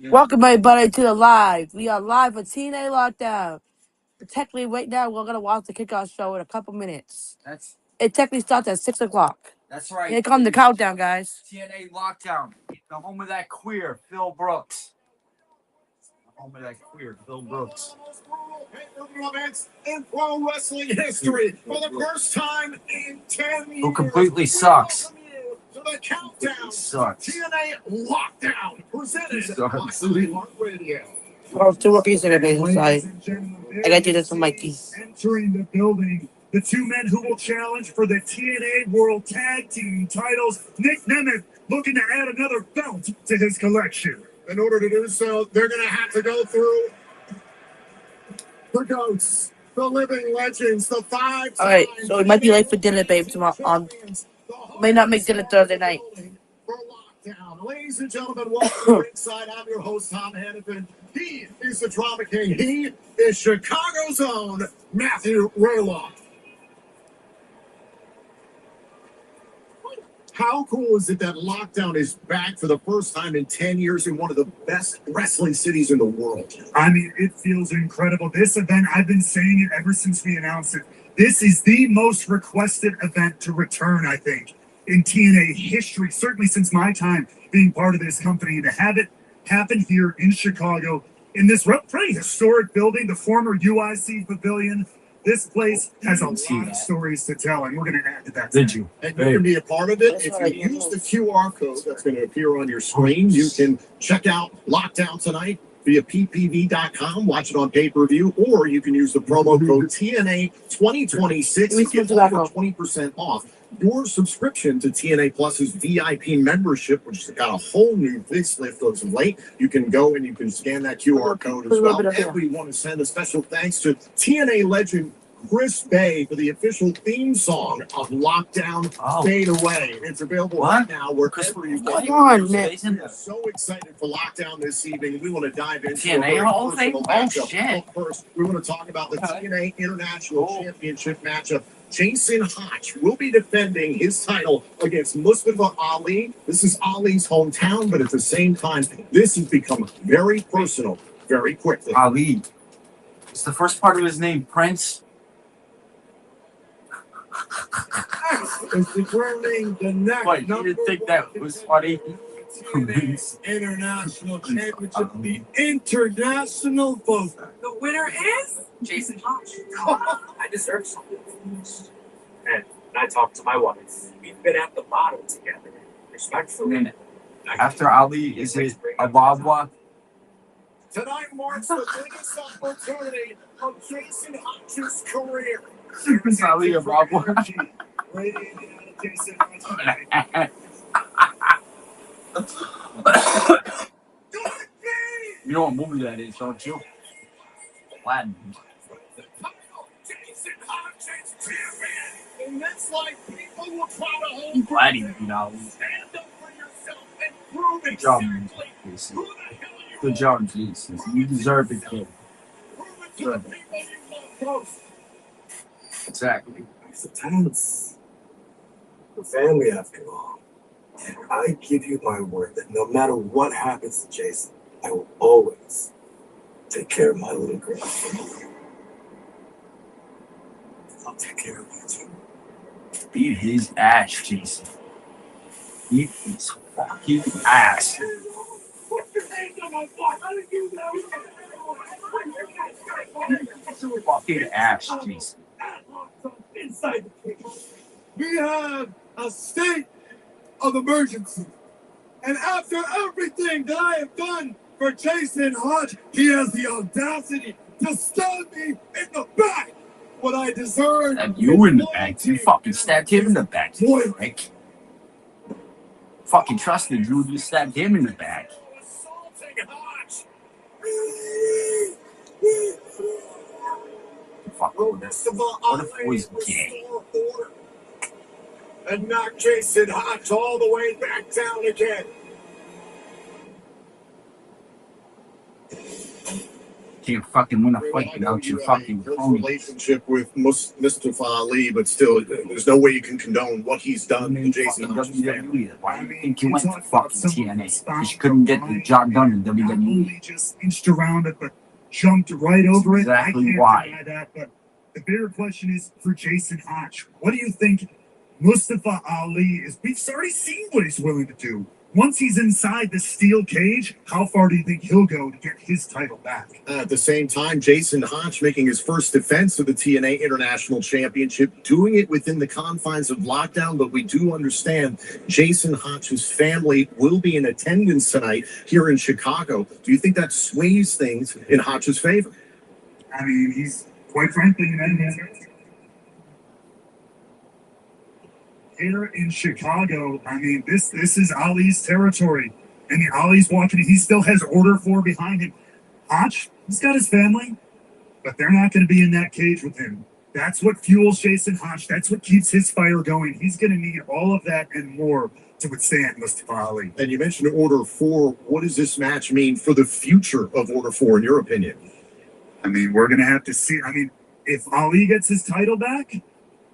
Welcome everybody to the live. We are live for Tna Lockdown. Technically, right now we're gonna watch the kickoff show in a couple minutes. It technically starts at 6 o'clock. That's right. Here comes the countdown, guys. TNA Lockdown, the home of that queer Phil Brooks. Moments in pro wrestling history for the first time in 10 years. Who completely sucks. To the countdown. Sucks. TNA Lockdown presented by Heart Radio. Oh, two more pieces of it. Sorry. I gotta do this with Mikey. Entering the building, the two men who will challenge for the TNA World Tag Team titles. Nick Nemeth looking to add another belt to his collection. In order to do so, they're going to have to go through the GOATs, the living legends, the five. All right, so we might be late for dinner, babe. Tomorrow, may not make dinner Thursday night. For Lockdown. Ladies and gentlemen, welcome to Ringside. I'm your host, Tom Hannafin. He is the Drama King. He is Chicago's own Matthew Rayloff. How cool is it that Lockdown is back for the first time in 10 years in one of the best wrestling cities in the world? I mean, it feels incredible. This event, I've been saying it ever since we announced it. This is the most requested event to return, I think, in TNA history, certainly since my time being part of this company. To have it happen here in Chicago, in this pretty historic building, the former UIC Pavilion. This place has a lot of stories to tell, and we're going to add to that. Did you? And you can be a part of it. If you use the QR code that's going to appear on your screen, you can check out Lockdown tonight via ppv.com, watch it on pay-per-view, or you can use the promo code TNA 2026 to get 20% off your subscription to TNA Plus's VIP membership, which has got a whole new facelift as of late. You can go and you can scan that QR code as well. And we want to send a special thanks to TNA legend Chris Bay for the official theme song of Lockdown Fade Away. It's available right now wherever you go. Come on, Nick. We're so excited for Lockdown this evening. We want to dive into TNA Hall of Fame? matchup. Shit. First, we want to talk about the TNA International Championship matchup. Jason Hotch will be defending his title against Mustafa Ali. This is Ali's hometown, but at the same time, this has become very personal very quickly. Ali. It's the first part of his name, Prince. Is declaring the next Wait, you didn't think that was funny? International Championship, the international vote. The winner is Jason Hodge. I deserve something. And I talked to my wife. We've been at the bottom together. Respectfully. After Ali, is it Ababwa? Tonight marks the biggest opportunity of Jason Hodge's career. Is Ali Ababwa? You know what movie that is, don't you? Aladdin. In this life, people will try to hold Aladdin, you know. stand up for yourself and prove Good job, exactly Jesus. who the hell you Good job, Jesus. You deserve it, kid. prove it to the people you love most. Exactly. Sometimes the family after all. And I give you my word that no matter what happens to Jason, I will always take care of my little girl. I'll take care of you too. Beat his ass, Jason. Beat his fucking ass. Put your hands on my butt. I didn't do that. Fucking ass, Jason. Inside the cage. We have a state of emergency. And after everything that I have done for Jason Hodge, he has the audacity to stab me in the back. What I deserve. Stabbed you in the back. You fucking stabbed him in the back, Rick. Fucking trusted you. You stabbed him in the back. Assaulting Hodge. Fuck. What if it was gay? And knock Jason Hodge all the way back down again. can't fucking win a fight without your fucking phone. Relationship with Mustafa Ali, but still, there's no way you can condone what he's done to Jason Hodge's family. Why do you think you went to fucking TNA? He couldn't get the job done in WWE. He just inched around it, but jumped right over it. Exactly I can't why. deny that, but the bigger question is for Jason Hodge. What do you think Mustafa Ali is? We've already seen what he's willing to do. Once he's inside the steel cage, how far do you think he'll go to get his title back? At the same time, Jason Hodge making his first defense of the TNA International Championship, doing it within the confines of lockdown, but we do understand Jason Hodge's family will be in attendance tonight here in Chicago. Do you think that sways things in Hodge's favor? I mean, he's quite frankly, here in Chicago, I mean, this is Ali's territory. I mean, Ali's watching it. He still has Order 4 behind him. Hodge, he's got his family, but they're not going to be in that cage with him. That's what fuels Jason Hodge. That's what keeps his fire going. He's going to need all of that and more to withstand Mustafa Ali. And you mentioned Order 4. What does this match mean for the future of Order 4, in your opinion? I mean, we're going to have to see. I mean, if Ali gets his title back,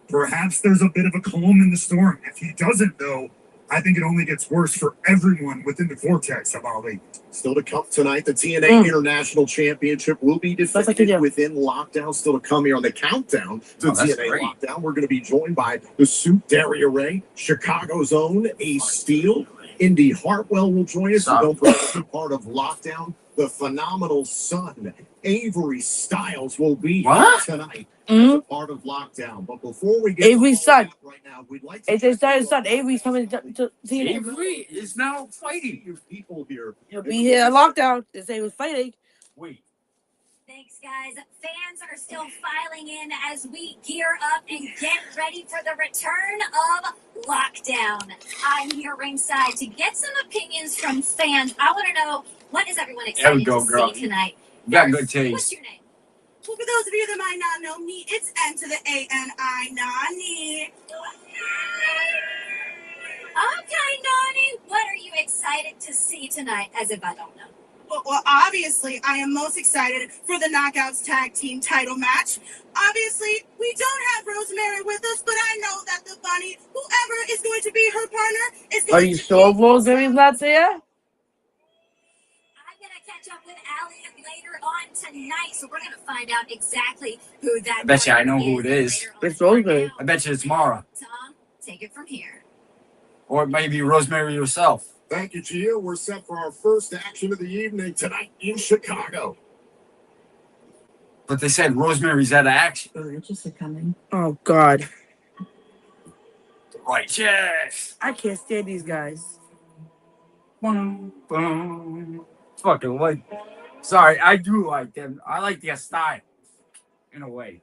perhaps there's a bit of a calm in the storm. If he doesn't, though, I think it only gets worse for everyone within the vortex of Ali. Still to come tonight, the TNA International Championship will be defended within lockdown. Still to come here on the countdown to TNA Lockdown. We're going to be joined by the Suit Daria Ray, Chicago's own Ace Steel. Indy Hartwell will join us. And don't forget to be part of Lockdown. The phenomenal son, Avery Styles, will be here tonight as a part of Lockdown. But before we get Avery's son right now, we'd like to it's his son. Avery's coming to TNA. Avery is now fighting. People here. He'll be here at lockdown. They say he was fighting. Wait. Thanks, guys. Fans are still filing in as we gear up and get ready for the return of Lockdown. I'm here ringside to get some opinions from fans. I want to know, what is everyone excited to see tonight? You got good taste. What's your name? Well, for those of you that might not know me, it's N to the A-N-I, Nani. Okay, Nani. What are you excited to see tonight, as if I don't know? Well, obviously, I am most excited for the Knockouts Tag Team title match. Obviously, we don't have Rosemary with us, but I know that the bunny, whoever is going to be her partner, is going Are you sure Rosemary's not there? I'm going to catch up with Allie later on tonight, so we're going to find out exactly who that I bet you I know who it is. It's Rosemary. I bet you it's Mara. Tom, take it from here. Or it might be Rosemary herself. Thank you, Gia. We're set for our first action of the evening tonight in Chicago. But they said Rosemary's out of action. Interested coming. Oh God, Righteous. I can't stand these guys. Boom, boom. Fucking like. Sorry, I do like them. I like their style, in a way.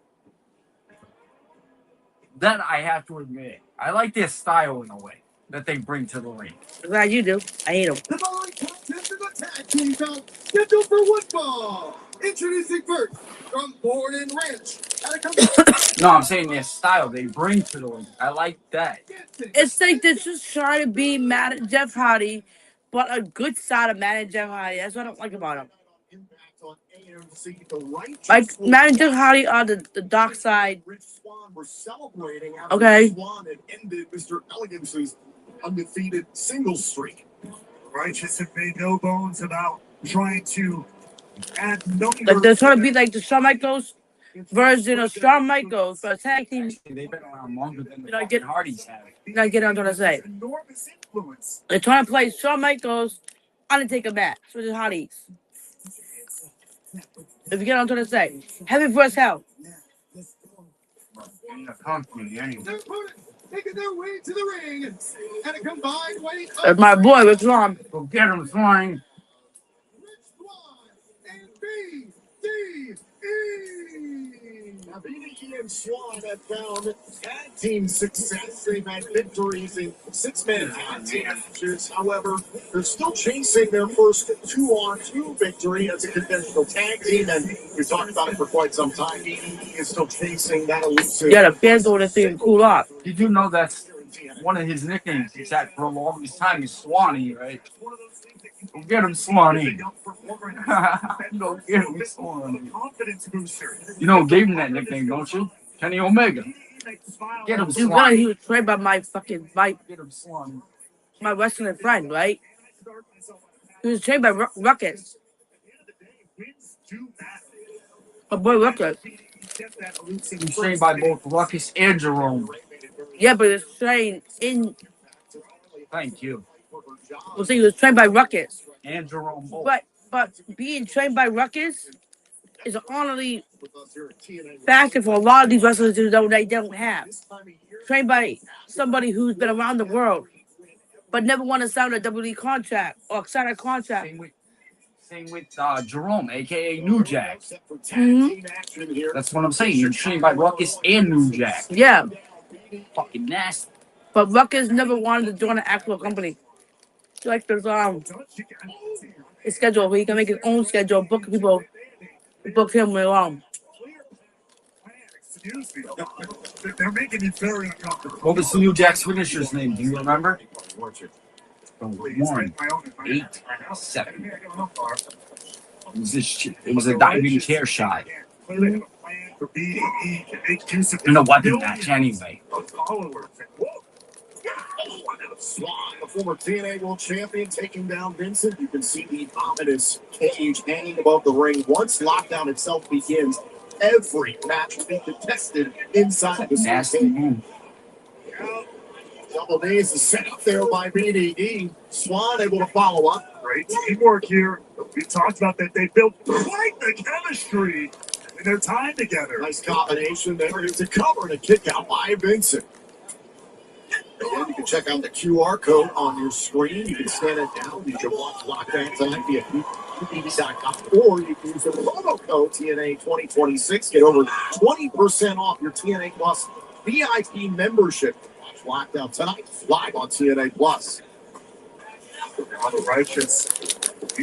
That I have to admit. I like their style in a way that they bring to the ring. Glad you do. I hate them. The following contest of the tag team bout scheduled for one fall. Introducing first from Born and Ranch. No, I'm saying their style they bring to the ring. I like that. It's like they're just trying to be mad at Jeff Hardy, but a good side of mad at Jeff Hardy. That's what I don't like about him. Like mad at Jeff Hardy on the dark side. Okay. Swan had ended Mr. Elegance's undefeated singles streak. Righteous have made no bones about trying to add number. Like they're trying to be like the Shawn Michaels version of Shawn Michaels for a tag team. They've been around longer than the get Hardys have. You know, get what I'm trying to say. Enormous influence. They're trying to play Shawn Michaels Undertaker match with the Hardys. If you get what I'm trying to say. Heaven vs. Hell. Their opponent making their way to the ring and a combined weight of That's my boy, Rich Swan. Go get him, flying. Rich Swan and BDE. Now, BDE and Swan have found tag team success. They've had victories in six-man tag team matches. However, they're still chasing their first 2-on-2 victory as a conventional tag team, and we've talked about it for quite some time. BDE is still chasing that elusive. Yeah, the fans over there saying cool off. Did you know that's one of his nicknames he's had for the longest time is Swanee, right? Go get him, Swanee. Go get him, Swanee. Confidence booster. You know, gave him that nickname, don't you? Kenny Omega. Get him, He Swanee. was trained by my Get him, Swanee. my wrestling friend, right? He was trained by Ruckus. My boy Ruckus. He's trained by both Ruckus and Jerome. Yeah, but it's trained in. Thank you. Well, see, he was trained by Ruckus. And Jerome both. But being trained by Ruckus is an honorary factor for a lot of these wrestlers who they don't have. Trained by somebody who's been around the world, but never want to sign a WWE contract or sign a contract. Same with Jerome, aka New Jack. Mm-hmm. That's what I'm saying. You're trained by Ruckus and New Jack. Yeah. Fucking nasty. But Ruckus never wanted to join an actual company. Like there's his schedule where he can make his own schedule, book people, book him with Excuse me. They're making me very uncomfortable. What was New Jack's finisher's name? Do you remember? 1, 8, 7. It was a diving chair shot. In a weapon match, anyway. Swan, the former TNA World Champion, taking down Vincent. You can see the ominous cage hanging above the ring. Once Lockdown itself begins, every match will be contested inside the Nasty move. Double D's is set up there by BDE. Swan able to follow up. Great teamwork here. We talked about that. They built quite the chemistry in their time together. Nice combination there. It's a cover and a kick out by Vincent. Again, you can check out the QR code on your screen. You can scan it down. You can watch Lockdown tonight via PPV.com, or you can use the promo code TNA 2026. Get over 20% off your TNA Plus VIP membership. Watch Lockdown tonight live on TNA Plus. On the righteous.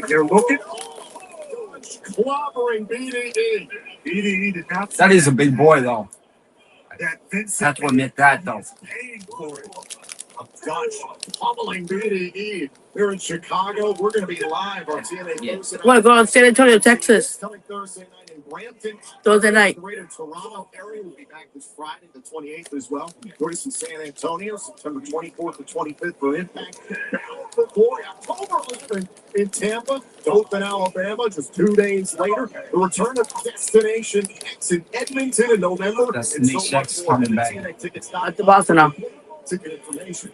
They're looking. Clobbering BDE. BDE did not. That is a big boy, though. That Vincent That's what meant that, though. paying for it. Dutch pummeling BDE here in Chicago. We're going to be live on TNA. Yes. Want to go to San Antonio, Texas? Coming Thursday night in Brampton. Thursday night. The greater Toronto area will be back this Friday, the 28th as well. Join us in San Antonio, September 24th to 25th for Impact. For Boy, October in Tampa, Dothan, Alabama. Just 2 days later, the return of Destination X in Edmonton in November. Destination X coming back. At the Boston now. Ticket information.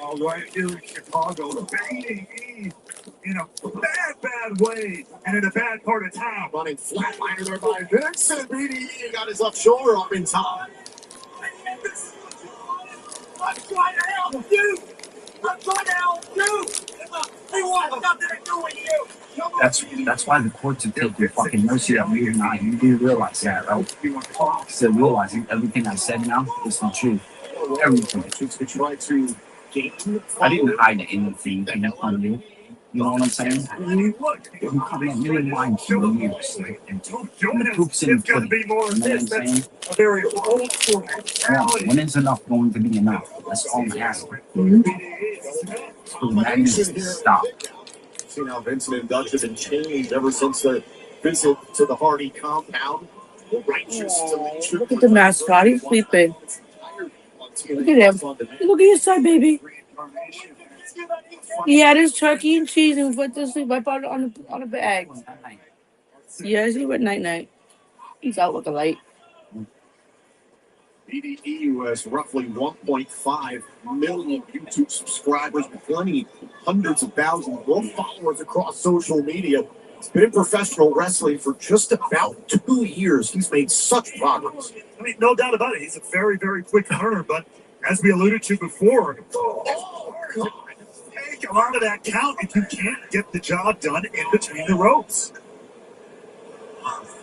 All right here in Chicago, the BDE in a bad way, and in a bad part of town. Running flatliner there by Vincent. BDE got his left shoulder up in time. I'm trying to help you. I'm trying to help you. They want nothing to do with you. That's why the courts have taken fucking mercy on me and I. You do realize that, right? Still realizing everything I said now is the truth. Everything. To try to gain. I didn't hide anything from you. You know what I'm saying? You come at me in line for years. And the proof's in the pudding. You know what I'm saying? A very old school mentality. When is enough going to be enough? That's all I'm asking. For the madness to stop. See how Vincent and Dutch have been changed ever since the visit to the Hardy compound. Look at the mascot. He's sleeping. Look at him. Look at your son, baby. He had his turkey and cheese and put this right on the bag. Yes, he went night. He's out with the light. BDE has roughly 1.5 million YouTube subscribers, plenty, hundreds of thousands more followers across social media. He's been in professional wrestling for just about 2 years. He's made such progress. I mean, no doubt about it. He's a very, very quick learner, but as we alluded to before, take a lot of that count if you can't get the job done in between the ropes.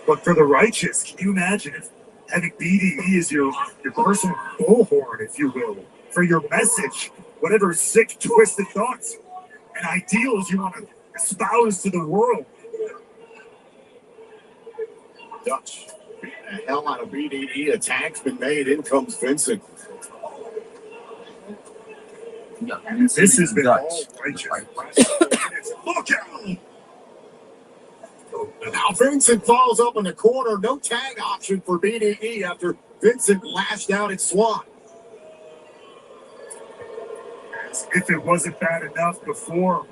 But for the righteous, can you imagine if having BDE as your personal bullhorn, if you will, for your message, whatever sick, twisted thoughts and ideals you want to espouse to the world? Dutch beat the hell out of BDE. A tag's been made. In comes Vincent. This has been all righteous. Look out! And now Vincent falls up in the corner. No tag option for BDE after Vincent lashed out at Swan. As if it wasn't bad enough before.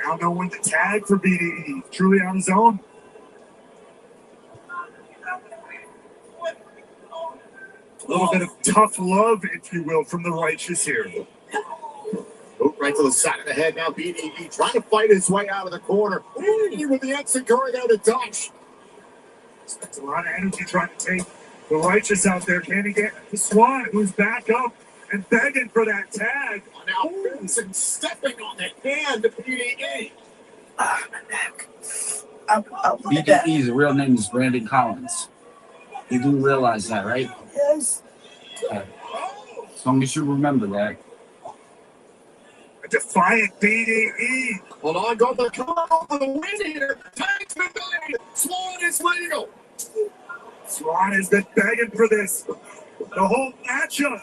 Now no one to tag for BDE. Truly on his own. A little bit of tough love, if you will, from the Righteous here. Boot right to the side of the head. Now BDE trying to fight his way out of the corner. BDE with the exit going out to Dutch. That's a lot of energy trying to take the Righteous out there. Can he get the Swan, who's back up and begging for that tag? Now Vincent stepping on the hand of BDE. Ah, my neck. BDE's real name is Brandon Collins. You do realize that, right? Yes. As long as you remember that. A defiant BDE. Hold on, go the call for the win here. Tag's been made. Swan is legal. Swan has been begging for this the whole matchup.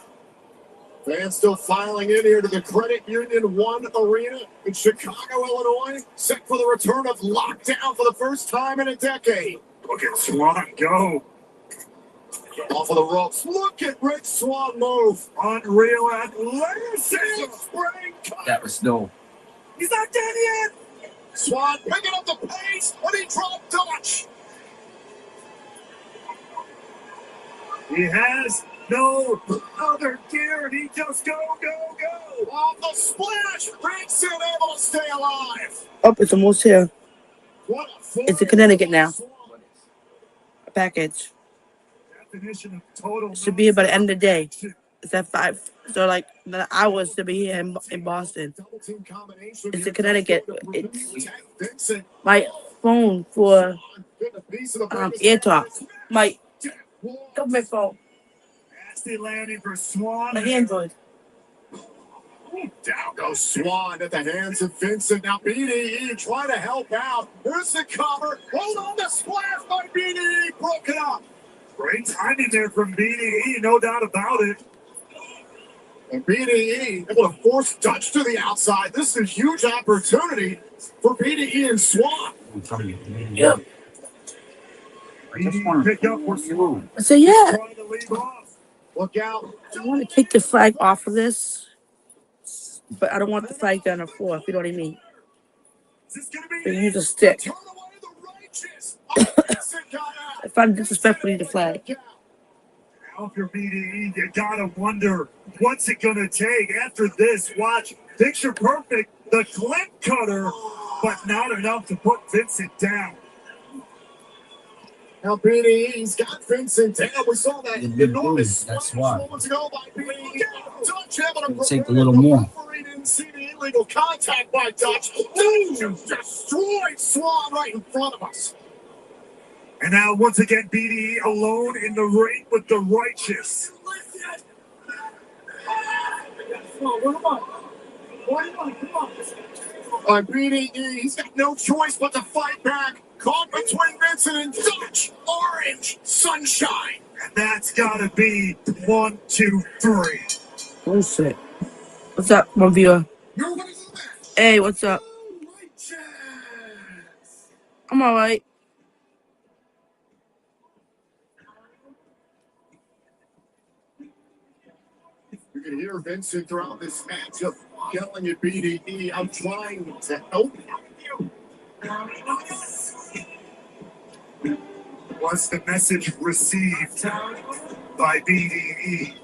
Fans still filing in here to the Credit Union 1 Arena in Chicago, Illinois. Set for the return of Lockdown for the first time in a decade. Look at Swan go. Off of the ropes. Look at Rick Swan move. Unreal athleticism. That was dope. He's not dead yet. Swan picking up the pace when he dropped Dutch. He has no other gear, and he just go. Off the splash. Vincent able to stay alive. Oh, it's almost here. What a It's in Connecticut now. A package. Definition of total Should be here by the end of the day. It's at 5. So, like, the hours to be here in Boston. It's in Connecticut. It's my phone for ear talk. My government phone. nasty landing for Swan. My Android. Down goes Swan at the hands of Vincent. Now BDE trying to help out. Here's the cover. Hold on, the splash by BDE. Broke it up. Great timing there from BDE, no doubt about it. And BDE able to force Dutch to the outside. This is a huge opportunity for BDE and Swan. Yep. BDE picked up for Swan. So, yeah. Trying to leave off. Look out. I want to take the flag off of this. But I don't want the flag down on 4, if you know what I mean. Is this going to be So use a stick. Turn away the Righteous. Vincent got out. I find it disrespectful to use the flag. Now if you're BDE, you gotta wonder what's it gonna take after this. Watch, picture perfect, the clip cutter, but not enough to put Vincent down. Now BDE's got Vincent down. We saw that The big enormous booty, that's splash why. moments ago by BDE. Dutch able to It'll take prevent a little it. The more. referee didn't see the illegal contact by Dutch. Dutch destroyed Swan right in front of us. And now once again, BDE alone in the ring with the Righteous. On BDE, he's got no choice but to fight back. Caught between Vincent and Dutch. Orange sunshine. And that's gotta be 1, 2, 3. Oh, shit. What's up, one viewer? Hey, what's up? I'm alright. You can hear Vincent throughout this matchup yelling at BDE. I'm trying to help you. Was the message received by BDE?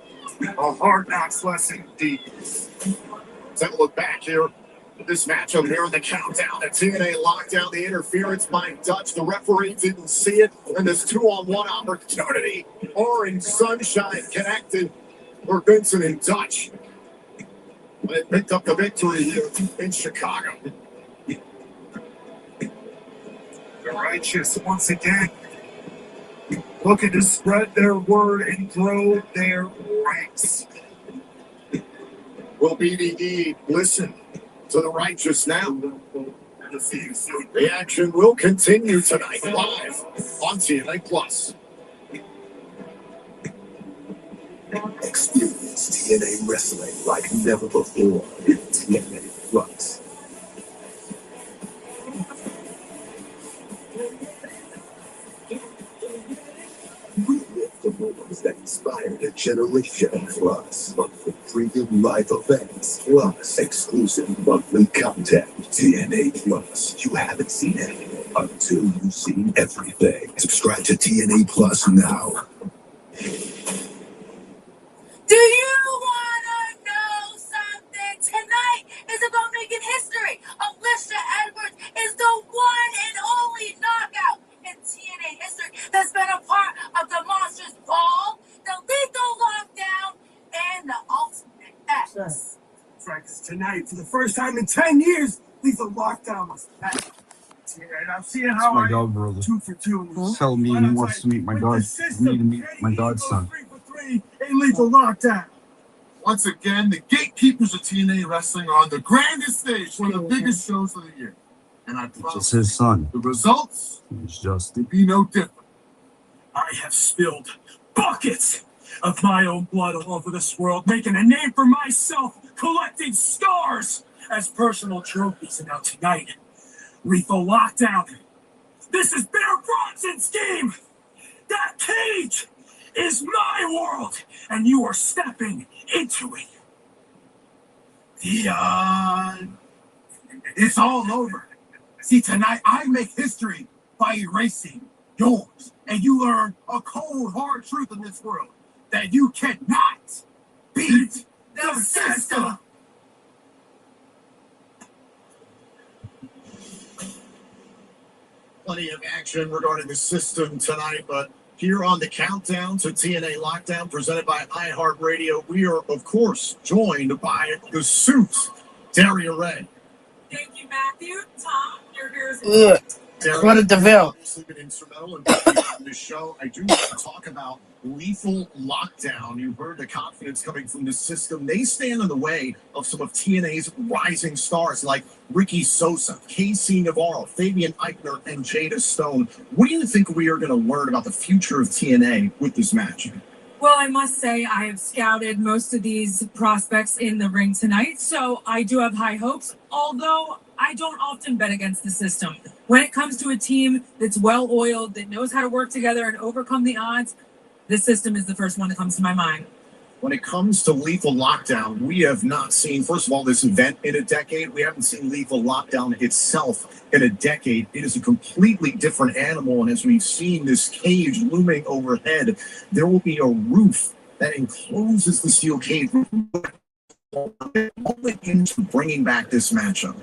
A hard knocks lesson indeed. Take a look back here at this matchup here in the countdown. The TNA Lockdown, the interference by Dutch. The referee didn't see it. And this 2-on-1 opportunity. Orange sunshine connected for Vincent and Dutch. They picked up the victory here in Chicago. The Righteous once again looking to spread their word and grow their ranks. Will BDE listen to the Righteous now? The action will continue tonight live on TNA Plus. Experience TNA wrestling like never before. TNA Plus. We live the moments that inspired a generation, plus monthly premium live events, plus exclusive monthly content. TNA Plus. You haven't seen anything until you've seen everything. Subscribe to TNA Plus now. Do you want to know something? Tonight is about making history. Alicia Edwards is the one and only knockout in TNA history that's been a part of the Monsters Ball, the Lethal Lockdown, and the Ultimate X. That's right, 'cause tonight, for the first time in 10 years, Lethal Lockdown was back. And I'm seeing how my I dog am brother. 2 for 2 in this. Telling me he wants to meet my dog. Me to meet my godson. 3 for 3 in Lethal Lockdown. Once again, the gatekeepers of TNA Wrestling are on the grandest stage, one of the biggest shows of the year. And I It's promise his son. the results He's just. will be no different. I have spilled buckets of my own blood all over this world, making a name for myself, collecting stars as personal trophies. And now tonight, Lethal Lockdown. This is Bear Bronson's game. That cage is my world, and you are stepping into it. It's all over. See, tonight I make history by erasing yours. And you learn a cold, hard truth in this world, that you cannot beat the system. Plenty of action regarding the system tonight, but here on the countdown to TNA Lockdown, presented by iHeartRadio, we are, of course, joined by the suit, Daria Ray. Thank you, Matthew. Tom, you're here. What a DeVille. Obviously been instrumental in putting on this show. I do want to talk about Lethal Lockdown. You heard the confidence coming from the system. They stand in the way of some of TNA's rising stars like Ricky Sosa, KC Navarro, Fabian Eichner, and Jada Stone. What do you think we are going to learn about the future of TNA with this match? Well, I must say I have scouted most of these prospects in the ring tonight, so I do have high hopes, although I don't often bet against the system. When it comes to a team that's well-oiled, that knows how to work together and overcome the odds, the system is the first one that comes to my mind. When it comes to Lethal Lockdown, we have not seen, first of all, this event in a decade. We haven't seen Lethal Lockdown itself in a decade. It is a completely different animal. And as we've seen this cage looming overhead, there will be a roof that encloses the steel cage, all into bringing back this matchup.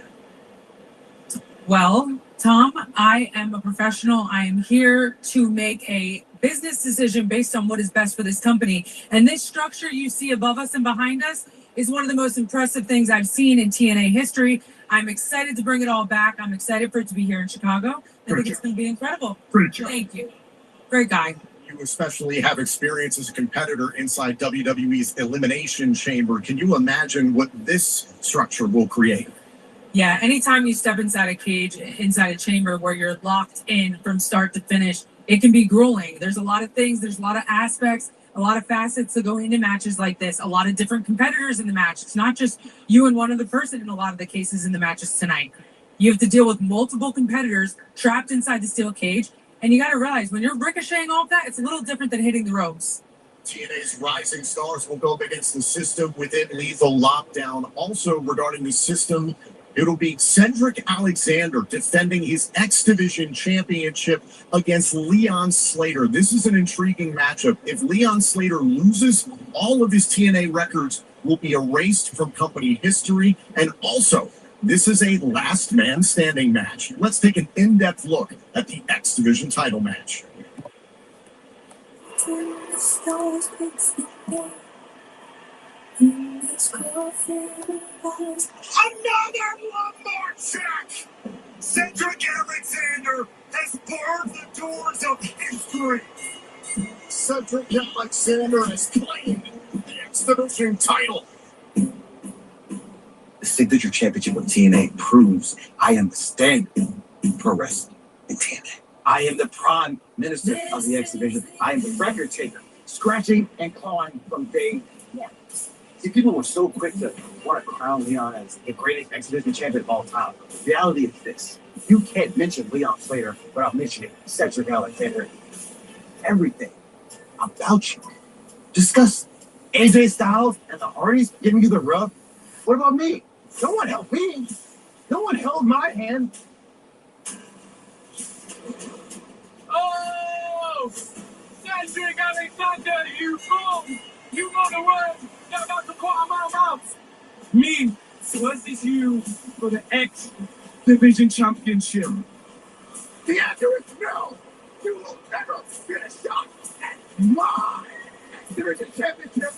Well, Tom, I am a professional. I am here to make a business decision based on what is best for this company. And this structure you see above us and behind us is one of the most impressive things I've seen in TNA history. I'm excited to bring it all back. I'm excited for it to be here in Chicago. I think it's going to be incredible. Great job. Thank you. Great guy. You especially have experience as a competitor inside WWE's Elimination Chamber. Can you imagine what this structure will create? Yeah, anytime you step inside a cage, inside a chamber where you're locked in from start to finish, it can be grueling. There's a lot of things, there's a lot of aspects, a lot of facets that go into matches like this, a lot of different competitors in the match. It's not just you and one other person in a lot of the cases in the matches tonight. You have to deal with multiple competitors trapped inside the steel cage, and you got to realize when you're ricocheting off that, it's a little different than hitting the ropes. TNA's rising stars will go up against the system within Lethal Lockdown. Also regarding the system, it'll be Cedric Alexander defending his X Division championship against Leon Slater. This is an intriguing matchup. If Leon Slater loses, all of his TNA records will be erased from company history. And also, this is a last man standing match. Let's take an in-depth look at the X Division title match. Another lumbar check! Cedric Alexander has barred the doors of history. Cedric Alexander has claimed the X Division title. The Signature Championship of TNA proves I am the standard for wrestling in TNA. I am the prime minister of the X Division. I am the record taker, scratching and clawing from day one. See, people were so quick to want to crown Leon as the greatest X Division champion of all time. The reality is this: you can't mention Leon Slater without mentioning Cedric Alexander. Everything about you. Discuss AJ Styles and the Hardys giving you the rub. What about me? No one helped me. No one held my hand. Oh! Cedric Alexander, you fool! You know the words you're about to put out my mouth. Me versus you for the X Division Championship. The answer is no. You will never get a shot at my Division Championship.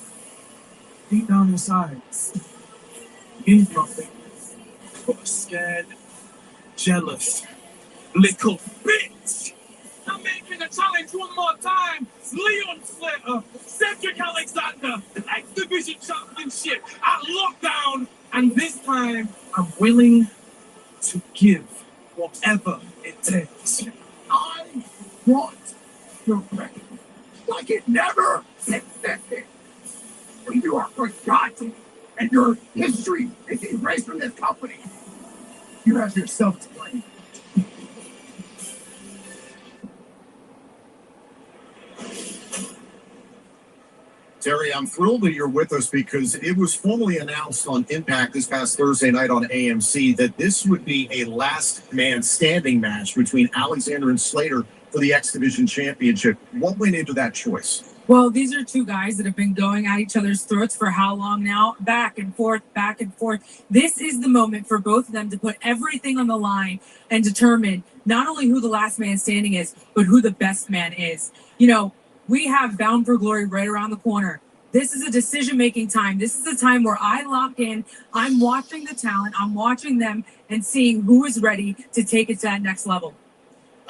Deep down inside, in your face, you're scared, jealous, little bitch. I'm making a challenge one more time. Leon Slater, Cedric Alexander, X Division Championship at Lockdown. And this time, I'm willing to give whatever it takes. I want the record like it never existed. When you are forgotten and your history is erased from this company, you have yourself to blame. Terry, I'm thrilled that you're with us because it was formally announced on Impact this past Thursday night on AMC that this would be a last man standing match between Alexander and Slater for the X Division Championship. What went into that choice? Well, these are two guys that have been going at each other's throats for how long now? Back and forth, back and forth. This is the moment for both of them to put everything on the line and determine not only who the last man standing is, but who the best man is. You know, we have Bound for Glory right around the corner. This is a decision-making time. This is a time where I lock in. I'm watching the talent. I'm watching them and seeing who is ready to take it to that next level.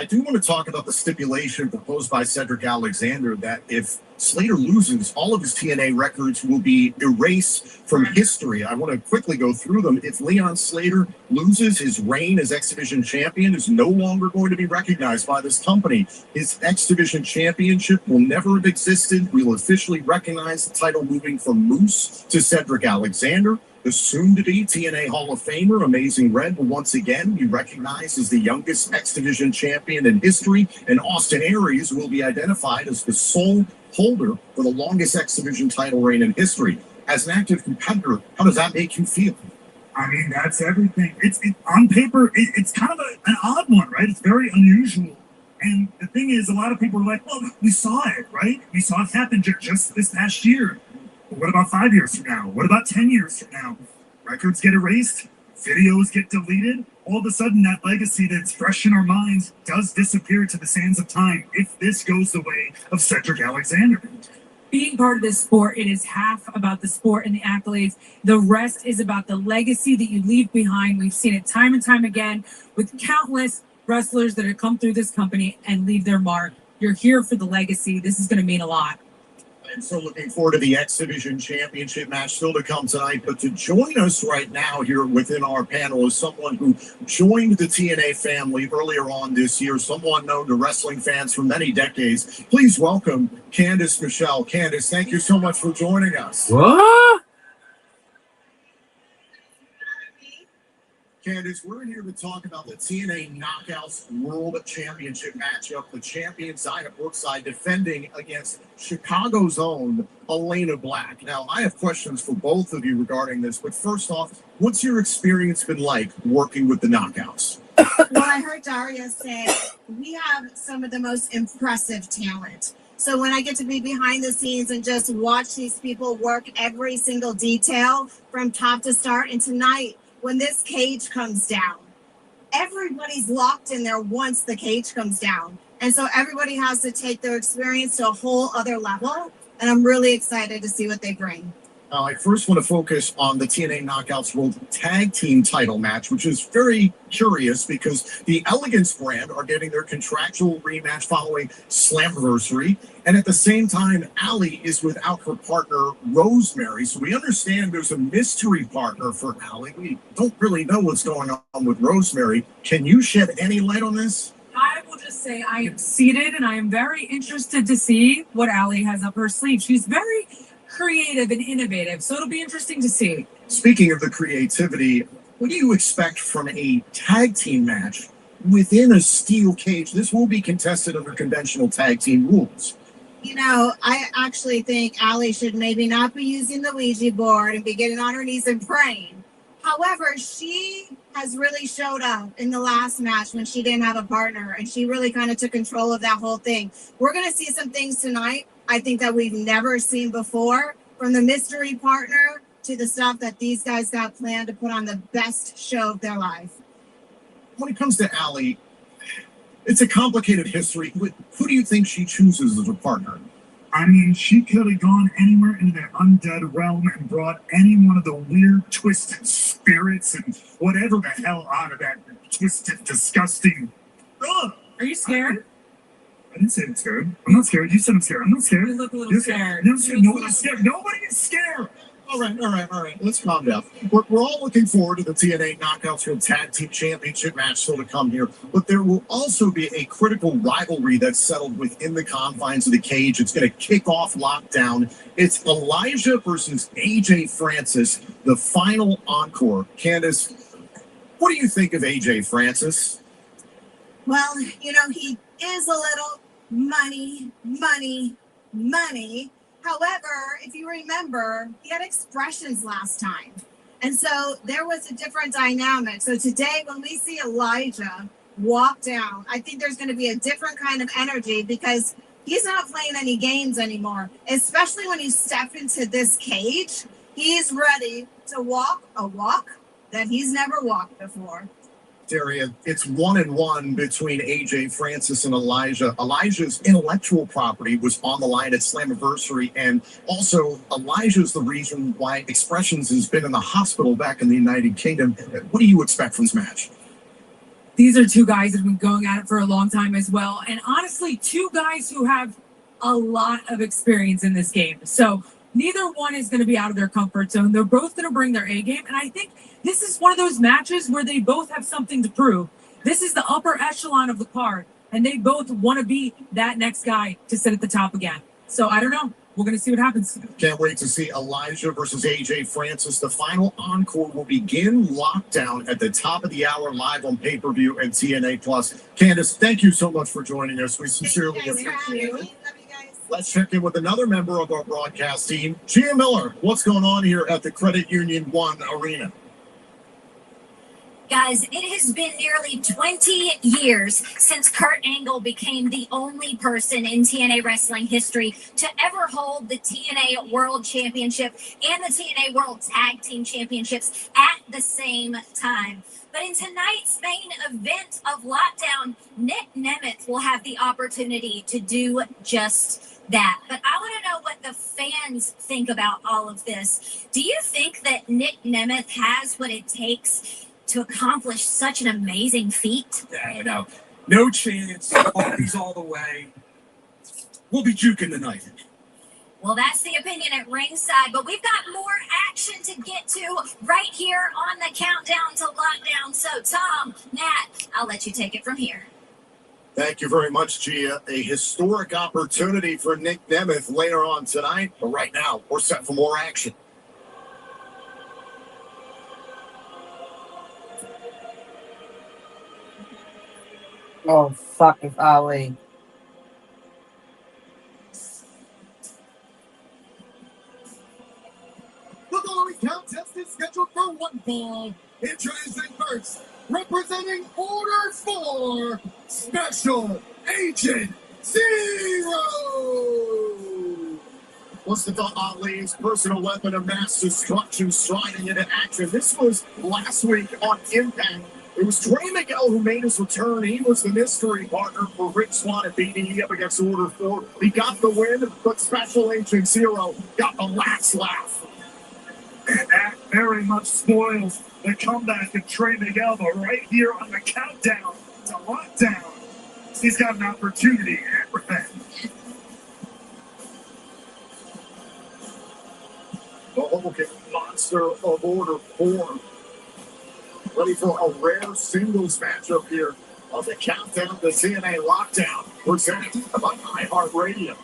I do want to talk about the stipulation proposed by Cedric Alexander that if Slater loses, all of his TNA records will be erased from history. I want to quickly go through them. If Leon Slater loses, his reign as X Division champion is no longer going to be recognized by this company. His X Division championship will never have existed. We'll officially recognize the title moving from Moose to Cedric Alexander. The soon-to-be TNA Hall of Famer, Amazing Red, will once again be recognized as the youngest X Division champion in history, and Austin Aries will be identified as the sole holder for the longest X Division title reign in history. As an active competitor, how does that make you feel? I mean, that's everything. On paper, it's kind of an odd one, right? It's very unusual. And the thing is, a lot of people are like, well, we saw it, right? We saw it happen just this past year. But what about 5 years from now? What about 10 years from now? Records get erased, videos get deleted. All of a sudden, that legacy that's fresh in our minds does disappear to the sands of time if this goes the way of Cedric Alexander. Being part of this sport, it is half about the sport and the accolades. The rest is about the legacy that you leave behind. We've seen it time and time again with countless wrestlers that have come through this company and leave their mark. You're here for the legacy. This is going to mean a lot. And so looking forward to the X Division Championship match still to come tonight. But to join us right now here within our panel is someone who joined the TNA family earlier on this year, someone known to wrestling fans for many decades. Please welcome Candice Michelle. Candice, thank you so much for joining us. What? Candice, we're here to talk about the TNA Knockouts World Championship matchup. The champion, Zaya Brookside, defending against Chicago's own Elena Black. Now, I have questions for both of you regarding this, but first off, what's your experience been like working with the Knockouts? Well, I heard Daria say we have some of the most impressive talent. So when I get to be behind the scenes and just watch these people work every single detail from top to start, and tonight, when this cage comes down, everybody's locked in there once the cage comes down. And so everybody has to take their experience to a whole other level. And I'm really excited to see what they bring. I first want to focus on the TNA Knockouts World Tag Team title match, which is very curious because the Elegance brand are getting their contractual rematch following Slammiversary. And at the same time, Allie is without her partner, Rosemary. So we understand there's a mystery partner for Allie. We don't really know what's going on with Rosemary. Can you shed any light on this? I will just say I am seated and I am very interested to see what Allie has up her sleeve. She's very creative and innovative. So it'll be interesting to see. Speaking of the creativity, what do you expect from a tag team match within a steel cage? This will be contested under conventional tag team rules. You know, I actually think Allie should maybe not be using the Ouija board and be getting on her knees and praying. However, she has really showed up in the last match when she didn't have a partner, and she really kind of took control of that whole thing. We're going to see some things tonight, I think, that we've never seen before, from the mystery partner to the stuff that these guys got planned to put on the best show of their life. When it comes to Allie, it's a complicated history. Who do you think she chooses as a partner? I mean, she could have gone anywhere in the undead realm and brought any one of the weird, twisted spirits and whatever the hell out of that twisted, disgusting. Ugh. Are you scared? I didn't say I'm scared. I'm not scared. You said I'm scared. I'm not scared. You look a little scared. Nobody's scared. Nobody is scared. All right. Let's calm down. We're all looking forward to the TNA Knockouts World Tag Team Championship match still to come here, but there will also be a critical rivalry that's settled within the confines of the cage. It's going to kick off Lockdown. It's Elijah versus AJ Francis, the final encore. Candace, what do you think of AJ Francis? Well, you know, he is a little money. However, if you remember, he had expressions last time. And so there was a different dynamic. So today, when we see Elijah walk down, I think there's going to be a different kind of energy because he's not playing any games anymore, especially when you step into this cage. He's ready to walk a walk that he's never walked before. Daria, it's 1-1 between AJ Francis and Elijah. Elijah's intellectual property was on the line at Slammiversary, and also Elijah's the reason why Expressions has been in the hospital back in the United Kingdom. What do you expect from this match? These are two guys that have been going at it for a long time as well. And honestly, two guys who have a lot of experience in this game. So neither one is going to be out of their comfort zone. They're both going to bring their A game. And I think this is one of those matches where they both have something to prove. This is the upper echelon of the card, and they both want to be that next guy to sit at the top again. So I don't know. We're going to see what happens. Can't wait to see Elijah versus AJ Francis. The final encore will begin Lockdown at the top of the hour live on pay-per-view and TNA Plus. Candace, thank you so much for joining us. We sincerely appreciate it. Let's check in with another member of our broadcast team, Gia Miller. What's going on here at the Credit Union One Arena? Guys, it has been nearly 20 years since Kurt Angle became the only person in TNA wrestling history to ever hold the TNA World Championship and the TNA World Tag Team Championships at the same time. But in tonight's main event of Lockdown, Nick Nemeth will have the opportunity to do just that. But I want to know what the fans think about all of this. Do you think that Nick Nemeth has what it takes to accomplish such an amazing feat? Yeah, no chance. He's all the way. We'll be juking tonight. Well, that's the opinion at ringside, but we've got more action to get to right here on the countdown to Lockdown. So, Tom, Nat, I'll let you take it from here. Thank you very much, Gia. A historic opportunity for Nick Nemeth later on tonight. But right now, we're set for more action. Oh, fuck with Ali. The following contest is scheduled for one fall. Introducing first, representing Order 4, Special Agent Zero. Mustafa Ali's personal weapon of mass destruction striding into action. This was last week on Impact. It was Trey Miguel who made his return. He was the mystery partner for Rick Swann at BDE up against Order 4. He got the win, but Special Agent Zero got the last laugh. And that very much spoils the comeback of Trey Miguel, but right here on the countdown to Lockdown, he's got an opportunity at revenge. The Hulk monster of Order 4. Ready for a rare singles matchup here on the countdown to TNA Lockdown, presented by iHeartRadio.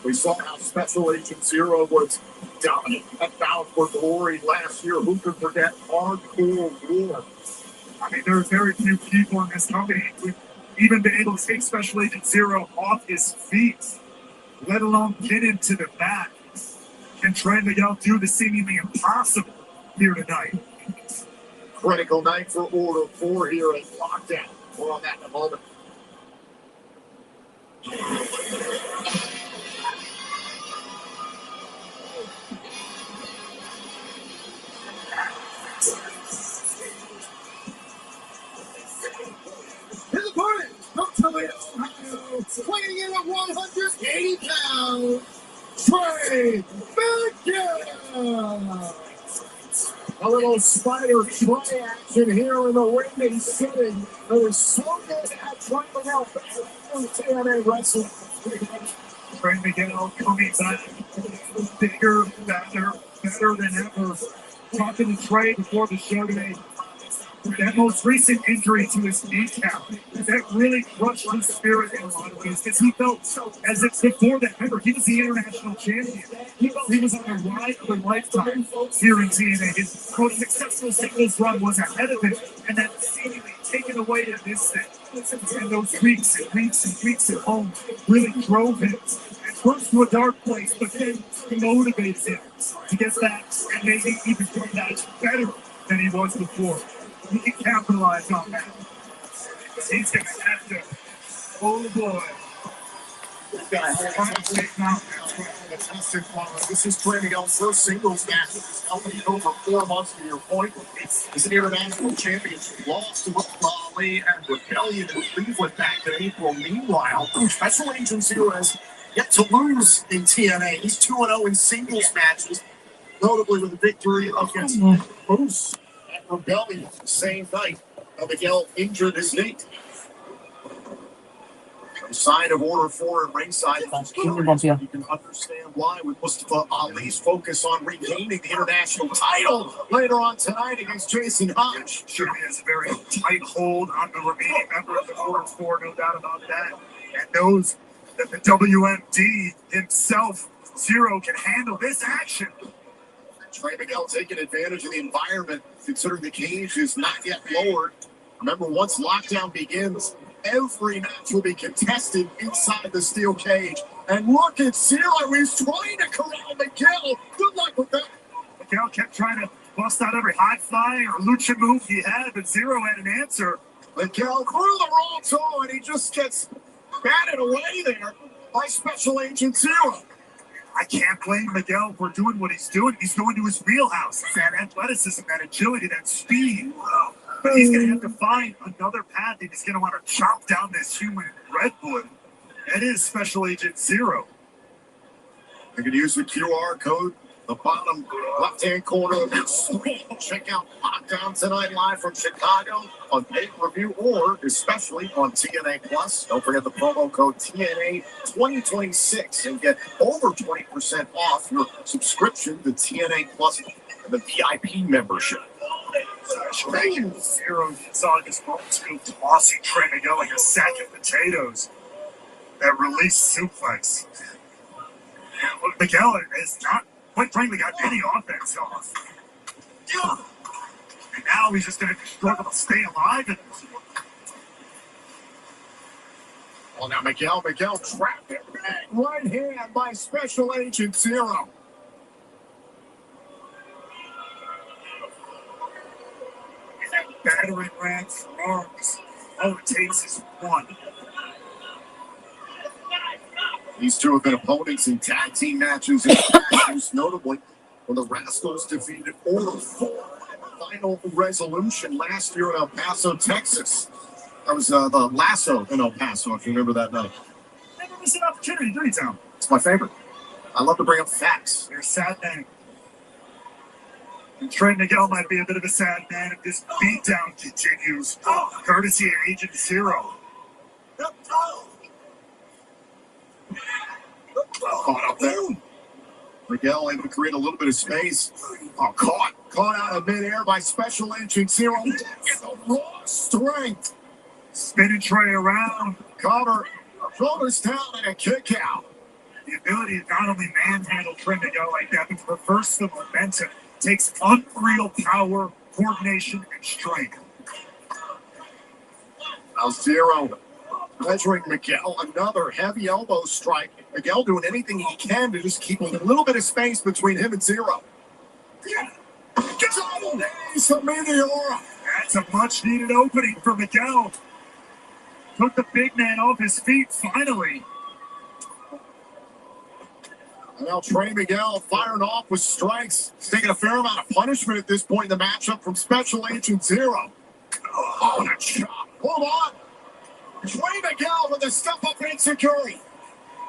We saw how Special Agent Zero was dominant at Bound for Glory last year. Who could forget Hardcore War? I mean, there are very few people in this company who've even been able to take Special Agent Zero off his feet, let alone get him to the mat. Can Trey Miguel do the seemingly impossible here tonight? Critical night for Order 4 here at Lockdown. More on that in a moment. Here's the party! From Toledo, Ohio, weighing in at 180 pounds, Trey Miguel! A little spider try action here in the windy city. There was so good at Trey Miguel from TNA Wrestling. Trey Miguel coming back bigger, better than ever. Talking to Trey before the show today. That most recent injury to his kneecap, that really crushed his spirit in a lot of ways, because he felt as if before that, remember, he was the international champion. He felt he was on the ride of a lifetime here in TNA. His most successful singles run was ahead of him, and that seemingly taken away to this thing. And those weeks and weeks and weeks at home really drove him at first to a dark place, but then motivates him to get back and maybe even come back better than he was before. He can capitalize on that. He's going to have to, oh boy. This is Trey Miguel's first singles match with this company in over 4 months, to your point. He's an international championship. Lost to Ali and Rebellion in Cleveland back in April. Meanwhile, Special Agent Zero has yet to lose in TNA. He's 2-0 in singles matches, notably with a victory against Moose. Rebellion the same night. Miguel injured his knee. Side of Order 4 and ringside. You can understand why with Mustafa Ali's focus on regaining the international title later on tonight against Jason Hodge. Sure, he has a very tight hold on the remaining members of Order 4, no doubt about that. And knows that the WMD himself, Zero, can handle this action. Trey Miguel taking advantage of the environment, considering the cage is not yet lowered. Remember, once Lockdown begins, every match will be contested inside the steel cage. And look at Zero, he's trying to corral Miguel. Good luck with that. Miguel kept trying to bust out every high flying or lucha move he had, but Zero had an answer. Miguel threw the wrong toe, and he just gets batted away there by Special Agent Zero. I can't blame Miguel for doing what he's doing. He's going to his wheelhouse. It's that athleticism, that agility, that speed. But he's going to have to find another path, and he's going to want to chop down this human redwood. That is Special Agent Zero. You can use the QR code, the bottom left-hand corner of your screen. Check out Lockdown tonight live from Chicago on pay-per-view or especially on TNA Plus. Don't forget the promo code TNA 2026 and get over 20% off your subscription to TNA Plus and the VIP membership. Zero saw his multiple tossing Trey Miguel like a sack of potatoes. That release suplex. And Miguel has not, quite frankly, got any offense off. And now he's just going to struggle to stay alive. And well, now Miguel trapped it back. Right hand by Special Agent Zero. battering ram for arms. All it takes is one. These two have been opponents in tag team matches in the past, most notably when the Rascals defeated Order 4 in the final resolution last year in El Paso, Texas. That was the Lasso in El Paso, if you remember that night. Never miss an opportunity, do you, Tom? It's my favorite. I love to bring up facts. You're a sad man. And Trey Miguel might be a bit of a sad man if this beatdown continues, courtesy of Agent Zero. Caught up there. Miguel able to create a little bit of space. Oh, caught out of midair by Special Agent Zero. Get the raw strength. Spinning Trey around. Cover. Shoulders down and a kick out. The ability to not only manhandle Tna Lockdown like that, but to reverse the momentum takes unreal power, coordination, and strength. Now Zero measuring Miguel, another heavy elbow strike. Miguel doing anything he can to just keep a little bit of space between him and Zero. That's a much needed opening for Miguel. Took the big man off his feet finally. And now Trey Miguel firing off with strikes. He's taking a fair amount of punishment at this point in the matchup from Special Agent Zero. Oh, and a chop. Hold on. Trey Miguel with a step up insecurity.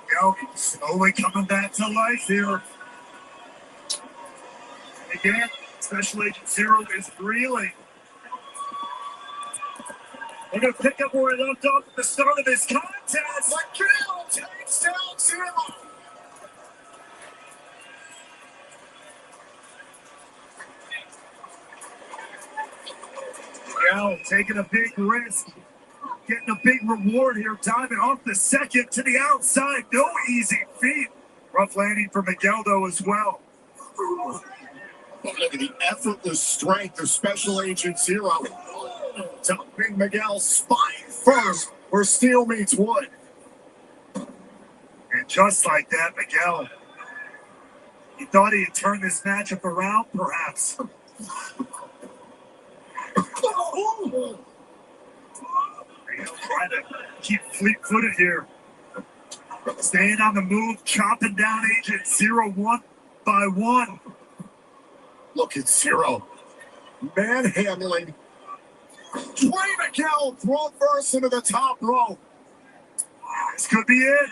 Miguel slowly coming back to life here. Again, Special Agent Zero is reeling. They're going to pick up where he left off at the start of this contest. Miguel takes down Zero. Miguel taking a big risk. Getting a big reward here. Diving off the second to the outside. No easy feat. Rough landing for Miguel, though, as well. Look at the effortless strength of Special Agent Zero. Dumping Miguel's spine first where steel meets wood. And just like that, Miguel, he thought he had turned this matchup around, perhaps. Trying to keep fleet-footed here. Staying on the move, chopping down Agent Zero one by one. Look at Zero. Manhandling. Trey Miguel thrown first into the top row. This could be it.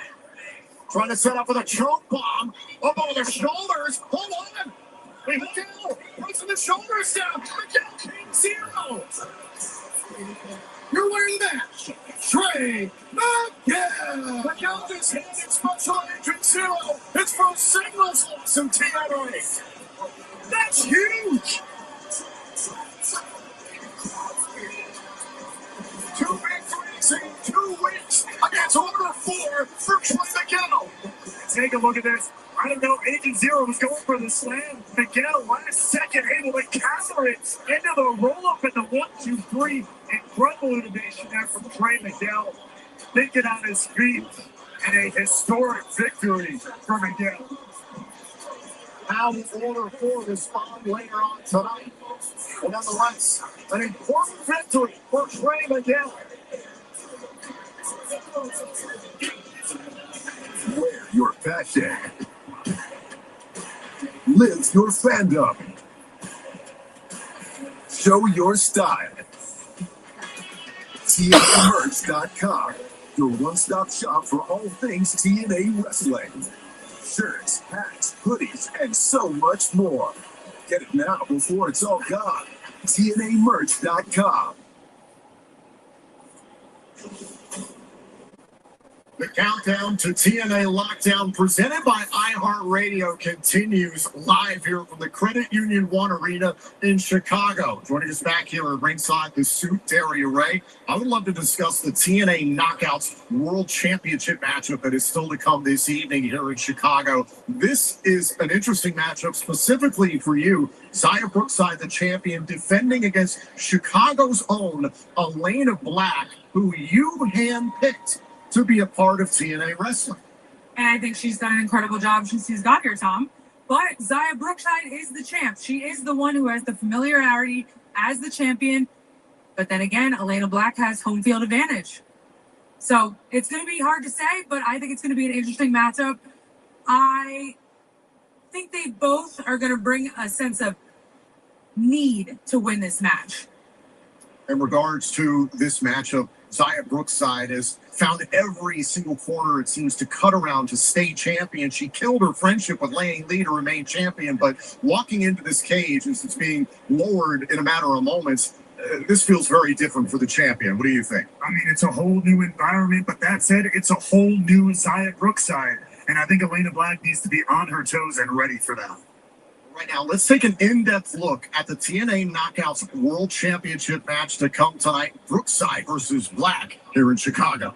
Trying to set up with a choke bomb. Up over the shoulders. Hold on. Miguel puts the shoulders down. Miguel King Zero. You're wearing that. Trey Miguel. Miguel just handed Special Agent Zero his first singles loss in TNA. That's huge. 2 victories in 2 weeks against Order 4 for Trey Miguel. Take a look at this. I don't know, Agent Zero was going for the slam. Miguel, last second, able to counter it into the roll-up in the 1-2-3. Incredible innovation there from Trey Miguel. Thinking on his feet, and a historic victory for Miguel. How will Order 4 respond later on tonight? But nonetheless, an important victory for Trey Miguel. Wear your passion. Live your fandom. Show your style. TNAmerch.com, your one-stop shop for all things TNA wrestling. Shirts, hats, hoodies, and so much more. Get it now before it's all gone. TNAmerch.com. The countdown to TNA Lockdown presented by iHeartRadio continues live here from the Credit Union One Arena in Chicago. Joining us back here at ringside, the suit Derry Ray. I would love to discuss the TNA Knockouts World Championship matchup that is still to come this evening here in Chicago. This is an interesting matchup specifically for you. Xia Brookside, the champion, defending against Chicago's own Elena Black, who you handpicked to be a part of TNA Wrestling. And I think she's done an incredible job since she's got here, Tom. But Xia Brookside is the champ. She is the one who has the familiarity as the champion. But then again, Elena Black has home field advantage. So it's going to be hard to say, but I think it's going to be an interesting matchup. I think they both are going to bring a sense of need to win this match. In regards to this matchup, Xia Brookside has found every single corner it seems to cut around to stay champion. She killed her friendship with Lang Lee to remain champion, but walking into this cage as it's being lowered in a matter of moments, this feels very different for the champion. What do you think? I mean, it's a whole new environment, but that said, it's a whole new Xia Brookside. And I think Elena Black needs to be on her toes and ready for that. Right now, let's take an in-depth look at the TNA Knockouts World Championship match to come tonight. Brookside versus Black here in Chicago.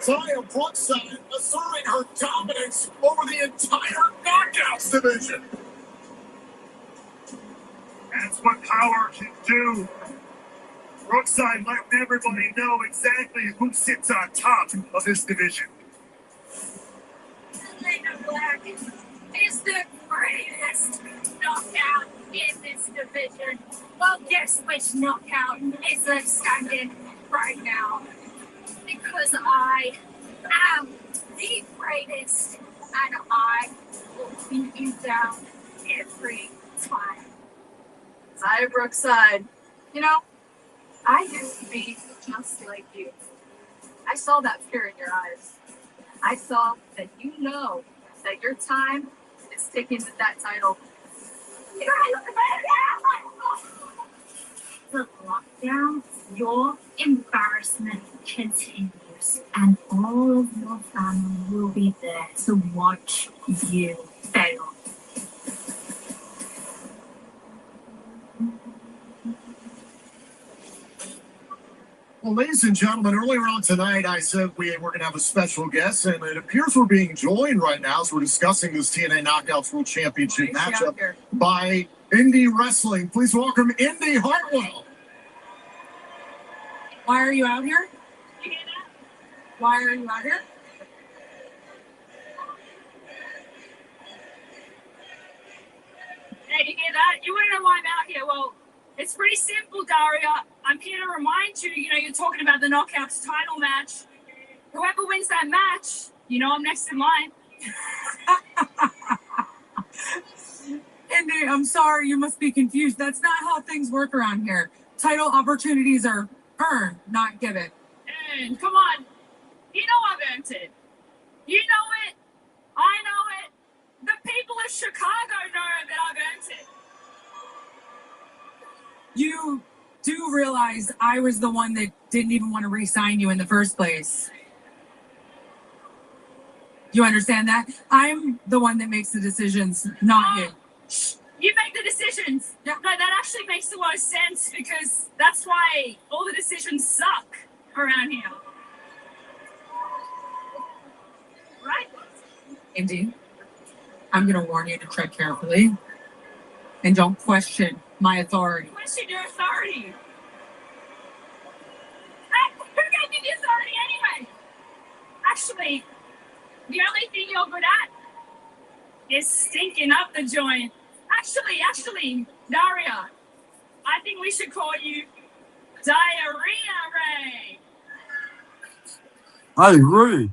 Tya Brookside asserting her dominance over the entire Knockouts division. That's what power can do. Brookside letting everybody know exactly who sits on top of this division. Elena Black is the greatest knockout in this division. Well, guess which knockout is standing right now? Because I am the greatest, and I will beat you down every time. Hi, Brookside. You know, I used to be just like you. I saw that fear in your eyes. I saw that you know that your time is ticking with that title. The lockdown, your embarrassment continues, and all of your family will be there to watch you fail. Well, ladies and gentlemen, earlier on tonight, I said we're going to have a special guest, and it appears we're being joined right now as we're discussing this TNA Knockouts World Championship matchup by Indie Wrestling. Please welcome Indy Hartwell. Why are you out here? Why are you out here? Hey, you hear that? You want to know why I'm out here? Well, it's pretty simple, Daria. I'm here to remind you, you're talking about the Knockouts title match. Whoever wins that match, I'm next in line. Indy, I'm sorry, you must be confused. That's not how things work around here. Title opportunities are earned, not given. And come on, you know I've earned it. You know it. I know it. The people of Chicago know that I've earned it. You do realize I was the one that didn't even want to re-sign you in the first place. You understand that? I'm the one that makes the decisions, not you. You make the decisions. Yeah. No, that actually makes a lot of sense because that's why all the decisions suck around here. Right? Indy, I'm going to warn you to tread carefully and don't question my authority. Question your authority. Who gave you the authority anyway? Actually, the only thing you're good at is stinking up the joint. Actually, Daria, I think we should call you Diarrhea Ray. I agree.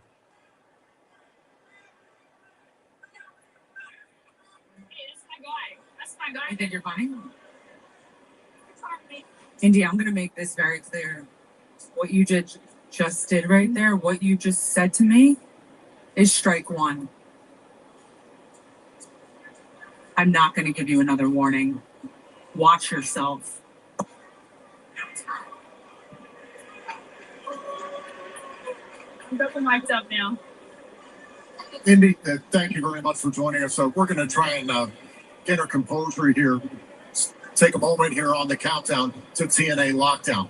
Hey, that's my guy. You think you're funny? Indy, I'm going to make this very clear. What you just did right there, what you just said to me, is strike one. I'm not going to give you another warning. Watch yourself. I'm double mic'd up now. Indy, thank you very much for joining us. So we're going to try and get our composure here. Take a moment here on the countdown to TNA Lockdown.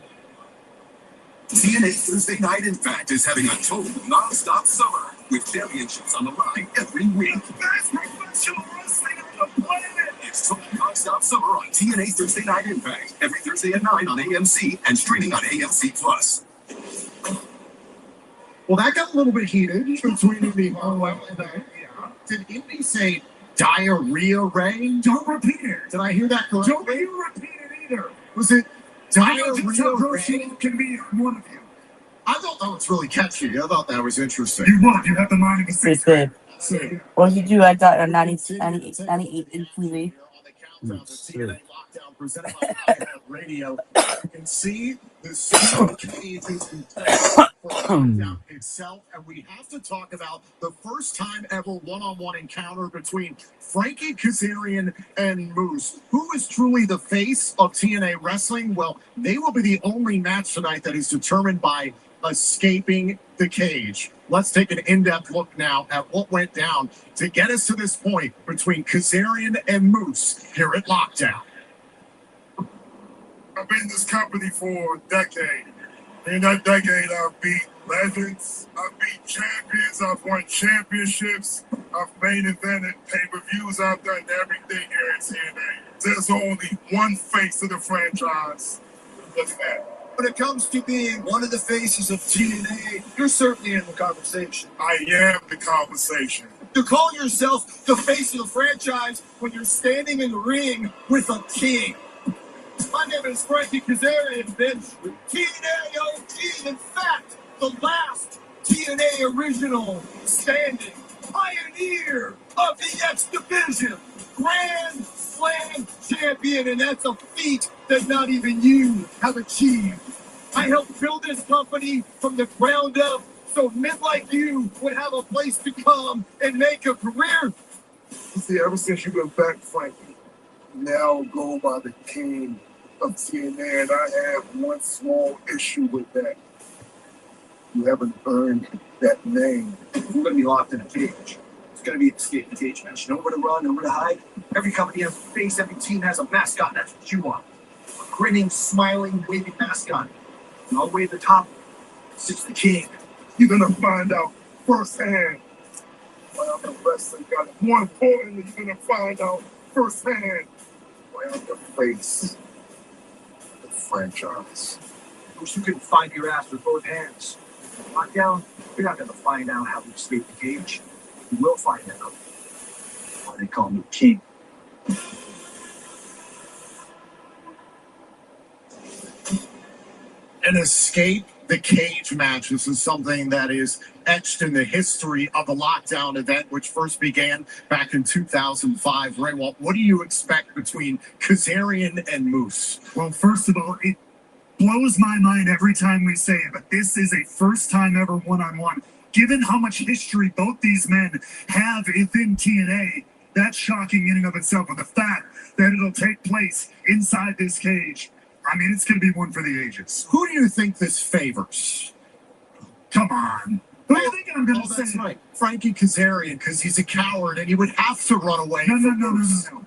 TNA Thursday Night Impact is having a total non-stop summer with championships on the line every week. Best professional wrestling on the planet. It's total non-stop summer on TNA Thursday Night Impact every Thursday at 9 on AMC and streaming on AMC Plus. Well, that got a little bit heated between Indy Hartwell and Did Indy say Diarrhea Ray? Don't repeat it. Did I hear that correctly? Don't you repeat it either. Was it Diarrhea Ray? Can be one of you. I thought that was really catchy. I thought that was interesting. You what? You have the mind of a It's six. good. What did you do? I got a 98 in TV. Presented by Radio. You can see the steel cages itself, and we have to talk about the first time ever one-on-one encounter between Frankie Kazarian and Moose. Who is truly the face of TNA Wrestling? Well, they will be the only match tonight that is determined by escaping the cage. Let's take an in-depth look now at what went down to get us to this point between Kazarian and Moose here at Lockdown. I've been in this company for a decade. In that decade, I've beat legends. I've beat champions. I've won championships. I've main evented pay-per-views. I've done everything here at TNA. There's only one face of the franchise. Look at that. When it comes to being one of the faces of TNA, you're certainly in the conversation. I am the conversation. To call yourself the face of the franchise when you're standing in the ring with a king. My name is Frankie Kazarian, bitch. TNA OG, in fact, the last TNA original standing. Pioneer of the X Division. Grand Slam champion, and that's a feat that not even you have achieved. I helped build this company from the ground up so men like you would have a place to come and make a career. You see, ever since you've been back, Frankie, you now go by the king of TNA, and I have one small issue with that. You haven't earned that name. We're going to be locked in a cage. It's going to be an escape cage match. Nowhere to run, nowhere to hide. Every company has a face, every team has a mascot. That's what you want. A grinning, smiling, waving mascot. And all the way at the top sits the king. You're going to find out firsthand why I'm the wrestling guy. More importantly, you're going to find out firsthand why I'm the face of the franchise. Wish you could find your ass with both hands. Lockdown, you're not going to find out how to escape the cage. You will find out why they call me king. An escape the cage match. This is something that is etched in the history of the Lockdown event, which first began back in 2005. Ray, what do you expect between Kazarian and Moose? Well, first of all, it blows my mind every time we say it, but this is a first time ever one-on-one. Given how much history both these men have within TNA, that's shocking in and of itself. But the fact that it'll take place inside this cage, I mean, it's going to be one for the ages. Who do you think this favors? Come on. Who do you think I'm going to say? That's right. Frankie Kazarian, because he's a coward and he would have to run away. No.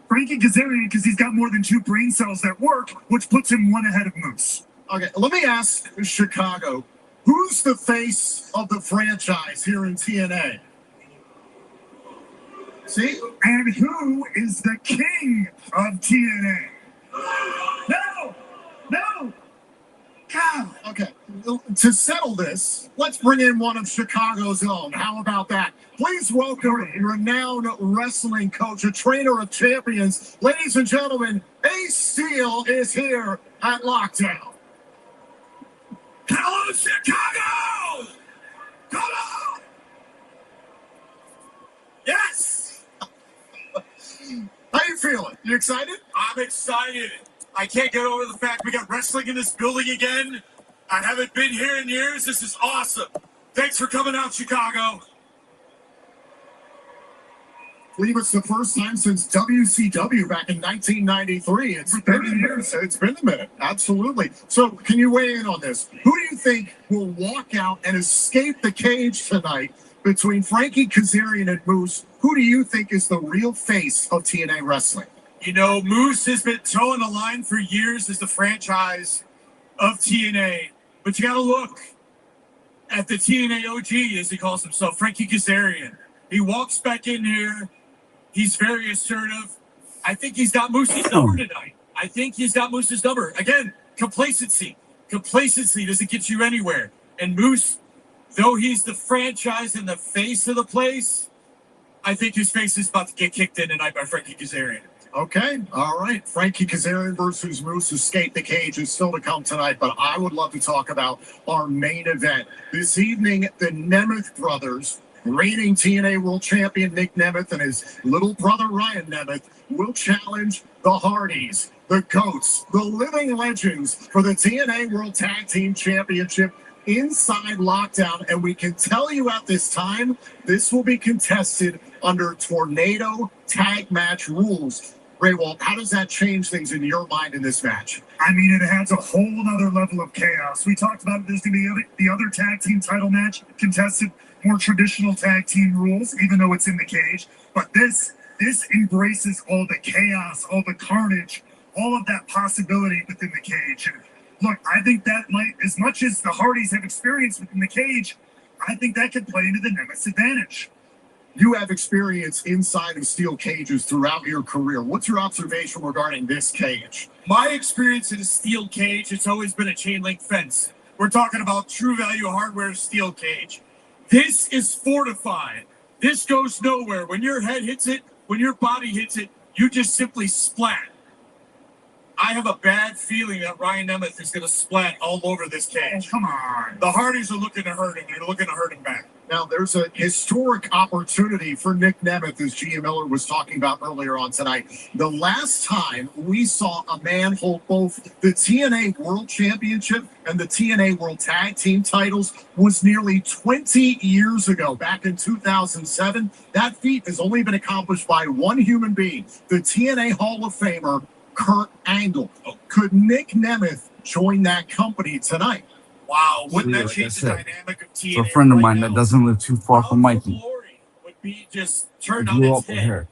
Frankie Kazarian, because he's got more than 2 brain cells that work, which puts him one ahead of Moose. Okay, let me ask Chicago, who's the face of the franchise here in TNA? See? And who is the king of TNA? No! God. Okay, to settle this, let's bring in one of Chicago's own. How about that? Please welcome renowned wrestling coach, a trainer of champions. Ladies and gentlemen, Ace Steel is here at Lockdown. Hello, Chicago! Come on! Yes! How you feeling? You excited? I'm excited. I can't get over the fact we got wrestling in this building again. I haven't been here in years. This is awesome. Thanks for coming out, Chicago. I believe it's the first time since WCW back in 1993. It's been years. It's been a minute. Absolutely. So can you weigh in on this? Who do you think will walk out and escape the cage tonight between Frankie Kazarian and Moose? Who do you think is the real face of TNA wrestling? You know, Moose has been towing the line for years as the franchise of TNA. But you got to look at the TNA OG, as he calls himself, Frankie Kazarian. He walks back in here. He's very assertive. I think he's got Moose's number tonight. I think he's got Moose's number. Again, complacency. Complacency doesn't get you anywhere. And Moose, though he's the franchise and the face of the place, I think his face is about to get kicked in tonight by Frankie Kazarian. Okay, all right. Frankie Kazarian versus Moose Escape the Cage is still to come tonight, but I would love to talk about our main event. This evening, the Nemeth brothers, reigning TNA World Champion Nick Nemeth and his little brother Ryan Nemeth, will challenge the Hardys, the Goats, the living legends for the TNA World Tag Team Championship inside Lockdown. And we can tell you at this time, this will be contested under Tornado Tag Match rules. Ray Walt, how does that change things in your mind in this match? I mean, it adds a whole other level of chaos. We talked about there's going to be the other tag team title match contested, more traditional tag team rules, even though it's in the cage. But this embraces all the chaos, all the carnage, all of that possibility within the cage. And Look, I think that might, as much as the Hardys have experience within the cage, I think that could play into the Nemeth's advantage. You have experience inside of steel cages throughout your career. What's your observation regarding this cage? My experience in a steel cage, it's always been a chain link fence. We're talking about true value hardware steel cage. This is fortified. This goes nowhere. When your head hits it, when your body hits it, you just simply splat. I have a bad feeling that Ryan Nemeth is going to splat all over this cage. Oh, come on. The Hardys are looking to hurt him. They're looking to hurt him back. Now, there's a historic opportunity for Nick Nemeth, as Gia Miller was talking about earlier on tonight. The last time we saw a man hold both the TNA World Championship and the TNA World Tag Team titles was nearly 20 years ago, back in 2007. That feat has only been accomplished by one human being, the TNA Hall of Famer, Kurt Angle. Could Nick Nemeth join that company tonight? Wow, wouldn't Yeah, that like change I the said, dynamic of TNA? It's a friend of right mine now? that doesn't live too far from How the Mikey. glory would be just I turned on grew its up with head her.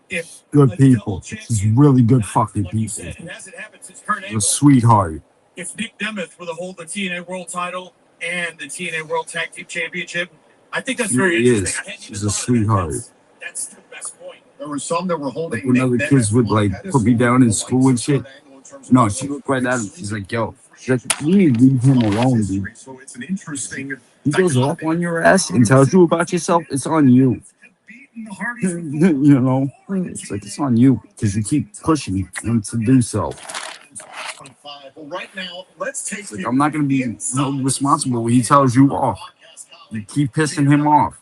if Good a people. double She's champion, really good not fucking like you people. said, it hasn't happened since Kurt She's Angle. a sweetheart. If Nick Nemeth were to hold the TNA World title and the TNA World Tag Team Championship, I think that's She very is. interesting. I hadn't She's even a thought of that. sweetheart. That's the best point. There were some that were Like holding when Nick other Nemeth kids would on a like put me pedestal down with in the school and likes of shit. Kurt Angle in terms of No, how she they looked right at him. She's extremely like, yo. appreciative She's like, you need to leave him alone, dude. history. So it's an interesting He goes up on your ass and tells you about yourself. It's on you. Beating the Hardys You know, it's like it's on you because you keep pushing him to do so. Well, right now, let's take It's like you I'm not gonna be inside held responsible when he tells you off. You keep pissing him off.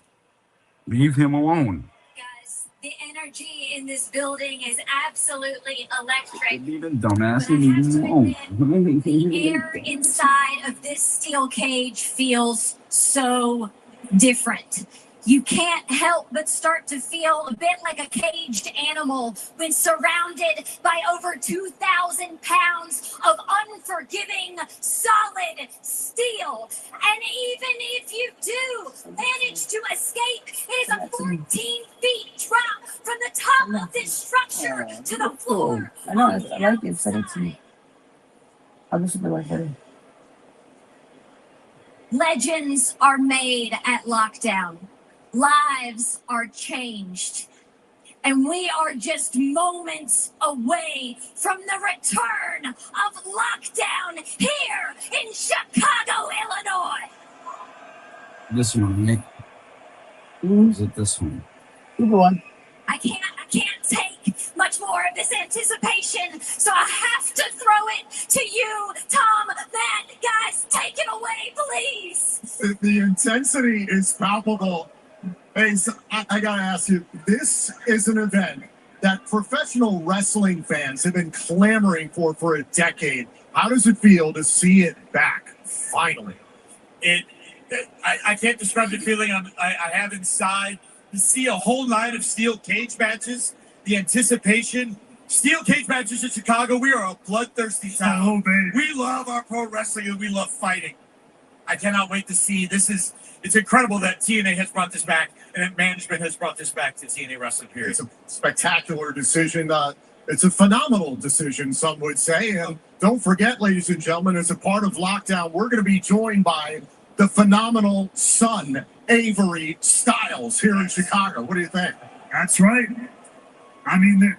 Leave him alone. Guys, the energy in this building is absolutely electric. Leave him, dumbass. But I Leave have him to alone. admit, the air inside of this steel cage feels so different. You can't help but start to feel a bit like a caged animal when surrounded by over 2,000 pounds of unforgiving, solid steel. And even if you do manage to escape, it is a 14-feet drop from the top of this structure to the floor. I know, I like it. Send it to me. I'll just be like that. Legends are made at Lockdown. Lives are changed. And we are just moments away from the return of Lockdown here in Chicago, Illinois. This one, Nick. Mm-hmm. Is it this one? Keep going. I can't take much more of this anticipation, so I have to throw it to you, Tom. Matt, guys, take it away, please. The intensity is palpable. Hey, so I gotta ask you, this is an event that professional wrestling fans have been clamoring for a decade. How does it feel to see it back, finally? I can't describe the feeling I have inside to see a whole night of steel cage matches, the anticipation. Steel cage matches in Chicago, we are a bloodthirsty town. Oh, baby. We love our pro wrestling and we love fighting. I cannot wait to see. It's incredible that TNA has brought this back and that management has brought this back to TNA wrestling, period. It's a spectacular decision. It's a phenomenal decision, some would say. And don't forget, ladies and gentlemen, as a part of Lockdown, we're going to be joined by the phenomenal son, Avery Styles, here in Chicago. What do you think? That's right. I mean,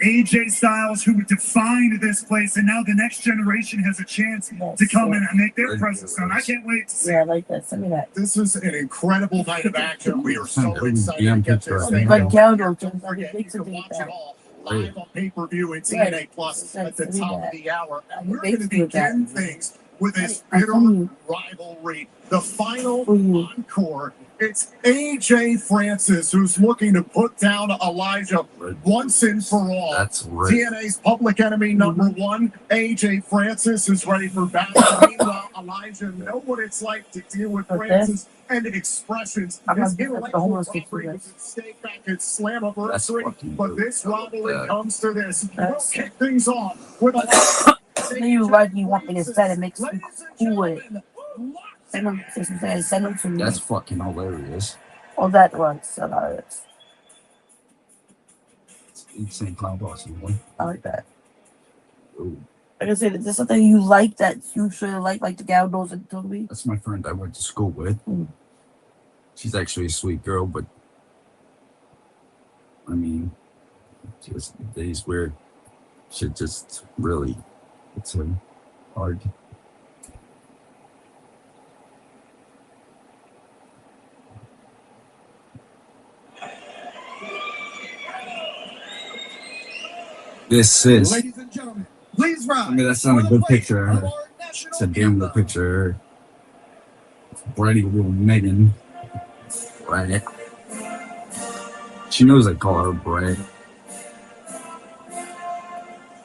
AJ Styles, who defined this place, and now the next generation has a chance to come in and make their presence known. I can't wait to see. Yeah, I like that. Send me that. This is an incredible night of action. We are so excited to get this thing But going. Calgary, Don't forget, you can watch it all live on pay-per-view and TNA Plus at the top of the hour. And we're going to begin things with this bitter rivalry, the final encore. It's AJ Francis who's looking to put down Elijah once and for all. That's right. TNA's public enemy number one, AJ Francis, is ready for battle. Meanwhile, Elijah know what it's like to deal with Francis and expressions. His intellectual property was at stake back at Slammiversary, but this rivalry comes to this. We'll kick things off with a you like me want me to say it makes me cool with it. Send them to me. That's fucking hilarious. Oh, that was hilarious. It's St. Cloud Boston, boy. I like that. Ooh. Like I said, is there something you like that you should like the gal knows and told me? That's my friend I went to school with. She's actually a sweet girl, but I mean, just days where shit just really, it's hard. This is. Ladies and gentlemen, please rise. I mean, that's not a good picture of her. It's a damn good picture of her. Bratty little Megan. Brat. She knows I call her Brat.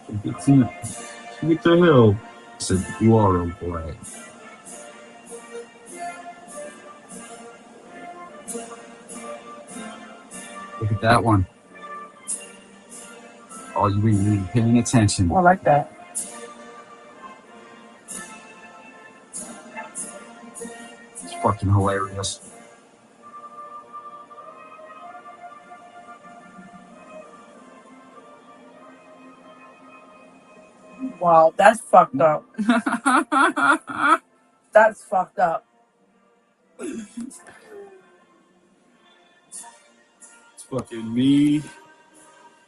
What the hell? I said, you are a brat. Look at that one. Oh, you ain't even paying attention. I like that. It's fucking hilarious. Wow, that's fucked up. That's fucked up. It's fucking me,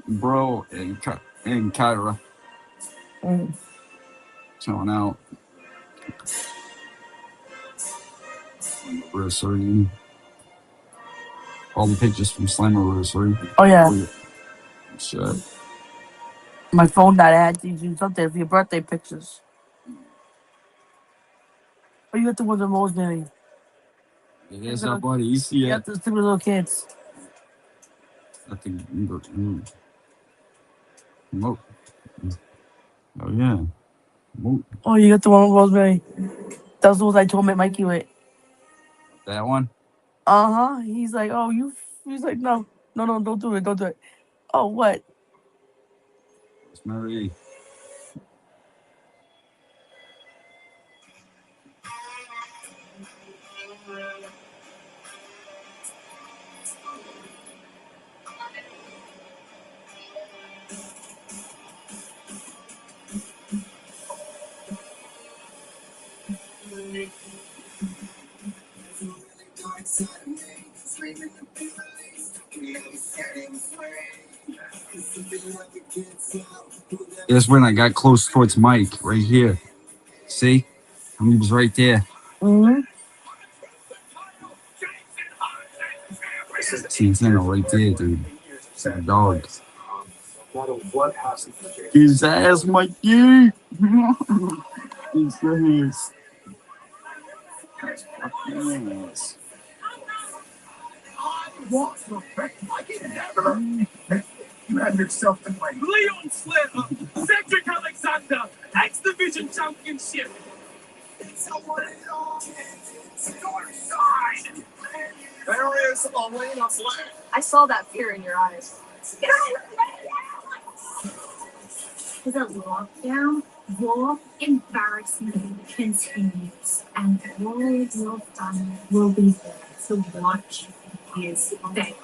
bro, and Kyra. Chilling out. Anniversary. All the pictures from Slammiversary. Oh yeah. Shit. My phone died. I had to use something for your birthday pictures. Oh, you got the one of Rosemary. It is our buddy. You see You it? got those two little kids. I think. Remote. Oh yeah. Remote. Oh, you got the one with Rosemary. That was the ones I told Mikey with. That one? He's like, oh, he's like, no, don't do it. Oh, what? It's Mary. That's when I got close towards Mike, right here. See? He was right there. He's right there, dude. It's a dog. His ass, Mikey! His ass. Yes. You have yourself to blame. Leon Slater, Cedric Alexander, X Division Championship. There is Elena Black. I saw that fear in your eyes. With a lockdown, your embarrassment continues, and all your family will be there to watch his fate.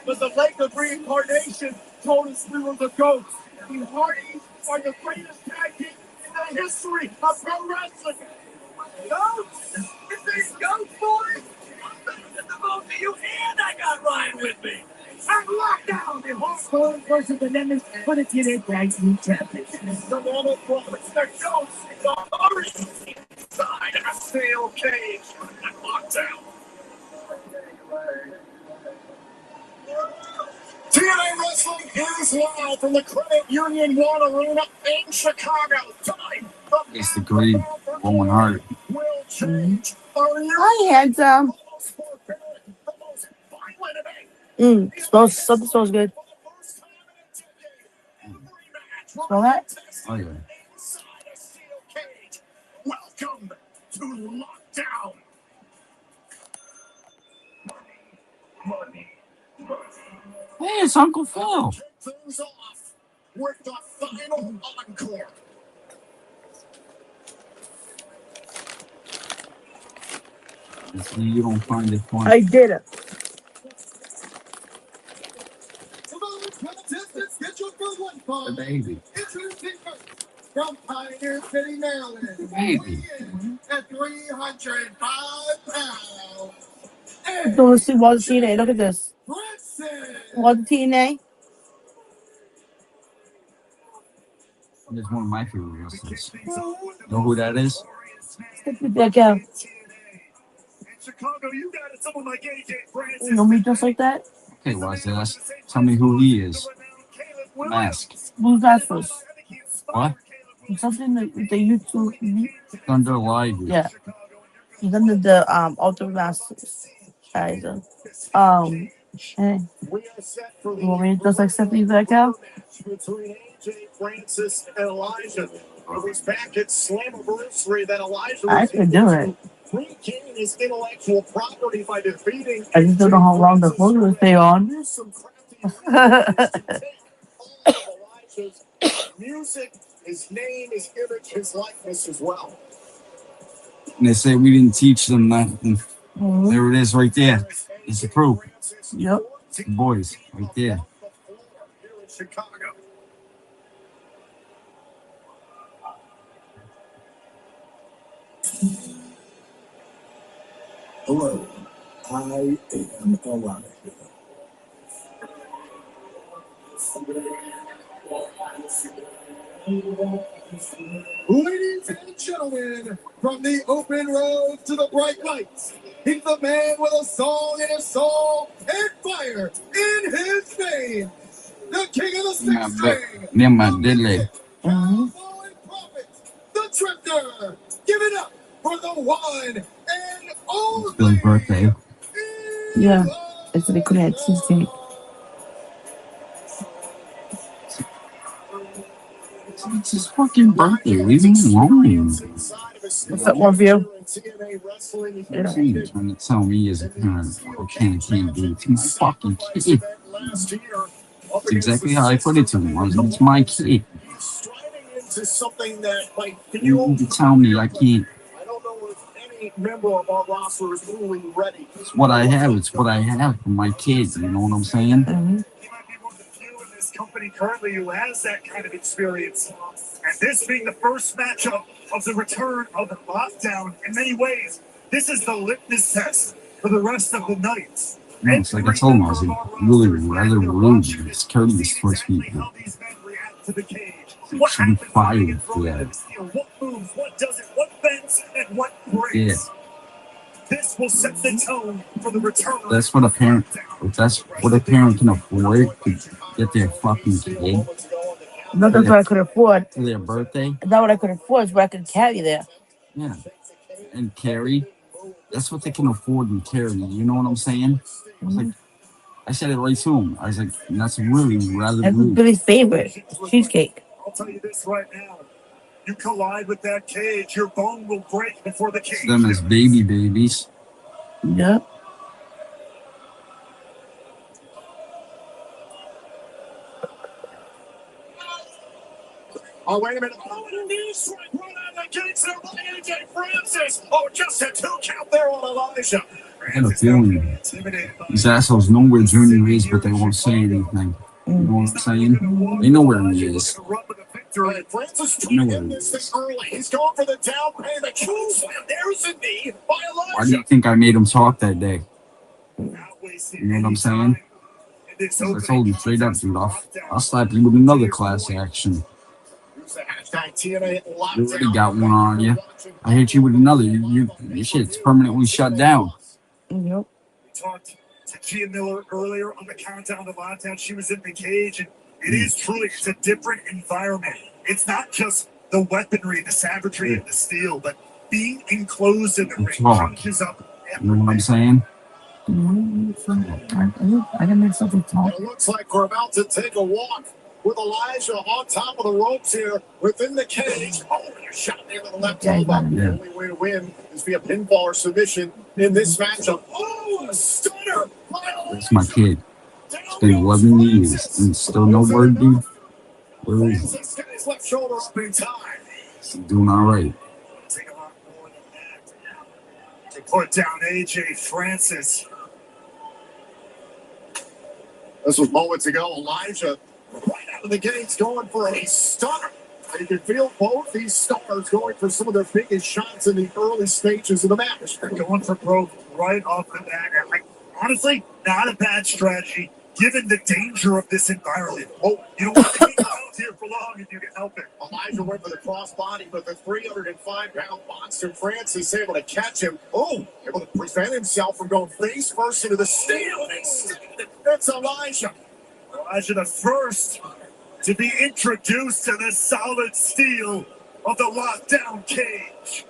But the lake of reincarnation told us we were the ghosts. The Hardys are the greatest tag team in the history of pro wrestling. Ghosts? It's these ghost boys? I'm better than the both of you, and I got Ryan with me. I'm locked down. The Hardcore versus the Lemons for the TNA Tag Team Championship. The Normal Prophets, the ghosts, the Hardys inside a steel cage and lockdown. TNA Wrestling is live from the Credit Union One Arena in Chicago. Tonight, It's the great Owen Hart. will change. Hi, handsome. Something smells good. Smell that? Oh, yeah. Welcome to Lockdown. Hey, it's Uncle Phil. Kick things off with the final encore. You don't find it funny. I did it. Come on, distance, get your good one. The baby. From Pioneer City, Maryland, Baby. at 305 pounds. Don't see Walter TNA. Look at this. Francis. Walter TNA. That's one of my favorite wrestlers. Know who that is? Stick with that gal. In Chicago, you got someone like AJ Francis. You know me just like that? Okay, watch this. Tell me who he is. Mask. Who's that first? What? Something that they used to. Thunder Live. Yeah. He's under the Ultimate Masters. Hey. We are set for You want me to just like Stephanie that gal? between AJ Francis and Elijah. It was back at Slammiversary that Elijah I was could do it. regaining his intellectual property by defeating. I just don't know how long the phone will stay on. Some crafty Elijah's music, his name, his image, his likeness as well. And they say we didn't teach them nothing. Mhm. There it is right there. It's the proof. Yep. The boys, right there. Here in Chicago. Hello, I am Elijah. Ladies and gentlemen, from the open road to the bright lights, he's the man with a song in his soul and fire in his veins. The king of the six string. Me and my deadly. The Drifter. Give it up for the one and only. It's Bill's birthday. Yeah. It's they could have cheesecake. It's his fucking birthday. Leave him alone. What's up, more view? You're trying to tell me as a parent what I can and can't do to my fucking kid. That's exactly how I put it to him. It's my kid. You need to tell me I can't. I don't know if any member of our roster is really ready. It's what I have. It's what I have for my kids. You know what I'm saying? Mm-hmm. He might be one of the few in this company currently who has that kind of experience. And this being the first matchup of the return of the Lockdown, in many ways, this is the litmus test for the rest of the night. No, it's like I told him, I was like, really rather rude and it's courteous towards people. How these men react to the cage. Like, should be fired for that. What moves, what doesn't, what bends, and what breaks. Yeah. This will set the tone for the return. That's what a parent, if that's what a parent can afford to get their fucking kid Not that's what I could afford. for their birthday. Not what I could afford. It's what I could carry there. Yeah. And carry. That's what they can afford and carry. You know what I'm saying? I was like, I said it right to him. I was like, that's really rather That's rude. Billy's favorite. Cheesecake. I'll tell you this right now. You collide with that cage, your bone will break before the cage. Them as babies. Yep. Oh, wait a minute. Oh, and a knee strike right on the gates there by AJ Francis. Oh, just a 2 count there on Elijah. I had a feeling these assholes know where Junior is, but they won't say anything. You know what I'm saying? They know where he is. Francis trying to end this thing early. He's going for the down pay. The choke slam. There's a knee by Elijah. Why do you think I made him talk that day? You know what I'm saying? So I told him straight up, dude, I'll slap you with another class action. Use the hashtag TNA You Lockdown. already got one on you. I hit you with another. Your shit's permanently shut down. Yep. We talked to Gia Miller earlier on the countdown to Lockdown. She was in the cage, and it is truly, it's a different environment. It's not just the weaponry, the savagery, and the steel, but being enclosed in the ring changes up. You know what I'm saying? I can make something talk. It looks like we're about to take a walk with Elijah on top of the ropes here within the cage. Oh, and a shot there to the left elbow. The only way to win is via pinfall or submission in this matchup. Oh, a stunner! That's my kid. It's been 11 years and still no word, dude. Where is he? Francis got his left shoulder up in time. He's doing all right. Take a lot more than that to put down AJ Francis. This was moments ago. Elijah Right out of the gates, going for a stunner. You can feel both these stars going for some of their biggest shots in the early stages of the match. They're going for growth right off the bat. Honestly, not a bad strategy, given the danger of this environment. Oh, you don't want to keep out here for long if you can help it. Elijah went for the crossbody, but the 305-pound monster Francis able to catch him. Oh, able to prevent himself from going face first into the steel. It's Elijah. Elijah the first to be introduced to the solid steel of the lockdown cage.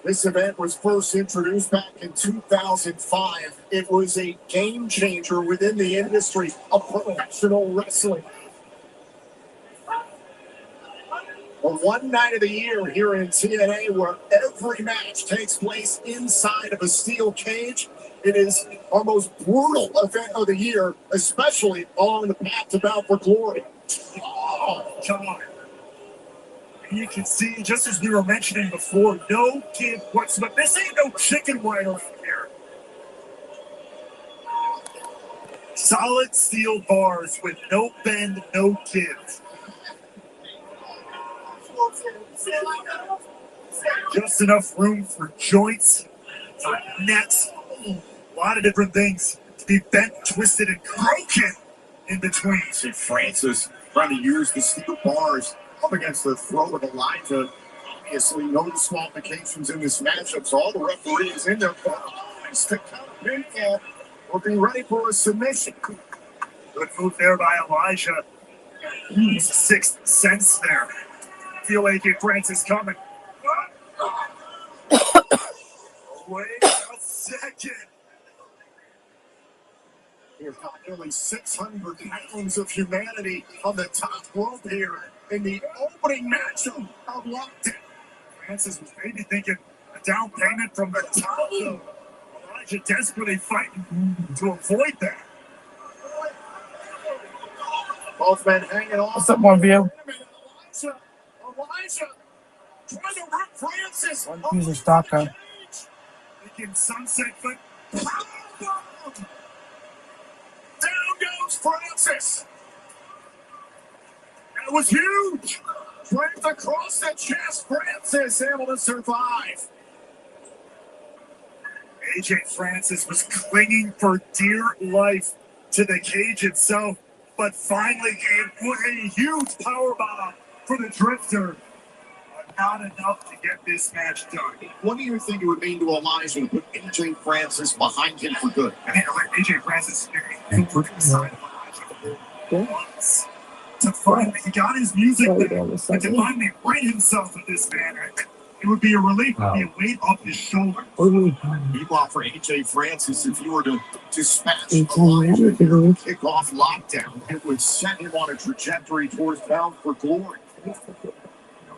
This event was first introduced back in 2005. It was a game changer within the industry of professional wrestling. The one night of the year here in TNA where every match takes place inside of a steel cage. It is our most brutal event of the year, especially along the path to Bound for Glory. Oh, God. You can see, just as we were mentioning before, no give whatsoever. This ain't no chicken wire around here. Solid steel bars with no bend, no give. Just enough room for joints, for necks, a lot of different things to be bent, twisted, and broken in between. See Francis trying to use the steel bars up against the throat of Elijah. Obviously, no disqualifications in this matchup, so all the referees in there to count a pinfall will be ready for a submission. Good move there by Elijah. He's a sixth sense there. Feel AJ Francis coming. Wait a second. We've got nearly 600 pounds of humanity on the top rope here in the opening matchup of Lockdown. Francis was maybe thinking a down payment from the top, though. Elijah desperately fighting to avoid that. Both men hanging off. What's up, one view? Elijah trying to rip Francis. Use a stalker. Thinking sunset foot. Down goes Francis. That was huge. Right across the chest. Francis able to survive. AJ Francis was clinging for dear life to the cage itself, but finally gave a huge powerbomb for the Drifter. But not enough to get this match done. What do you think it would mean to Elijah to put AJ Francis behind him for good? I mean, AJ Francis inside of Elijah once to finally, he got his music there, but to finally rid himself of this man, it would be a relief, it would be a weight off his shoulder. Meanwhile, for AJ Francis, if you were to dispatch Elijah to kick off Lockdown, it would set him on a trajectory towards Bound for Glory. No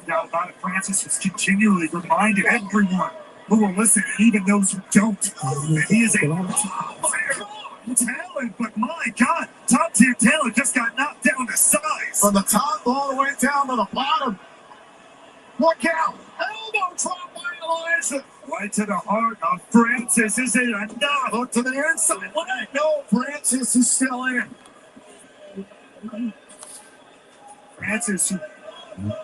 doubt about it, Francis has continually reminded everyone who will listen, and even those who don't, that he is a top-tier talent. But my God, top-tier talent just got knocked down to size. From the top all the way down to the bottom. Look out! Elbow drop by Elijah. Right to the heart of Francis. Is it enough? Look to the inside. No, Francis is still in. Francis,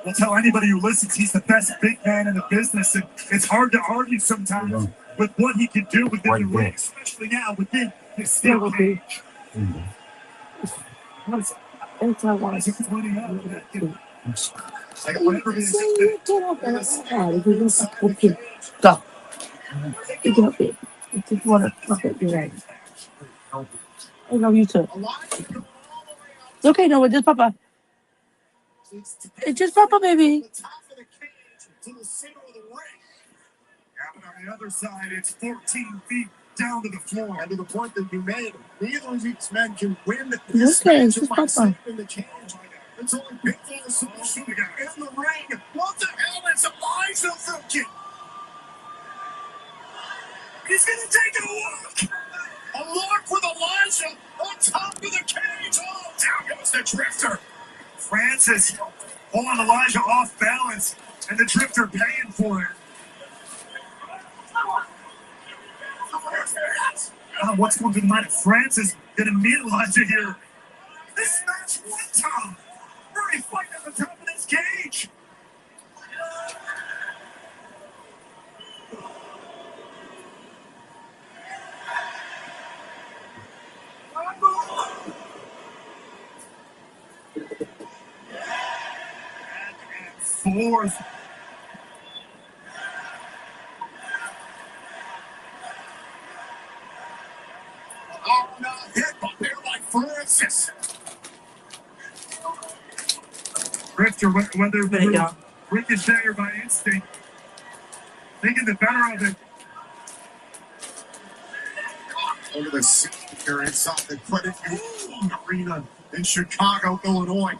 will tell anybody who listens he's the best big man in the business, and it's hard to argue sometimes with what he can do within the ring, especially now within his steel cage. Whatever it is, stop. Pick it up it. I just want to fuck it right. I love you too. It's okay, no, it's just Papa. It's just Papa, baby. And on the other side, it's 14 feet down to the floor. And to the point that you made, neither of these men can win This match by sitting in the cage. It's only big for the solution in the ring. What the hell is Elijah thinking? He's going to take a look. A look with Elijah on top of the cage. Oh, down goes the Drifter. Francis pulling Elijah off balance, and the Drifter paying for it. I don't know what's going through the mind of Francis. Gonna meet Elijah here. This match one time. Already fighting at the top of this cage. Fourth. Oh, no, hit up there by Francis. Rifter, whether ricochet or by instinct, thinking the better of it. Over the scene here inside the Credit Union Arena in Chicago, Illinois.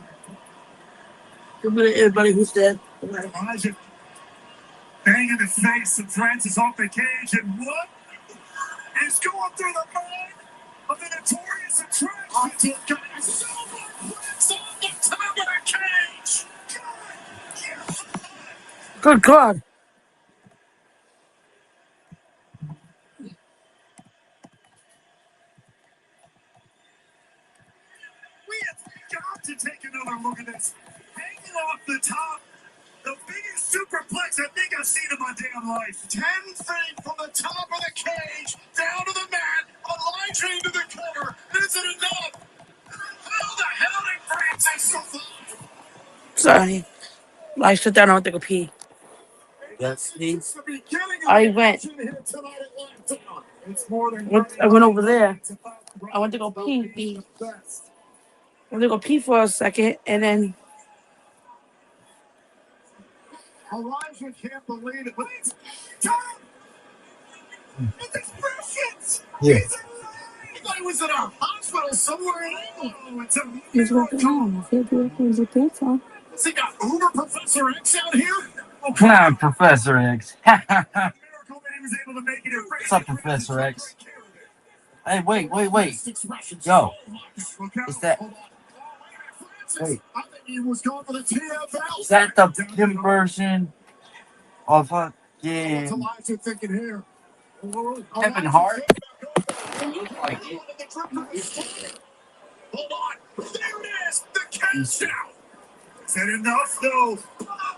Good morning, everybody who's there. Elijah banging the face of Francis off the cage, and what is going through the mind of the notorious attraction guy? Someone puts on the top of the cage. Good God. We have got to take another look at this. Hanging off the top, the biggest superplex I think I've seen in my damn life. 10 feet from the top of the cage, down to the mat, Elijah into the cover. Is it enough? How the hell did Francis survive? Sorry. I shut down. I went to go pee. Yes, Please. I went. It's more than I went over there. I went to go pee. I went to go pee for a second, and then Elijah can't believe it. It's time! It's expressions! Yeah. I thought he was in a hospital somewhere in England. It's a he's walking on. I feel beautiful. He's a good song. Has he got Uber Professor X out here? Professor X. Miracle that he was able to make it. What's up, Professor X? Hey, wait. Yo, is that? Wait, I think he was going for the TFL. is that the Kim version of What's fucking Elijah thinking here? Kevin Hart? Like, Hold on. There it is. The cage down. Is that enough, though?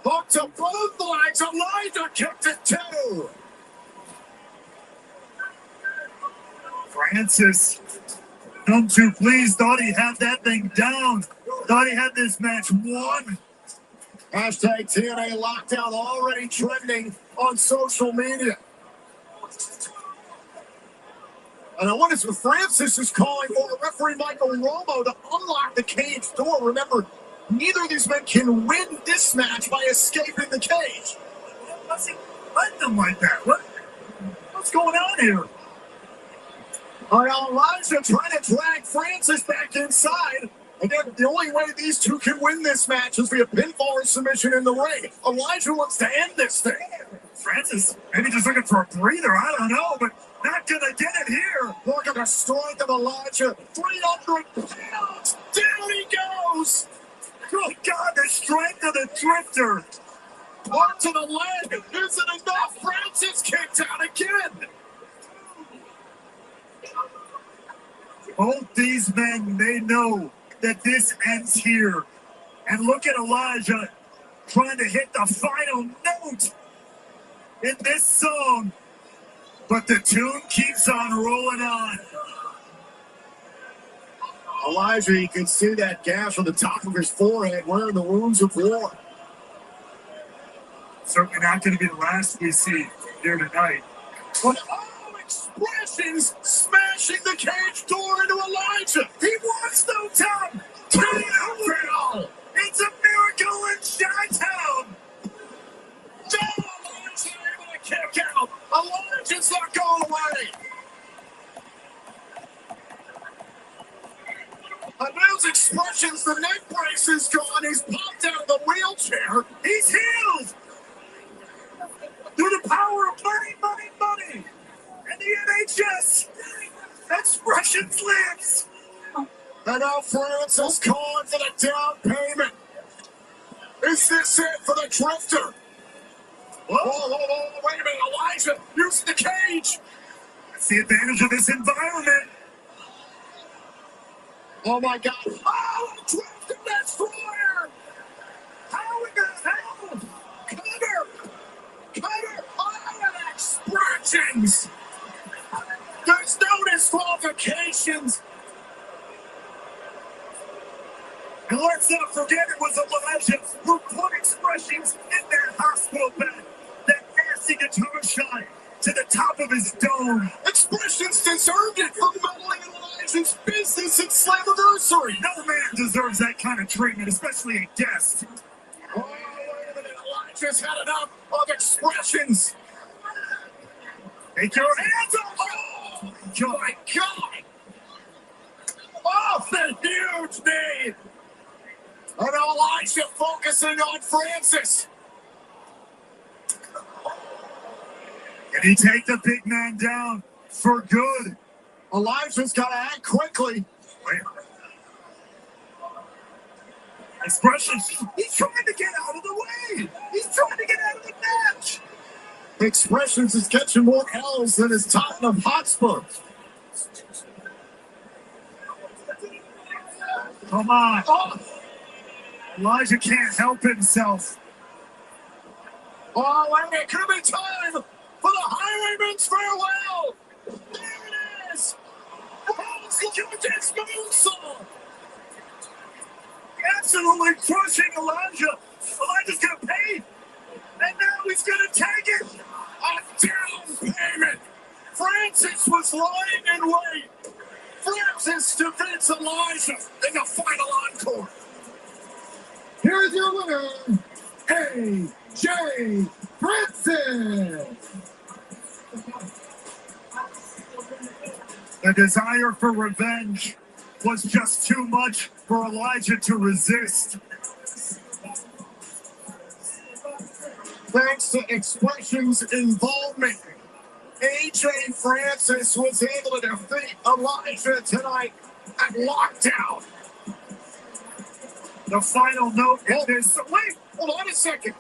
Hook to both legs. Elijah kicked it too. Francis, none too pleased, thought he had that thing down. Thought he had this match won. Hashtag TNA Lockdown already trending on social media. And I wonder if Francis is calling for referee Michael Romo to unlock the cage door. Remember, neither of these men can win this match by escaping the cage. What's he letting them like that? What's going on here? All right, Elijah trying to drag Francis back inside. Again, the only way these two can win this match is via pinfall or submission in the ring. Elijah wants to end this thing. Francis, maybe just looking for a breather. I don't know, but not gonna get it here. Look at the strength of Elijah. 300 pounds. Down he goes. Oh, God, the strength of the drifter. Up to the leg. Isn't enough. Francis kicked out again. Both these men, they know that this ends here. And look at Elijah trying to hit the final note in this song. But the tune keeps on rolling on. Elijah, you can see that gash on the top of his forehead wearing the wounds of war. Certainly not going to be the last we see here tonight. But all expressions smashing the cage door into Elijah. He wants no time. TFL. It's a miracle in Chi-Town. No, Elijah able to kick out. Elijah's not going away. And those expressions, the neck brace is gone. He's popped out of the wheelchair. He's healed. Through the power of money, and the NHS. Expressions lives. And now Francis calling for the down payment. Is this it for the drifter? Whoa, wait a minute, Elijah, using the cage. That's the advantage of this environment. Oh my God. Oh, drifted destroyer. How in the hell? Cutter. Oh, and expressions. There's no disqualifications. And let's not forget it was Elijah who put expressions in that hospital bed. That nasty guitar shot to the top of his dome. Expressions deserved it for meddling in Elijah's business at Slammiversary. No man deserves that kind of treatment, especially a guest. Oh, wait a minute. Elijah's had enough of expressions. Take your hands off. Oh, my God. Off the huge knee. And Elijah focusing on Francis. Can he take the big man down for good? Elijah's got to act quickly. Expressions. He's trying to get out of the way. He's trying to get out of the match. Expressions is catching more L's than his Tottenham Hotspur. Come on. Oh. Elijah can't help himself. Oh, and it could be time for the Highwayman's farewell. There it is. Oh, Judge's moonsault. Absolutely crushing Elijah. Elijah's going to pay. And now he's going to take it. A down payment. Francis was lying in wait. Francis defeats Elijah in the final encore. Here's your winner, AJ Francis. The desire for revenge was just too much for Elijah to resist. Thanks to Expressions' involvement, AJ Francis was able to defeat Elijah tonight at Lockdown. The final note is this. Wait, hold on a second.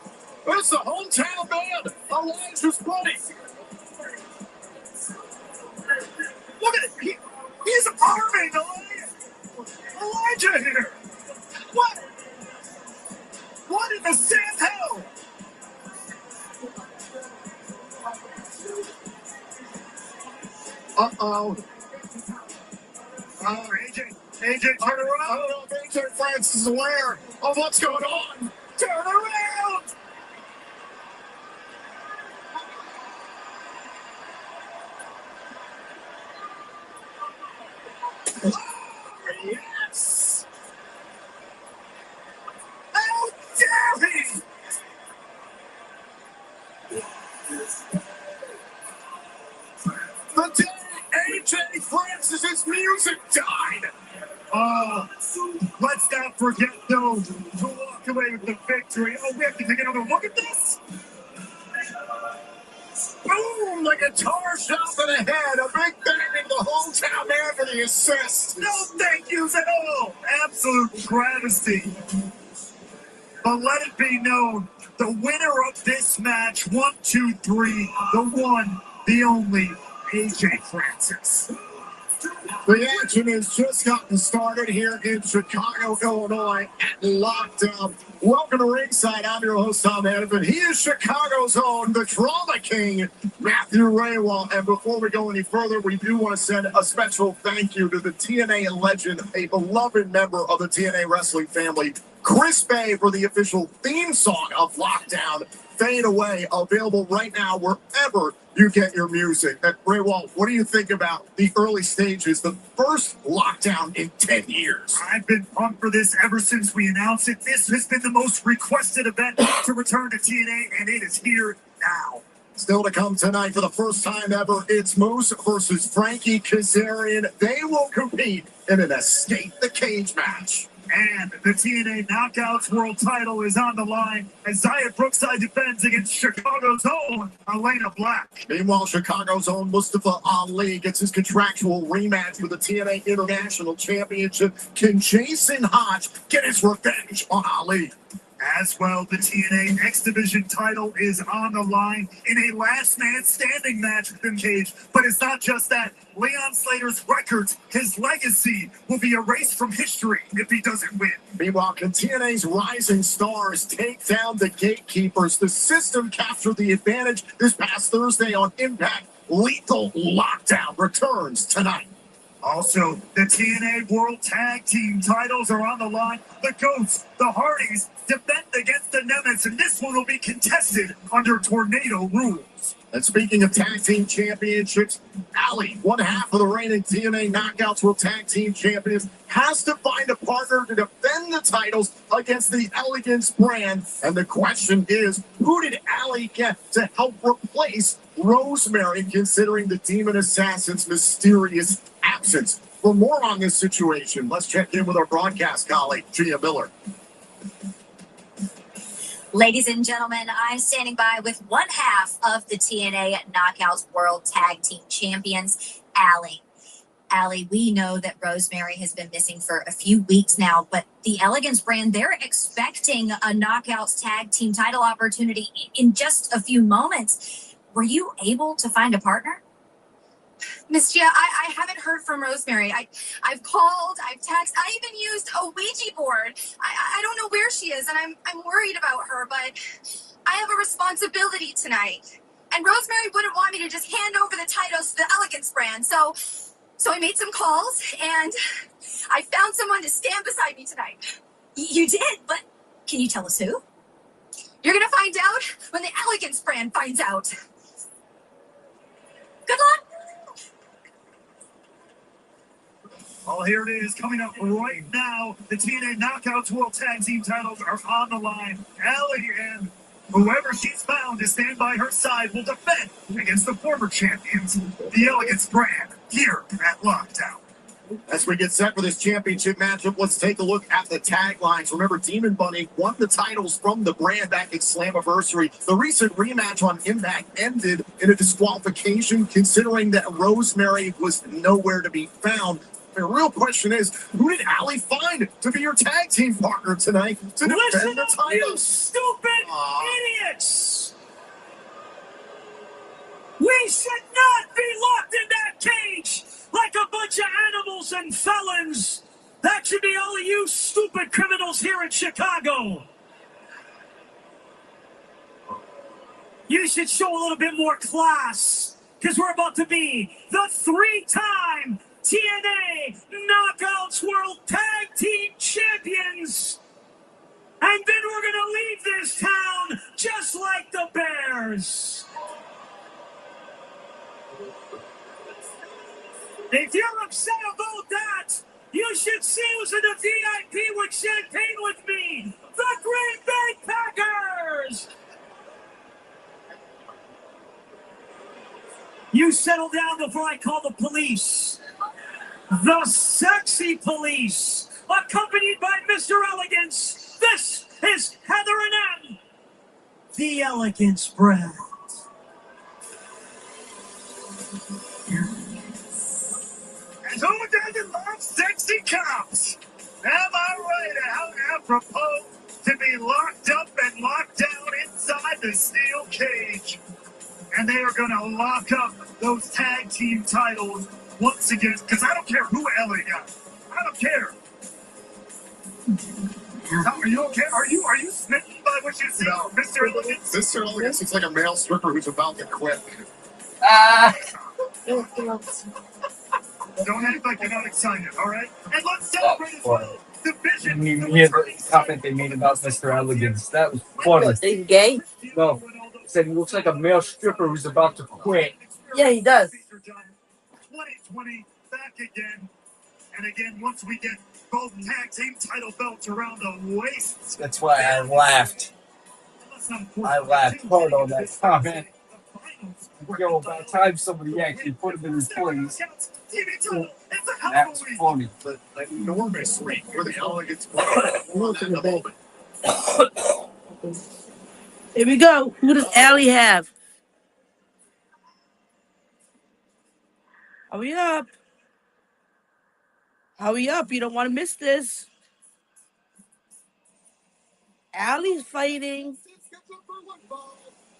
There's the hometown band, Elijah's buddy. Look at it. He's arming Elijah here. What? What in the Sam hell? Uh-oh. AJ, turn around. I don't know if AJ Francis is aware of what's going on. Turn around. Oh, yes. How dare he? The day AJ Francis' music died. Let's not forget, though, to walk away with the victory. Oh, we have to take another look at this. Boom! The guitar shot to the head. A big bang in the hometown man for the assist. No thank yous at all. Absolute travesty. But let it be known, the winner of this match, 1, 2, 3, the one, the only, AJ Francis. The action has just gotten started here in Chicago, Illinois at Lockdown. Welcome to ringside. I'm your host, Tom Hannafin. He is Chicago's own, the Drama King, Matthew Raywall. And before we go any further, we do want to send a special thank you to the TNA legend, a beloved member of the TNA wrestling family, Chris Bay, for the official theme song of Lockdown, Fade Away, available right now wherever you get your music. Raywall, what do you think about the early stages, the first Lockdown in 10 years? I've been pumped for this ever since we announced it. This has been the most requested event to return to TNA, and it is here now. Still to come tonight for the first time ever, it's Moose versus Frankie Kazarian. They will compete in an Escape the Cage match. And the TNA Knockouts World title is on the line as Zaya Brookside defends against Chicago's own Elena Black. Meanwhile, Chicago's own Mustafa Ali gets his contractual rematch for the TNA International Championship. Can Jason Hodge get his revenge on Ali? As well, the TNA X Division title is on the line in a last man standing match within Cage. But it's not just that. Leon Slater's records, his legacy, will be erased from history if he doesn't win. Meanwhile, can TNA's rising stars take down the gatekeepers? The system captured the advantage this past Thursday on Impact. Lethal Lockdown returns tonight. Also, the TNA World Tag Team titles are on the line. The Ghosts, the Hardys, defend against the Nemets, and this one will be contested under Tornado rules. And speaking of tag team championships, Allie, one half of the reigning TNA Knockouts World Tag Team Champions, has to find a partner to defend the titles against the Elegance brand. And the question is, who did Allie get to help replace Rosemary, considering the Demon Assassin's mysterious absence? For more on this situation, let's check in with our broadcast colleague, Gia Miller. Ladies and gentlemen, I'm standing by with one half of the TNA Knockouts World Tag Team Champions, Allie. Allie, we know that Rosemary has been missing for a few weeks now, but the Elegance brand, they're expecting a Knockouts Tag Team title opportunity in just a few moments. Were you able to find a partner? Miss Gia, I haven't heard from Rosemary. I've called, I've texted, I even used a Ouija board. I don't know where she is, and I'm worried about her, but I have a responsibility tonight. And Rosemary wouldn't want me to just hand over the titles to the Elegance brand, so I made some calls, and I found someone to stand beside me tonight. You did, but can you tell us who? You're gonna find out when the Elegance brand finds out. Good luck. Well, here it is, coming up right now. The TNA Knockouts World Tag Team titles are on the line. Allie and whoever she's found to stand by her side will defend against the former champions, the Elegance brand, here at Lockdown. As we get set for this championship matchup, let's take a look at the taglines. Remember, Demon Bunny won the titles from the brand back at Slammiversary. The recent rematch on Impact ended in a disqualification, considering that Rosemary was nowhere to be found. The real question is, who did Allie find to be your tag team partner tonight to defend the titles? You stupid idiots! We should not be locked in that cage like a bunch of animals and felons. That should be all of you stupid criminals here in Chicago. You should show a little bit more class, because we're about to be the three-time TNA Knockouts World Tag Team Champions. And then we're going to leave this town just like the Bears. If you're upset about that, you should see who's in the VIP with champagne with me. The Green Bay Packers. You settle down before I call the police. The sexy police, accompanied by Mr. Elegance. This is Heather and M, the Elegance brand. And who doesn't love sexy cops? Am I right? How apropos to be locked up and locked down inside the steel cage. And they are going to lock up those tag team titles once again, because I don't care who Ellie got. I don't care. Tom, are you okay? Are you smitten by what you see, Mr. Elegance? Mr. Elegance looks like a male stripper who's about to quit. Don't act like you're not excited, all right? And let's celebrate as well. Division. You hear the comment they made about Mr. Elegance. That was funny. Is he gay? No. Said he looks like a male stripper who's about to quit. Yeah, he does. 2020 back again. And again, once we get both tag team title belts around the waist. That's why I laughed. I laughed hard on that comment. Yo, about time somebody actually put him in his place. That was funny. But an enormous week for the Elegance brand. Here we go. Who does Allie have? Hurry up. Hurry up. You don't want to miss this. Allie's fighting.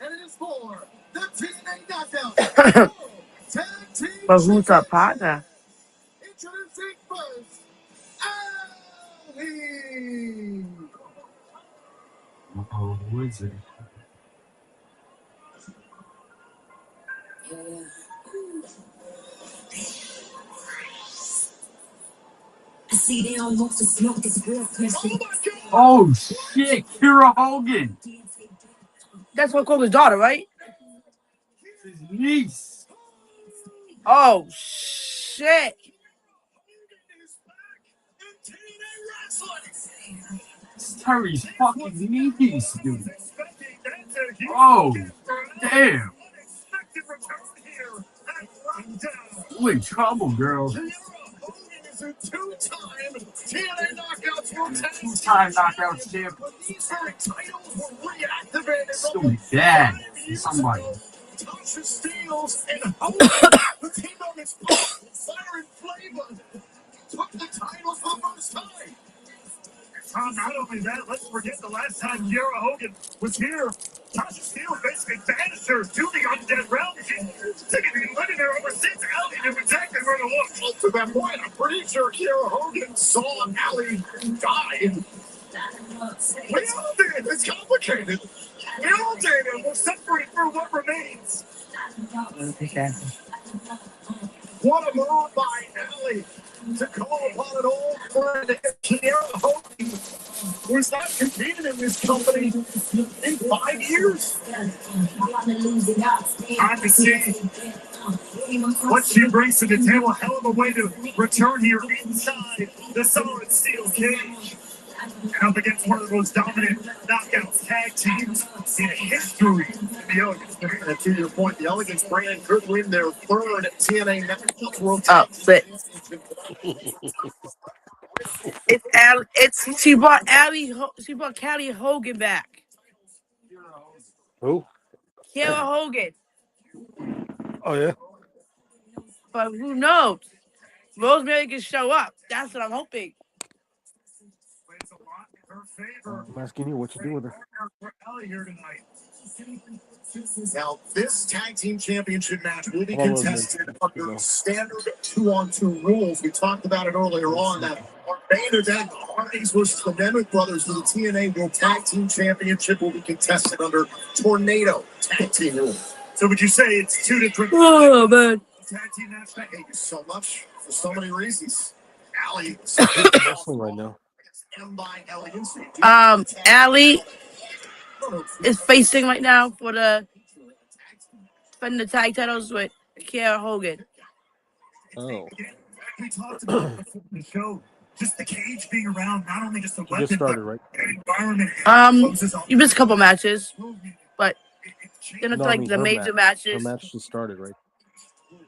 And it is for the TNA Knockdown Tag Team But who's our Championship. partner? Introducing first, Ali. Oh, who is it? I see they don't want to smoke this real question. Oh shit, Kira Hogan. That's what Hogan's daughter, right? His niece. Oh shit! It's Terry's fucking niece, dude. Oh, damn. You in trouble, girl. Is a two-time TNA Knockouts World Tag Team. Two-time Knockouts champ. These very titles were reactivated. Still bad. Somebody. Tasha Steelz and Hogan, the team on its Fire and Flavor, took the titles for the first time. Tom, not only that, let's forget the last time Kiera Hogan was here. Tasha Steelz basically banished her to the undead realm. She's been living there ever since. Allie knew exactly where to look. Well, to that point, I'm pretty sure Kiera Hogan saw Allie die. We all did. It's complicated. We all did, and we're suffering through what remains. What a move by Allie to call upon an old friend, Kiera Hogan, who's not competed in this company in 5 years. Time to see what she brings to the table. Hell of a way to return here inside the solid steel cage. And up against one of the most dominant knockouts tag teams in history, the Elegance. And to your point, the Elegance brand could win their third TNA Knockouts World Tag But Championship. it's she brought she brought Callie Hogan back. Who? Kiera Hogan. Oh yeah. But who knows? Rosemary can show up. That's what I'm hoping. I'm asking you what you do with her. Now, this tag team championship match will be contested under standard 2-on-2 rules. We talked about it earlier on that our main event, Hardys versus the Nemeth Brothers for the TNA World Tag Team Championship, will be contested under Tornado tag team rules. So would you say it's two different Oh man. tag team match? I hate you so much for so many reasons. Allie, Wrestling right now. Allie is facing right now for the tag titles with Kiera Hogan. Oh. We talked about before the show, just the cage being around, not only just the You weapon, just started, right? but an environment. You missed a couple matches, but then it's No, I like mean, the her major match. Her matches. match just started, right?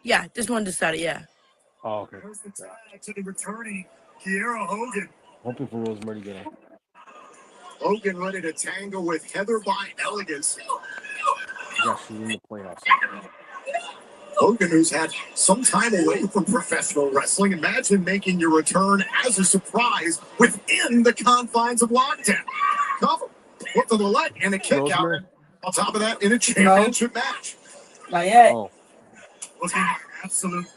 Yeah, this one just started. Yeah. Oh, okay. There's the tag to the returning Kiera Hogan. Hoping for Rosemary to get on. Hogan ready to tangle with Heather by Elegance. Yeah, she's in the playoffs. Hogan, who's had some time away from professional wrestling, imagine making your return as a surprise within the confines of Lockdown. Cover, hook to the leg, and a kick out. On top of that, in a championship match. Not yet. Oh. Looking absolute fire.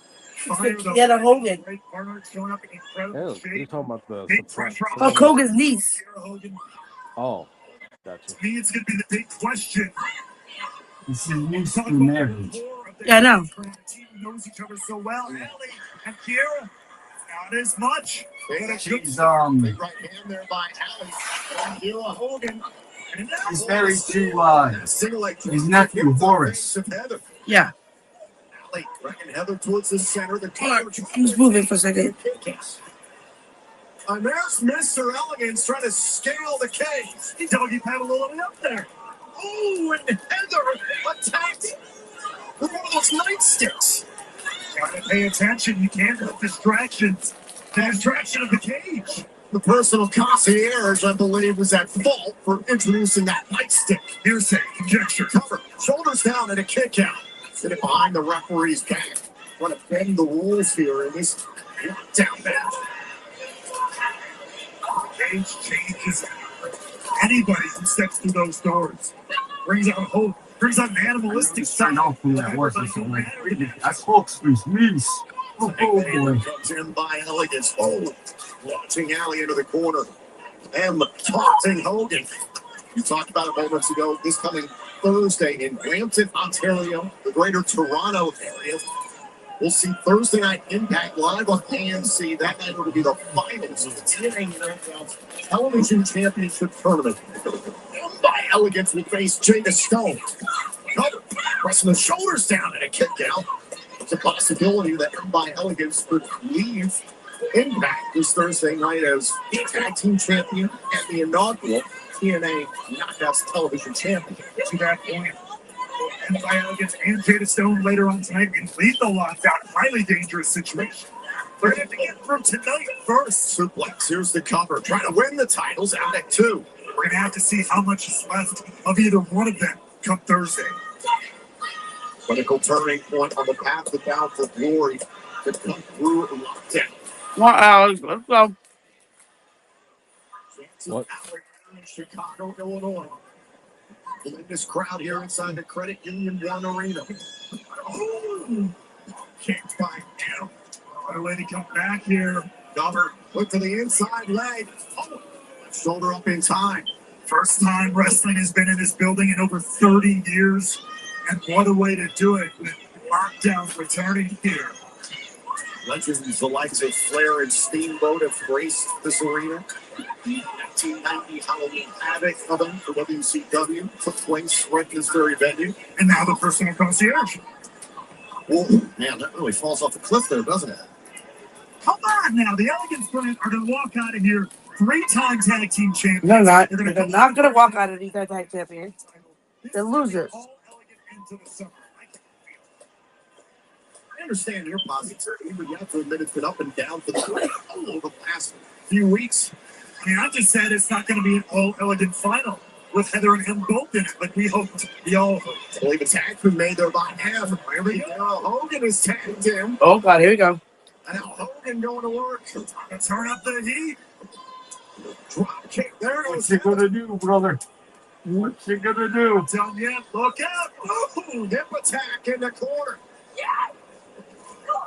Kiera Hogan. Great partner showing up in incredible Hell, shape. you're talking about the Big surprise. pressure on Hulk Hogan's niece. Kiera Hogan. Oh, gotcha. To me, it's going to be the big question. This is niece to marriage. Yeah, I know. The team knows each other so well. Allie and Kiera, not as much. She's Big right hand there by Allie. And Kiera Hogan. And now he's married to his nephew Horace. Yeah. Allie dragging Heather towards the center. The I'm just moving for a second. And there's Mr. Elegance trying to scale the cage. He doggy paddled all the way up there. Oh, and Heather attacked with one of those nightsticks. Gotta pay attention. You can't let distractions. The distraction of the cage. The personal concierge, I believe, was at fault for introducing that nightstick. Hearsay, conjecture. Cover, shoulders down, and a kick out. Sitting behind the referee's back. Want to bend the rules here in this lockdown match. Cage changes Anybody who steps through those doors brings out hope, brings out an animalistic side. That's Hulk's knees. Oh boy. Comes in by Elegance. Oh, launching Alley into the corner. M taunting Hogan. You talked about it moments ago. This coming Thursday in Brampton, Ontario, the greater Toronto area. We'll see Thursday Night Impact live on AMC. That night will be the finals of the TNA Knockouts Television Championship Tournament. M by Elegance will face Jada Stone. Cover, pressing the shoulders down and a kick out. There's a possibility that M by Elegance could leave Impact this Thursday night as tag team champion and the inaugural TNA Knockouts Television Champion. To that point, M by Elegance and Jada Stone later on tonight in lethal lockdown, highly dangerous situation. They're going to get through tonight first. Suplex, here's the cover. Trying to win the titles out at 2. We're going to have to see how much is left of either one of them come Thursday. Critical turning point on the path to Bound for Glory to come through lockdown. What, Alex? Let's go. What? Chicago, Illinois. In this crowd here inside the Credit Union One Arena. Oh, can't find him. What a way to come back here. Cover, look to the inside leg. Oh, shoulder up in time. First time wrestling has been in this building in over 30 years. And what a way to do it with Lockdown returning here. Legends the likes of Flair and Steamboat have graced this arena. 1990 Halloween Havoc event for WCW took place right in this very venue. And now the personal concierge. Whoa, man, that really falls off the cliff there, doesn't it? Come on now, the Elegance Brand are going to walk out of here 3-time tag team champions. No, not. They're Not going to walk out of these tag champions. They're losers. I understand your positivity, but you have to admit it's been up and down for the last few weeks. I mean, I just said it's not going to be an all-elegant final with Heather and him both in it, like we hoped. We all hoped. I believe a tag's been made there by M. Here we go. Hogan is tagged in. Oh, God, here we go. And now Hogan going to work. Let's turn up the heat. Drop kick. There it What's is. he gonna do, brother? What's he gonna do? Tell me, look out. Oh, hip attack in the corner. Yeah.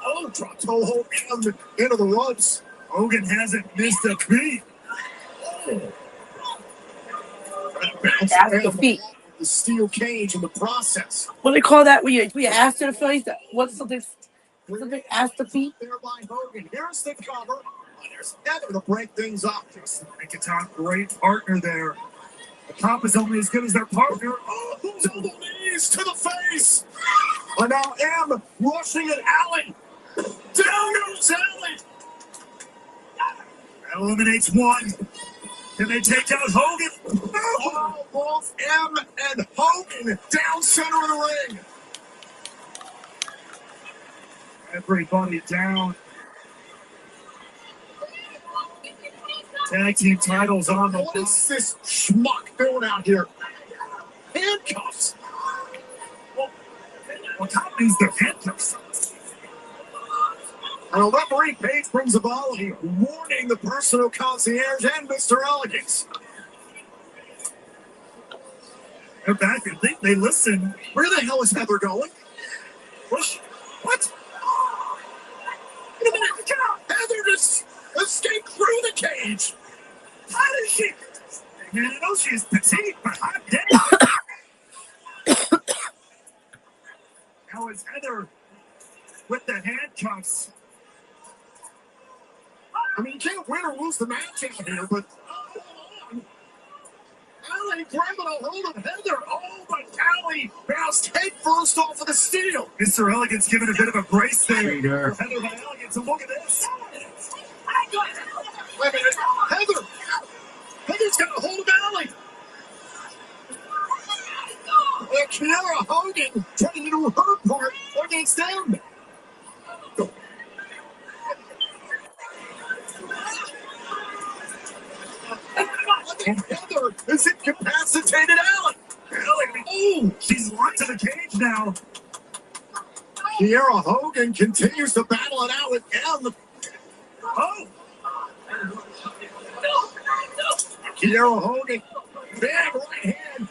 Oh, drop toe hold down into the ropes. Hogan hasn't missed a beat. Ask the feet. The steel cage in the process. What do they call that when you ask to the face? What's something ask the feet? There by Hogan. Here's the cover. There's Heather to break things up. Make a top great partner there. The comp is only as good as their partner. Oh, double knees to the face. And now M rushing at Alley. Down goes Alley. That eliminates one. Can they take out Hogan? No. Oh, both M and Hogan down center of the ring. Everybody down. Tag team titles on the What is this schmuck doing out here? Handcuffs. Well, top means the handcuffs. And a referee Page brings a volley, warning the personal concierge and Mr. Elegance. They're back. I think they listen. Where the hell is Heather going? What? Wait a minute, Heather just escaped through the cage. How did she? Man, I know she's petite, but hot damn. Now is Heather with the handcuffs. I mean, you can't win or lose the match out here, but Alley grabbing a hold of Heather. Oh, but Alley bounced head first off of the steel. Mr. Elegance giving a bit of a brace there. Cheater. Heather by Elegance, and look at this. Wait a minute, Heather's got a hold of Alley. And Kiara Hogan trying to do her part against them. Heather is incapacitated Alley. Oh, she's locked to the cage now. Kiara Hogan continues to battle it out with M. Oh. Kiera Hogan. Bad right hand.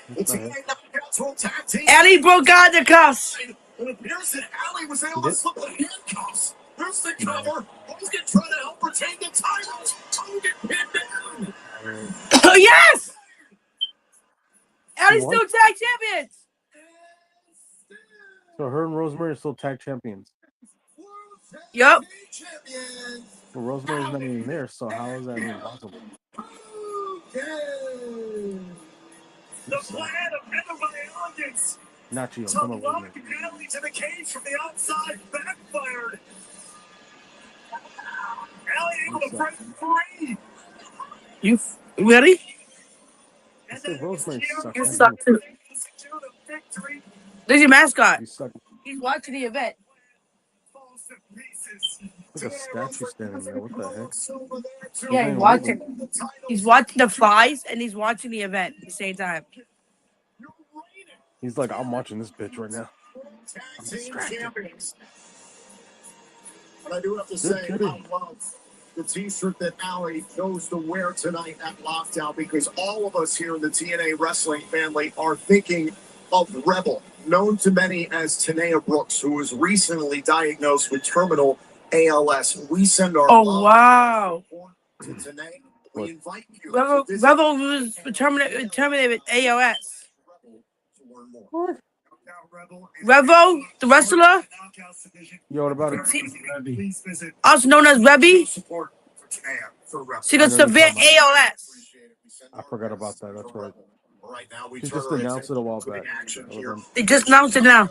The TNA Knockouts will tag team. Ellie broke out the cuffs. It appears that Allie was able to slip the handcuffs. There's the cover. Hogan trying to help retain the titles. Hogan pinned down. Oh, yes! Ellie's still tag champions. So her and Rosemary are still tag champions. Yup. Well, Rosemary's not even there, so how is that even possible? The plan of everybody audience. Not you. To Come on, lock Rosemary. Allie to the cage from the outside backfired. Allie able to break free. You ready? I said Rosemary sucks. You suck too. There's your mascot. You suck. He's watching the event. Like a statue standing there. What the heck? Yeah, he's watching. He's watching the flies and he's watching the event at the same time. He's like, I'm watching this bitch right now. I'm distracted. But I do have to say, I love the t-shirt that Allie chose to wear tonight at Lockdown, because all of us here in the TNA wrestling family are thinking of Rebel, known to many as Tna Brooks, who was recently diagnosed with terminal ALS. We send our wow. to Tna. We invite you. Rebel was terminated with ALS. What? Revo, the wrestler, Yo, what about it? also known as Rebby, she got severe ALS. I forgot about that. That's right. She just announced it a while back. They just announced it now.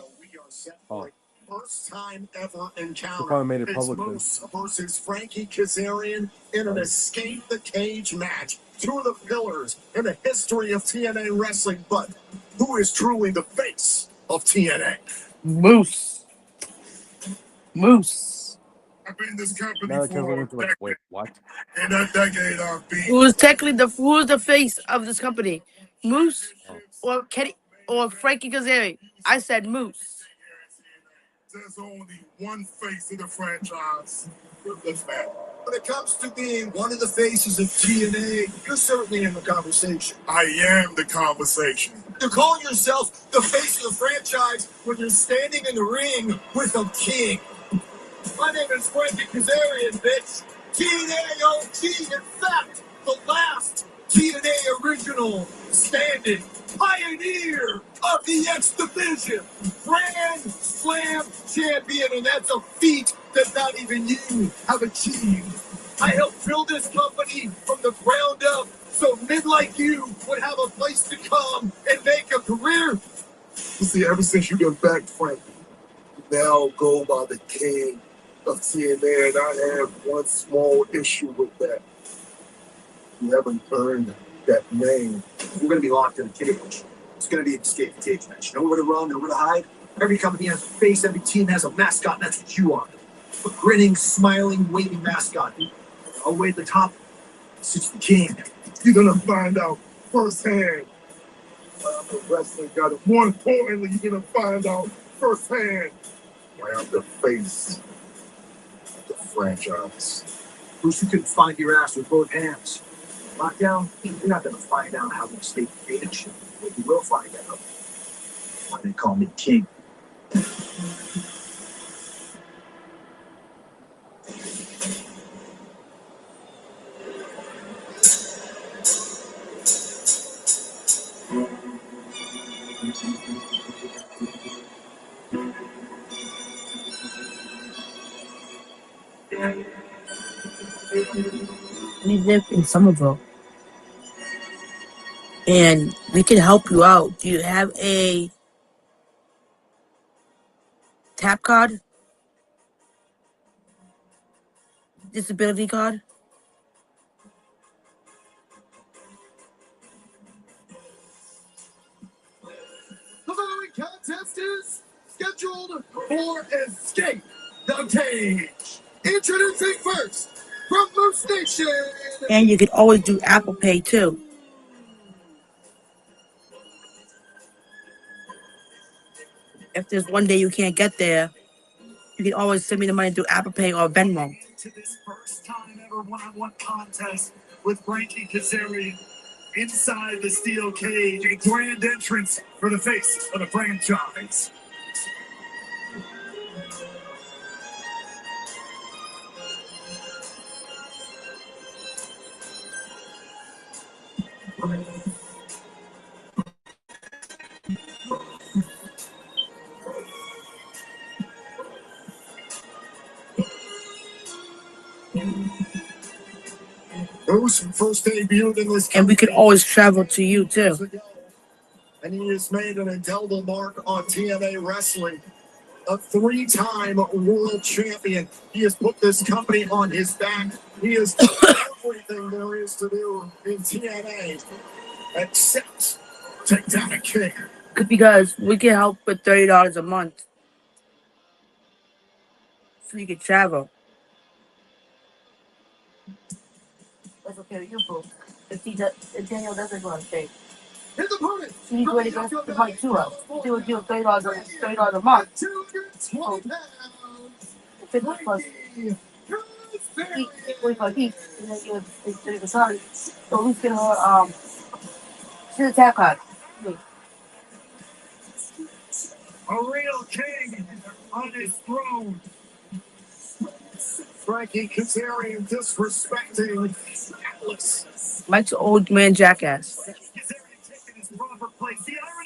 Oh. First time ever encounter. Probably made it public Moose versus Frankie Kazarian in an escape the cage match. Two of the pillars in the history of TNA wrestling, but who is truly the face of TNA? Moose. I've been in this company Now for like, wait, what? in a decade. I've been. Who was technically who was the face of this company? Moose or Kenny or Frankie Kazarian? I said Moose. There's only one face of the franchise. That's bad. When it comes to being one of the faces of TNA, you're certainly in the conversation. I am the conversation. You're calling yourself the face of the franchise when you're standing in the ring with a king. My name is Frankie Kazarian, bitch. TNA OG, in fact, the last TNA original standing pioneer of the X Division, Grand Slam champion, and that's a feat that not even you have achieved. I helped build this company from the ground up so men like you would have a place to come and make a career. You see, ever since you got back, Frank, you now go by the king of TNA, and I have one small issue with that. You haven't earned that name. We're going to be locked in a cage. It's going to be an escape the cage match. Nowhere to run, nowhere to hide. Every company has a face, every team has a mascot, and that's what you are. A grinning, smiling, waving mascot. All the way at the top sits the king. You're going to find out firsthand. I'm the wrestling guy. More importantly, you're going to find out firsthand why I'm the face of the franchise. Bruce, you couldn't find your ass with both hands. Lockdown, you're not going to find out how to escape the cage. But you will find out why they call me king. We live in Somerville. And we can help you out. Do you have a tap card? Disability card? The following contest is scheduled for Escape the Cage. Introducing first, from Moose Nation. And you can always do Apple Pay too. If there's one day you can't get there, you can always send me the money through Apple Pay or Venmo. to this first time ever one-on-one contest with Frankie Kazarian inside the steel cage. A grand entrance for the face of the franchise. Moose first debuted in this, and we can always travel to you too. And he has made an indelible mark on TNA Wrestling. A 3-time world champion. He has put this company on his back. He has done everything there is to do in TNA except take down a king. Because we can help with $30 a month, so you can travel. That's okay with you, boo. If Daniel doesn't go on stage, he's ready to go to my 2-0. He would give $30 a month. 50 plus 45 each, and then give it sorry. So at least get her she's a tap card. A real king on his throne. Frankie Kazarian disrespecting Atlas. Mike's old man jackass.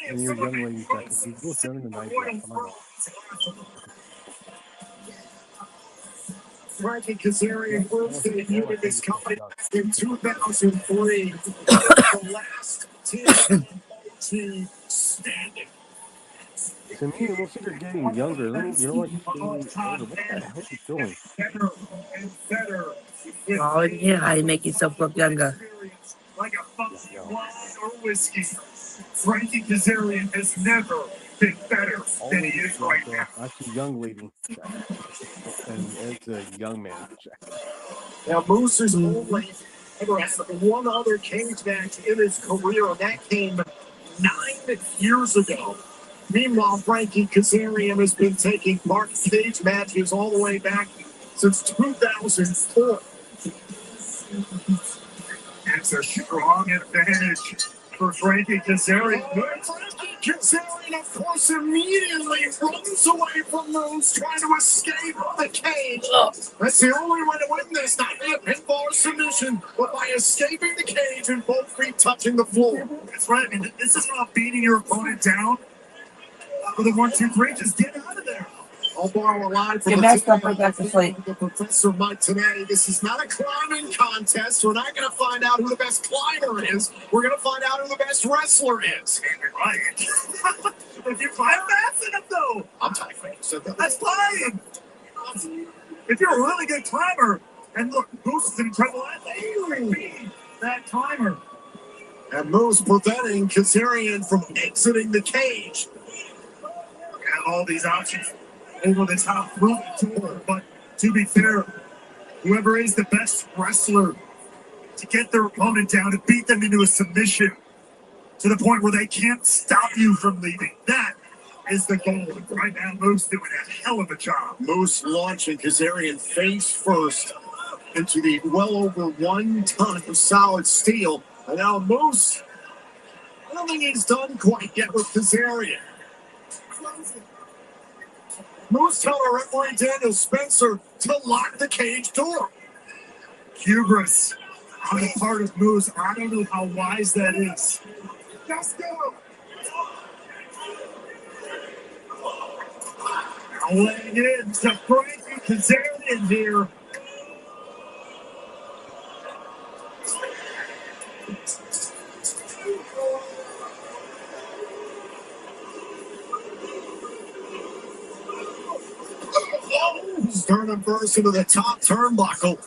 And your young lady jacket. He's both younger than I am. Frankie Kazarian first debuted in this company in 2003. The last team standing. To me, it looks like you're getting younger. You know what? You're getting older. What the hell are you doing? Oh, yeah, how you make yourself look younger. Like a fucking wine or whiskey. Frankie Kazarian has never been better than he is right now. That's a young lady jacket. And it's a young man jacket. Now, Moose has only ever had one other cage match in his career, and that came 9 years ago. Meanwhile, Frankie Kazarian has been taking part in cage matches all the way back since 2004. It's a strong advantage for Frankie Kazarian. Frankie Kazarian, of course, immediately runs away from Moose, trying to escape the cage. That's the only way to win this, not via pinfall or submission, but by escaping the cage and both feet touching the floor. That's right. I mean, this is not beating your opponent down. With a 1, 2, 3, just get out of there. I'll borrow a line from Get messed up right back to sleep. the Professor Mike today. This is not a climbing contest. We're not going to find out who the best climber is. We're going to find out who the best wrestler is. Right. If you climb fast enough, though. I'm talking about That's fine. If you're a really good climber, and look, Moose is in trouble. That climber. And Moose preventing Kazarian from exiting the cage. Got all these options over the top moving tour, but to be fair, whoever is the best wrestler to get their opponent down, to beat them into a submission to the point where they can't stop you from leaving, that is the goal. Right now, Moose doing a hell of a job. Moose launching Kazarian face first into the well over 1 ton of solid steel. And now Moose, I don't think he's done quite yet with Kazarian. Moose telling referee Daniel Spencer to lock the cage door. Hubris on the part of Moose. I don't know how wise that is. Let's go. Laying in to Frankie Kazarian here. Sternum burst into the top turnbuckle.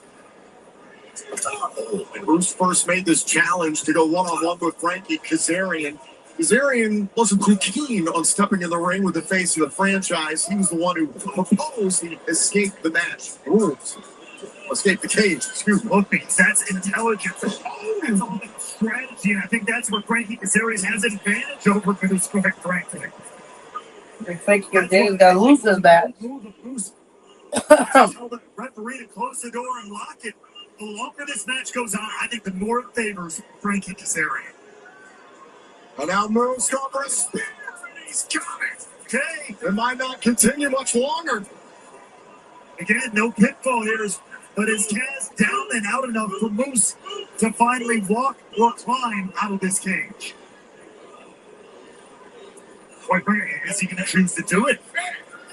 And Moose first made this challenge to go one-on-one with Frankie Kazarian. Kazarian wasn't too keen on stepping in the ring with the face of the franchise. He was the one who proposed he escape the match. Escape the cage, excuse me. Look, that's intelligence. That's all strategy, and I think that's where Frankie Kazarian has an advantage over Moose, quite frankly. Frankie Kazarian's got to lose this match. Tell the referee to close the door and lock it. The longer this match goes on, I think the more it favors Frankie Kazarian. And now Moose going for a spear, and he's got it. Okay, it might not continue much longer. Again, no pitfall here, but is Kaz down and out enough for Moose to finally walk or climb out of this cage? Quite frankly, is he going to choose to do it?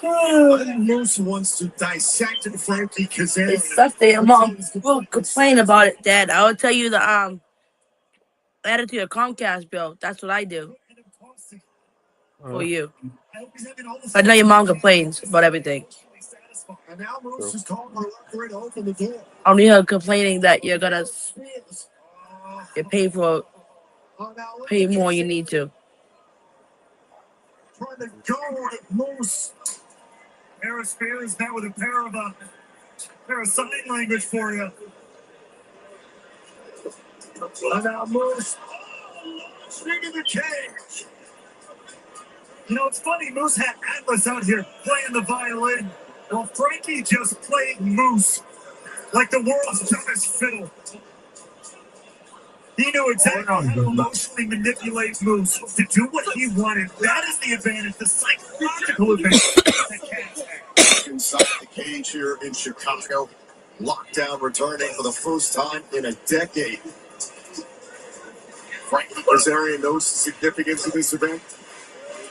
I think Moose wants to dissect Frankie Kazarian. It's such that your mom will complain about it, Dad. I will tell you the add it to your Comcast bill. That's what I do for you. I know your mom complains about everything. And now Moose is calling the referee to open the door. I don't need her complaining that you're pay more than you need to. Trying to go at Moose. Harris Spears met with a pair of sign language for you. And now Moose into the cage. You know, it's funny, Moose had Atlas out here playing the violin. Well, Frankie just played Moose like the world's dumbest fiddle. He knew exactly how to emotionally manipulate Moose to do what he wanted. That is the advantage, the psychological advantage that Kaz had. Inside the cage here in Chicago, Lockdown returning for the first time in a decade. Frankie Kazarian knows the significance of this event,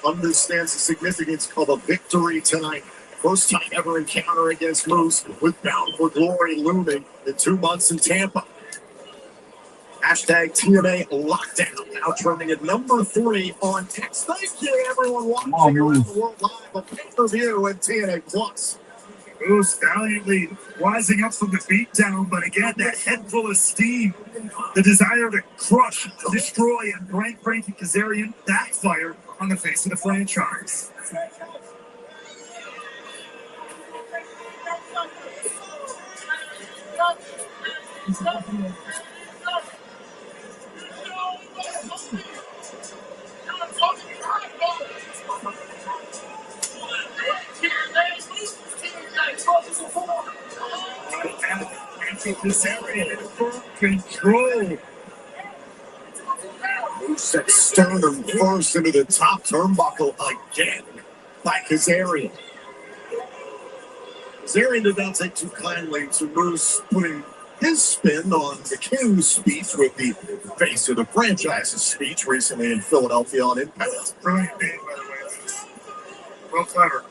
understands the significance of a victory tonight. First time ever encounter against Moose, with Bound for Glory looming in 2 months in Tampa. Hashtag TNA Lockdown, now trending at number 3 on X. Thank you, everyone watching around the world live on pay-per-view and TNA Plus. Moose valiantly rising up from the beatdown, but again, that head full of steam, the desire to crush, destroy, and break Frankie Kazarian backfired on the face of the franchise. Kazarian in firm control. Moose at sternum first into the top turnbuckle again by Kazarian. Kazarian did not take too kindly to Moose putting his spin on the King's speech with the face of the franchise's speech recently in Philadelphia on Impact. Brilliant name, by the way. Real clever.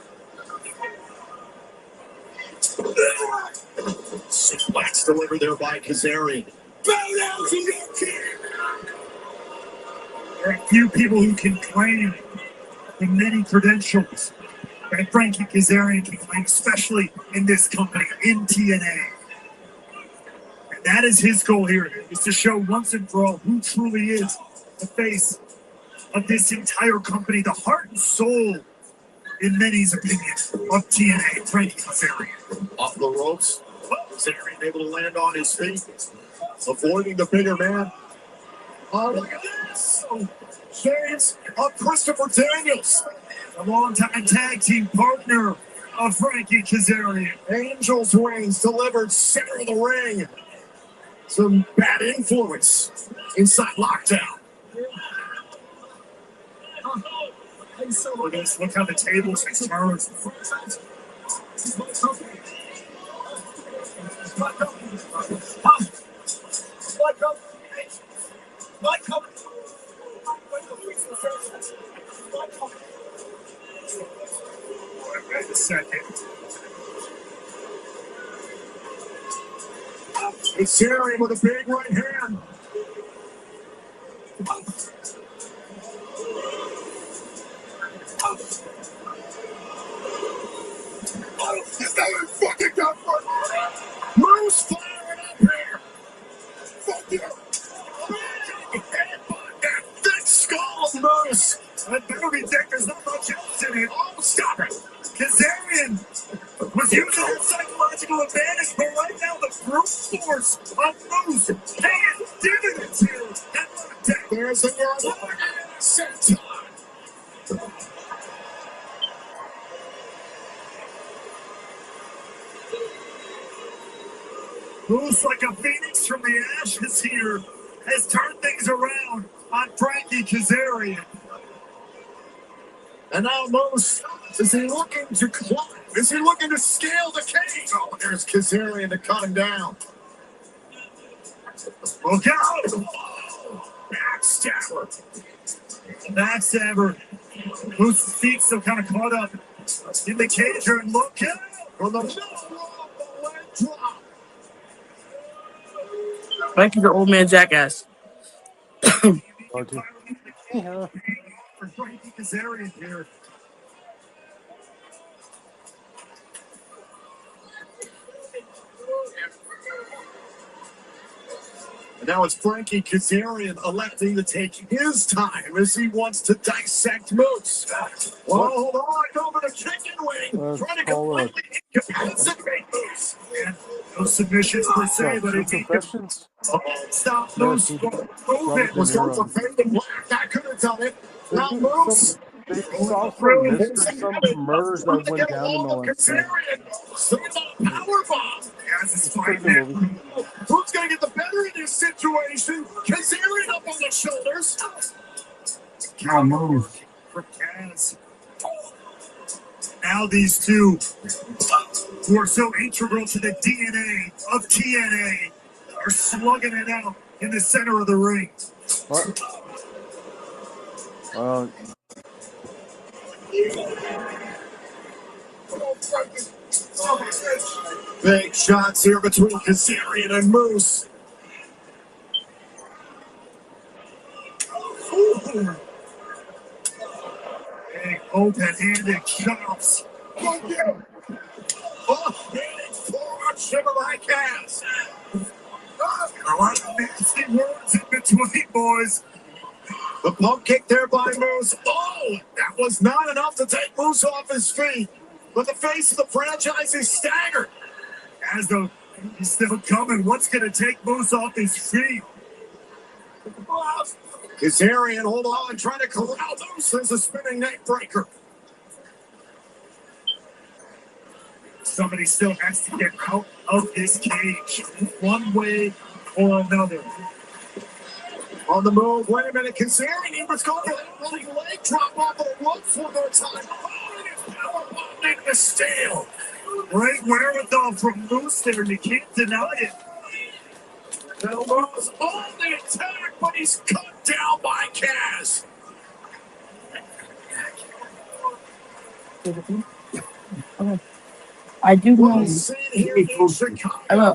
Suplex delivered there by Kazarian. Bow down to your king! There are a few people who can claim the many credentials that Frankie Kazarian can claim, especially in this company, in TNA. And that is his goal here, is to show once and for all who truly is the face of this entire company, the heart and soul, in many's opinion, of TNA, Frankie Kazarian. Off the ropes, Kazarian able to land on his feet, avoiding the bigger man. Oh, look at this! Chance of Christopher Daniels, a longtime tag team partner of Frankie Kazarian. Angel's Wings delivered center of the ring. Some bad influence inside Lockdown. Look how the tables have turned. Wait a second. It's Jerry with a big right hand. Is that a fucking gun for Moose firing up here? Fuck you. That thick skull of Moose. That better be thick. There's not much else in it. Oh, stop it. Kazarian was using his psychological advantage, but right now the brute force of Moose paying dividends here at Lockdown. There's another one. Senton. from the ashes here has turned things around on Frankie Kazarian. And now Moose, is he looking to climb? Is he looking to scale the cage? Oh, there's Kazarian to cut him down. Look out! Backstabber. Backstabber. Moose's feet still kind of caught up in the cage here, and look out! From the middle of the leg drop. Frankie's an old man jackass. Yeah. For Frankie Kazarian here. And now it's Frankie Kazarian electing to take his time as he wants to dissect Moose. Well, hold on, over the chicken wing, trying to completely incapacitate Moose. No submissions per se, but it's confessions. Stop Moose from moving. Was going for fading black. That could have done it. Now Moose. They saw some murders that went down in the last game. Powerbomb. Who's going to get the better of this situation? Kazarian up on the shoulders. Now move. For Kaz. Now these two, who are so integral to the DNA of TNA, are slugging it out in the center of the ring. What? Big shots here between Kazarian and Moose. Big open-handed chops. Forearm shiver by Kaz. A lot of nasty words in between, boys. The pump kick there by Moose. Oh, that was not enough to take Moose off his feet. But the face of the franchise is staggered. As though he's still coming. What's going to take Moose off his feet? Kazarian, hold on, trying to corral Moose as a spinning neck breaker. Somebody still has to get out of this cage, one way or another. On the move, wait a minute, Kazarian, he was going for that running leg drop off of the ropes one more time. Powerbomb into the steel. Great wherewithal from Moose there, you can't deny it. Now Moose on the attack, but he's cut down by Kaz. Okay. I do know.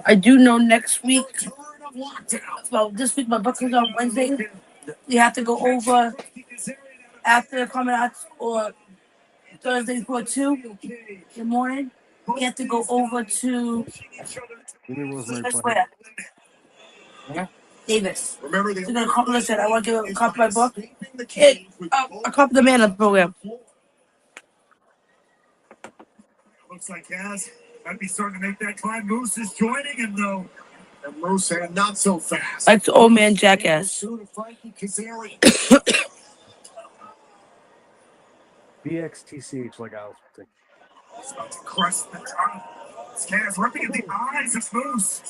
I do know next week. Well, this week my book is on Wednesday. You have to go over after coming out or Thursday for 2 in the morning. We have to go over to Davis. Remember They're gonna call. Listen, I want to give a copy of my book. A copy of the man of the program. Looks like Kaz might be starting to make that climb. Moose is joining him though. And Moose had not so fast. That's the old man jackass. BXTCH, like I was thinking. He's about to crest the top. It's Kaz ripping at the eyes of Moose.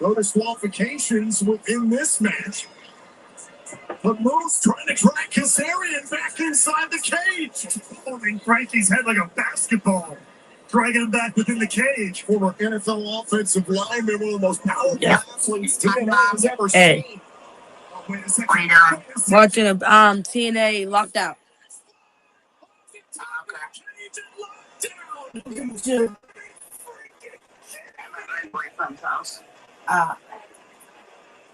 No disqualifications within this match. But Moose trying to drag Kazarian back inside the cage. Holding Frankie's head like a basketball. Dragging him back within the cage. Former NFL offensive lineman, one of the most powerful athletes TNA has ever seen. Oh, wait a second. Watching a TNA Lockdown. boyfriend's house. And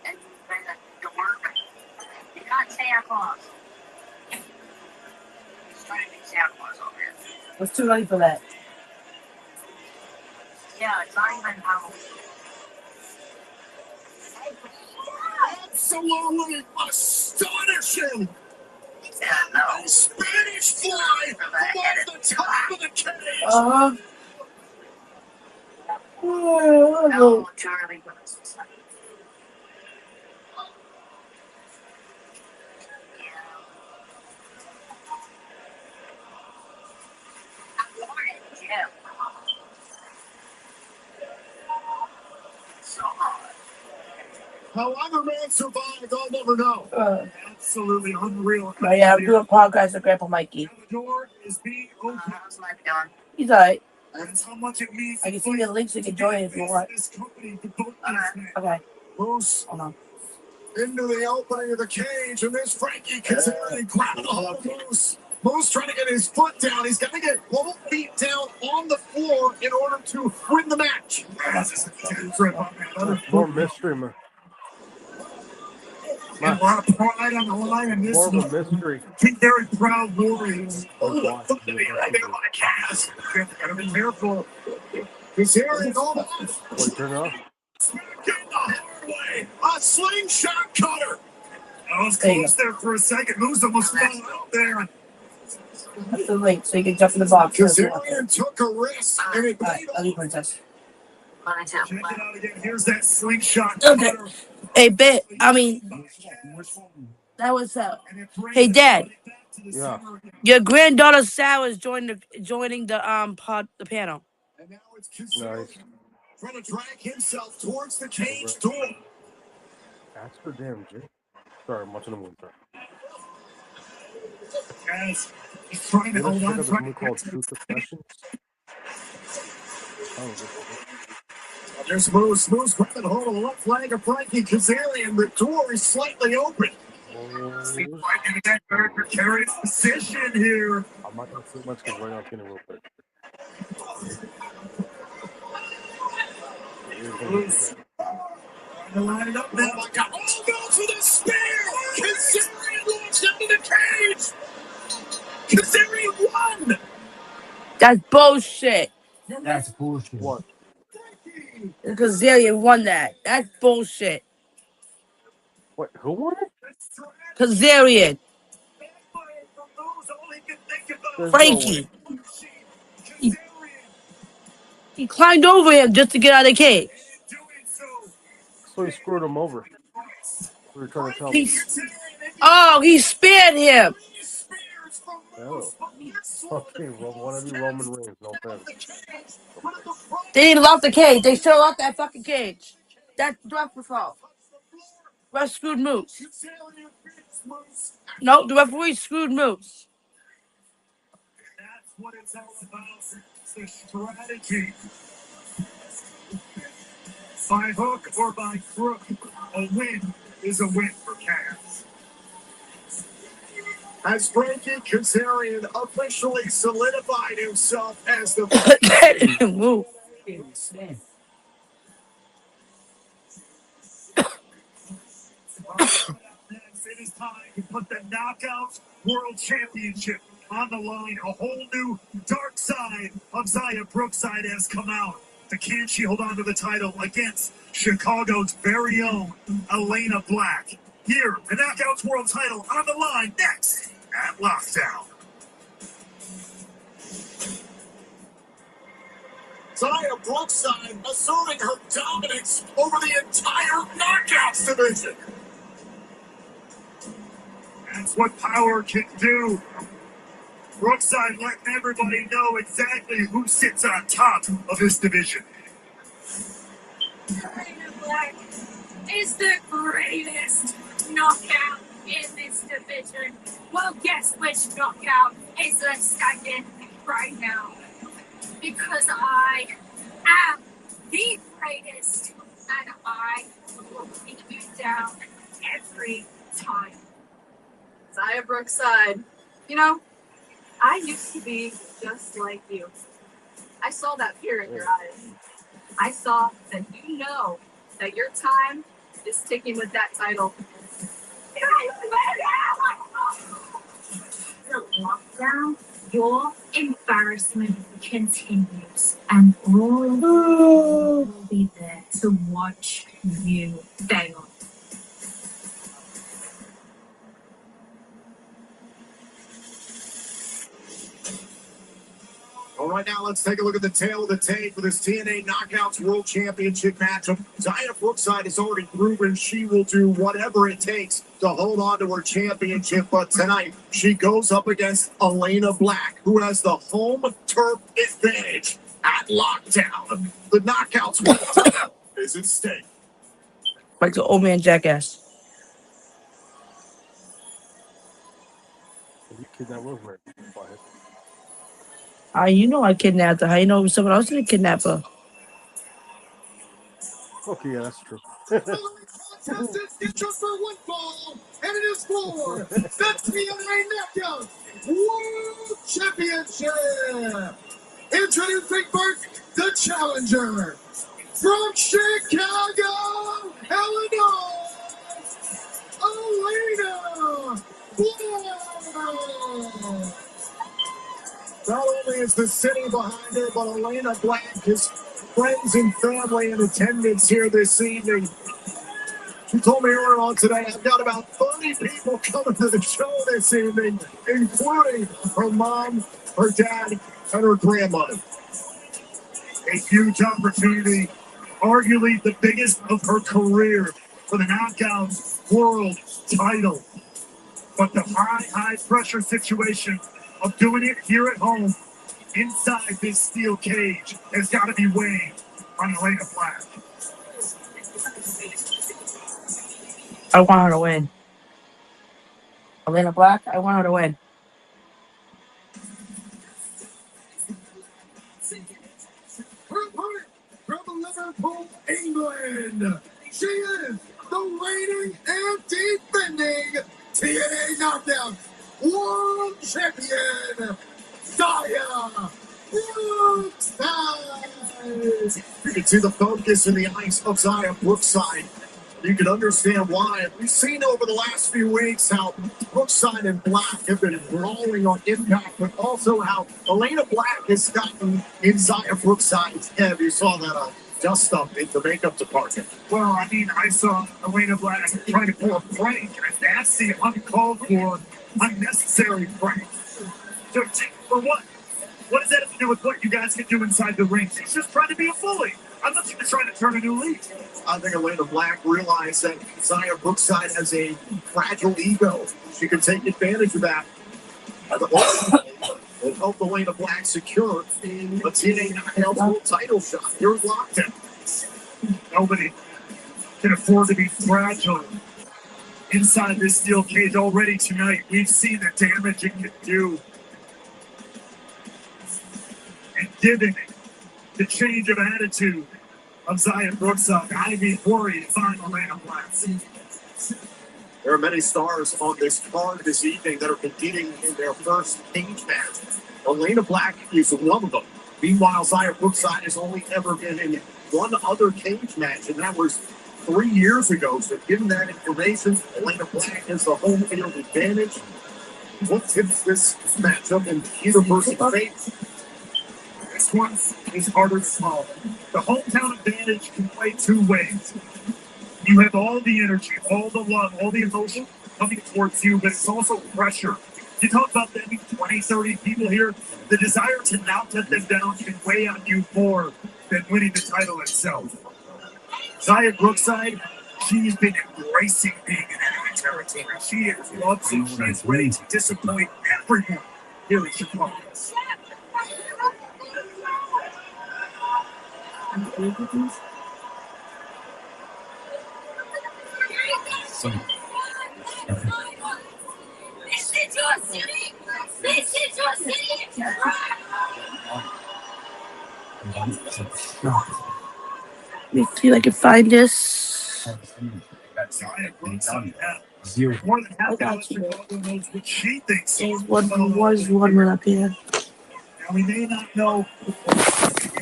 you bring it to work. You're not Santa Claus. He's trying to be Santa Claus over here. It's too late for that. Yeah, it's not even Absolutely astonishing! Yeah, no. Spanish fly from off the top of the cage! No, Charlie. So hard. How other men survived, I'll never know. Absolutely unreal. But yeah, I'm doing a podcast with Grandpa Mikey. The door is being opened. He's alright. That's how much it means. I can see the links so you can join if you want. This company to both these men. Okay. Moose Hold on. into the opening of the cage, and there's Frankie Kazarian grabbing the whole Moose. Moose trying to get his foot down. He's got to get both feet down on the floor in order to win the match. More mystery, man. A lot of pride on the line in this More of one. a mystery. Two very proud warriors. Watch. Right there on the cast. Gotta be careful. Kazarian all off. Wait, turn it off. Get the hard way. A slingshot cutter. I was close there for a second. Moose almost fell out there. That's the link so you can jump in the box. Kazarian took a risk, and it Alright, I'll leave Princess. Check it out again. Here's that slingshot Okay. cutter. Hey, that was Hey, Dad. Yeah. Your granddaughter Sarah is joining the panel. And now it's Kazarian Nice. trying to drag himself towards the cage door. That's for damn Jay. Sorry, I'm watching the movie. Sorry. As he's trying to You ever hold check on. out this movie called Truth or Questions? Oh, There's Moose. Moose grabbing hold of the left leg of Frankie Kazarian. The door is slightly open. Right in that very precarious position here. I'm not going to say much because right now it's getting real quick. Moose. Line it up now. Oh my God. Oh, goes for the spear. Kazarian launched into the cage. Kazarian won. That's bullshit. That's bullshit. What? Kazarian won that. That's bullshit. What? Who won it? Kazarian. There's Frankie. He climbed over him just to get out of the cage. So he screwed him over. We were trying to tell him. He spared him. Oh. Okay, well, want to be Roman Reigns, no offense. They didn't lock the cage. They still locked that fucking cage. That's the referee's fault. Ref screwed Moose. No, the referee screwed Moose. That's what it's all about. It's the strategy. By hook or by crook, a win is a win for Cass. As Frankie Kazarian officially solidified himself as the Move. It is time to put the Knockouts World Championship on the line. A whole new dark side of Zaya Brookside has come out. Can she hold on to the title against Chicago's very own Elena Black? Here, the Knockouts World title on the line next at Lockdown. Zaya Brookside asserting her dominance over the entire Knockouts division. That's what power can do. Brookside letting everybody know exactly who sits on top of this division. Elena Black is the greatest knockout in this division. Well, guess which knockout is the second right now? Because I am the greatest, and I will beat you down every time. Zaya Brookside. You know, I used to be just like you. I saw that fear in your eyes. I saw that you know that your time is ticking with that title. Lockdown, your embarrassment continues, and all of will be there to watch you fail. All right, now let's take a look at the tail of the tape for this TNA Knockouts World Championship matchup. Zaya Brookside has already proven she will do whatever it takes to hold on to her championship, but tonight she goes up against Elena Black, who has the home turf advantage at Lockdown. The Knockouts World title is at stake. like the old man jackass. You kidnapped Rosemary. Fire. You know I kidnapped her. How you know someone else didn't kidnap her? Okay, yeah, that's true. Just for one ball, and it is for the TNA Knockdown World Championship. Introducing first the challenger from Chicago, Illinois, Elena Black. Not only is the city behind her, but Elena Black has friends and family in attendance here this evening. She told me earlier on today, I've got about 30 people coming to the show this evening, including her mom, her dad, and her grandmother. A huge opportunity, arguably the biggest of her career for the Knockouts World title. But the high pressure situation of doing it here at home inside this steel cage has got to be weighing on Elena Black. I want her to win. Elena Black, I want her to win. From Liverpool, England, she is the reigning and defending TNA Knockdown World Champion, Zaya Brookside. You can see the focus in the eyes of Zaya Brookside. You can understand why. We've seen over the last few weeks how Brookside and Black have been brawling on Impact, but also how Elena Black has gotten inside of Brookside's head. You saw that dust up in the makeup department. Well, I mean, I saw Elena Black trying to pull a prank, a nasty, uncalled for, unnecessary prank. So, for what? What does that have to do with what you guys can do inside the ring? She's just trying to be a bully. I thought she was trying to turn a new leaf. I think Elena Black realized that Zaya Brookside has a fragile ego. She can take advantage of that. It helped Elena Black secure a TNA Knockouts World title shot here at Lockdown. Nobody can afford to be fragile inside this steel cage already tonight. We've seen the damage it can do. And given the change of attitude of Zaya Brookside, I'd be worried if I'm Elena Black. There are many stars on this card this evening that are competing in their first cage match. Elena Black is one of them. Meanwhile, Zaya Brookside has only ever been in one other cage match, and that was 3 years ago. So given that information, Elena Black has the home field advantage. What tips this matchup in either person's favor? This one is harder to swallow. The hometown advantage can play two ways. You have all the energy, all the love, all the emotion coming towards you, but it's also pressure. You talk about there being 20, 30 people here. The desire to not let them down can weigh on you more than winning the title itself. Zaya Brookside, she's been embracing being in enemy territory. She loves it. She is ready to disappoint everyone here in Chicago. This is your city! This is your city! Let me see if I can find this. More than half I the got you. Chicago knows what she thinks. There's one up here. Now, we may not know.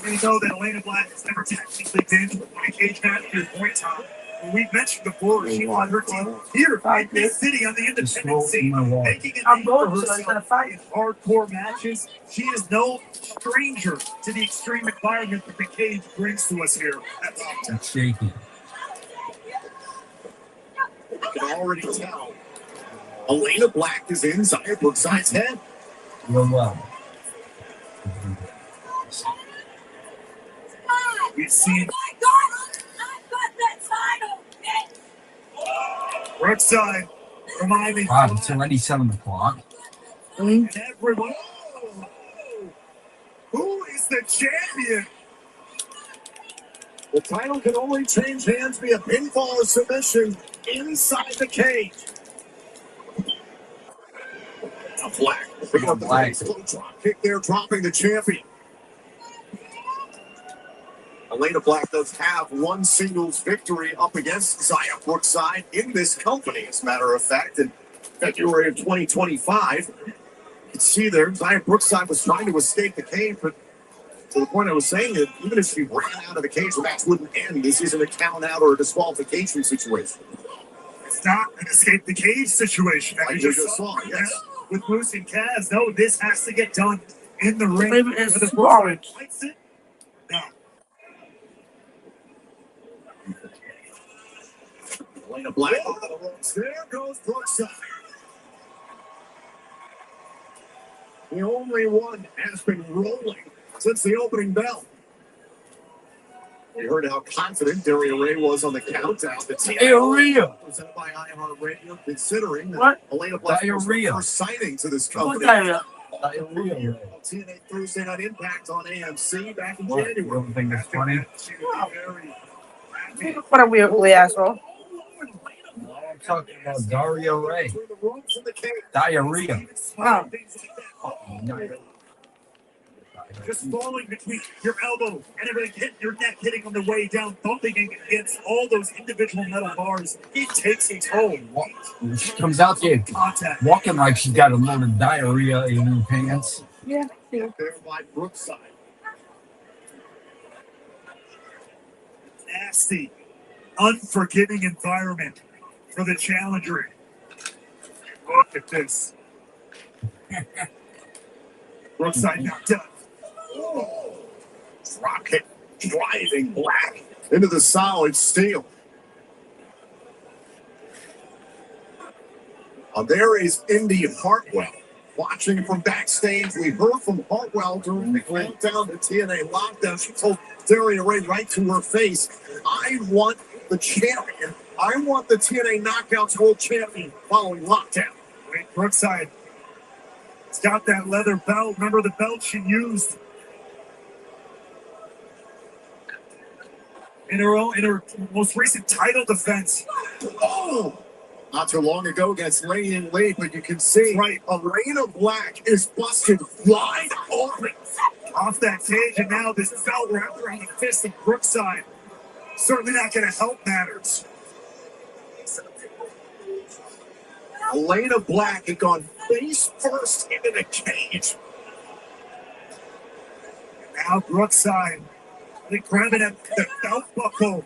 We may know that Elena Black has never technically been in a cage match to your point, Tom. But we've mentioned before, she won her team here in this city on the independent scene, making it name for herself in hardcore matches. She is no stranger to the extreme environment that the cage brings to us here at Lockdown. It's shaky. You can already tell Elena Black is in Zaya Brookside's head. Well. We've seen Oh my God! I've got that title! Brookside reminding Wow, it's already 7 o'clock. and everyone. Who is the champion? The title can only change hands via pinfall or submission inside the cage. Now Black picking up the face. Drop kick there, dropping the champion. Elena Black does have one singles victory up against Xia Brookside in this company, as a matter of fact, in February of 2025. You can see there, Xia Brookside was trying to escape the cage, but to the point I was saying that even if she ran out of the cage, the match wouldn't end. This isn't a count out or a disqualification situation. It's not an escape the cage situation. Like you just saw, yes. With Moose and Kaz, no, this has to get done in the ring. Flavor is orange. No. Elena Black. There goes Brookside. The only one has been rolling since the opening bell. We heard how confident Daria Ray was on the countdown. The Diarrhea. Presented by iHeartRadio, considering that What? Elena Black was the Diarrhea. first signing to this company. Diarrhea. TNA Thursday Night Impact on AMC back in What? You January. don't think that's funny? What a weird asshole. No, I'm talking about Daria Ray. Diarrhea. Wow. Just falling between your elbow and everything, hitting your neck, hitting on the way down, bumping against all those individual metal bars. It takes a toll. She comes out there walking like she's got a load of diarrhea in her pants. Yeah. There by Brookside. Nasty, unforgiving environment for the challenger. Look at this. Brookside knocked out. Drop kick, driving Black into the solid steel. There is Indy Hartwell watching from backstage. We heard from Hartwell during the countdown to TNA Lockdown. She told Daria Ray right to her face, I want the champion. I want the TNA Knockouts World Champion following Lockdown. Wait, Brookside. It's got that leather belt. Remember the belt she used in her most recent title defense. Oh! Not too long ago against Lady and Lee, but you can see Elena Black is busted wide open. Off that cage, and now this belt wrapped around the fist of Brookside. Certainly not going to help matters. Elena Black had gone face first into the cage. Now Brookside, grabbing at the belt buckle.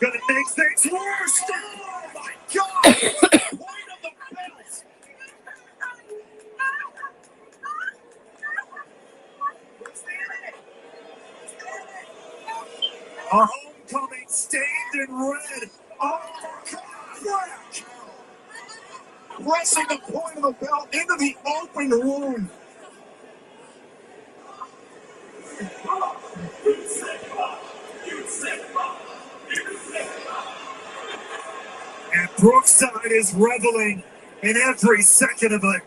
Gonna make things worse. Oh my God! Point of the belt. Our homecoming stained in red. Oh my God! Pressing the point of the belt into the open wound. And Brookside is reveling in every second of it.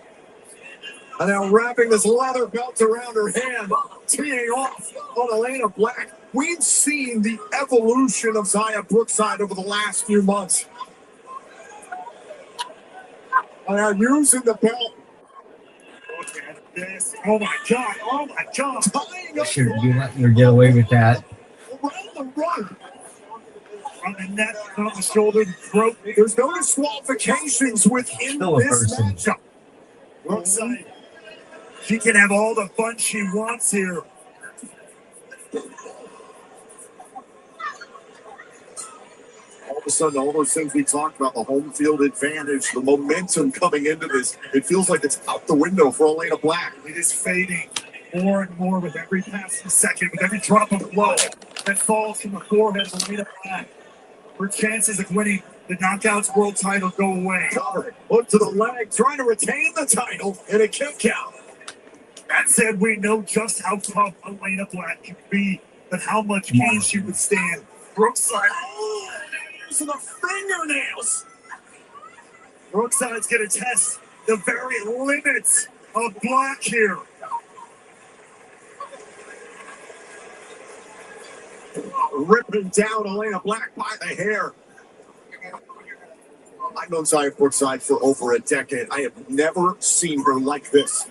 And now wrapping this leather belt around her hand, teeing off on Elena Black. We've seen the evolution of Xia Brookside over the last few months. And now using the belt. Look at this. Oh my God. Oh my God. Tying up Should be letting her get away with that. around the run. On the neck, on the shoulder, the throat. There's no disqualifications within Still a this person. matchup. Brookside. She can have all the fun she wants here. All of a sudden, all those things we talked about, the home field advantage, the momentum coming into this, it feels like it's out the window for Elena Black. It is fading more and more with every passing second, with every drop of blood that falls from the forehead of Elena Black. Her chances of winning the Knockouts World title go away. Covered, look to the leg, trying to retain the title in a kick out. That said, we know just how tough Elena Black can be, but how much pain she would stand. Brookside. To the fingernails. Brookside's going to test the very limits of Black here. ripping down Elena Black by the hair. I've known Zaya Brookside for over a decade. I have never seen her like this.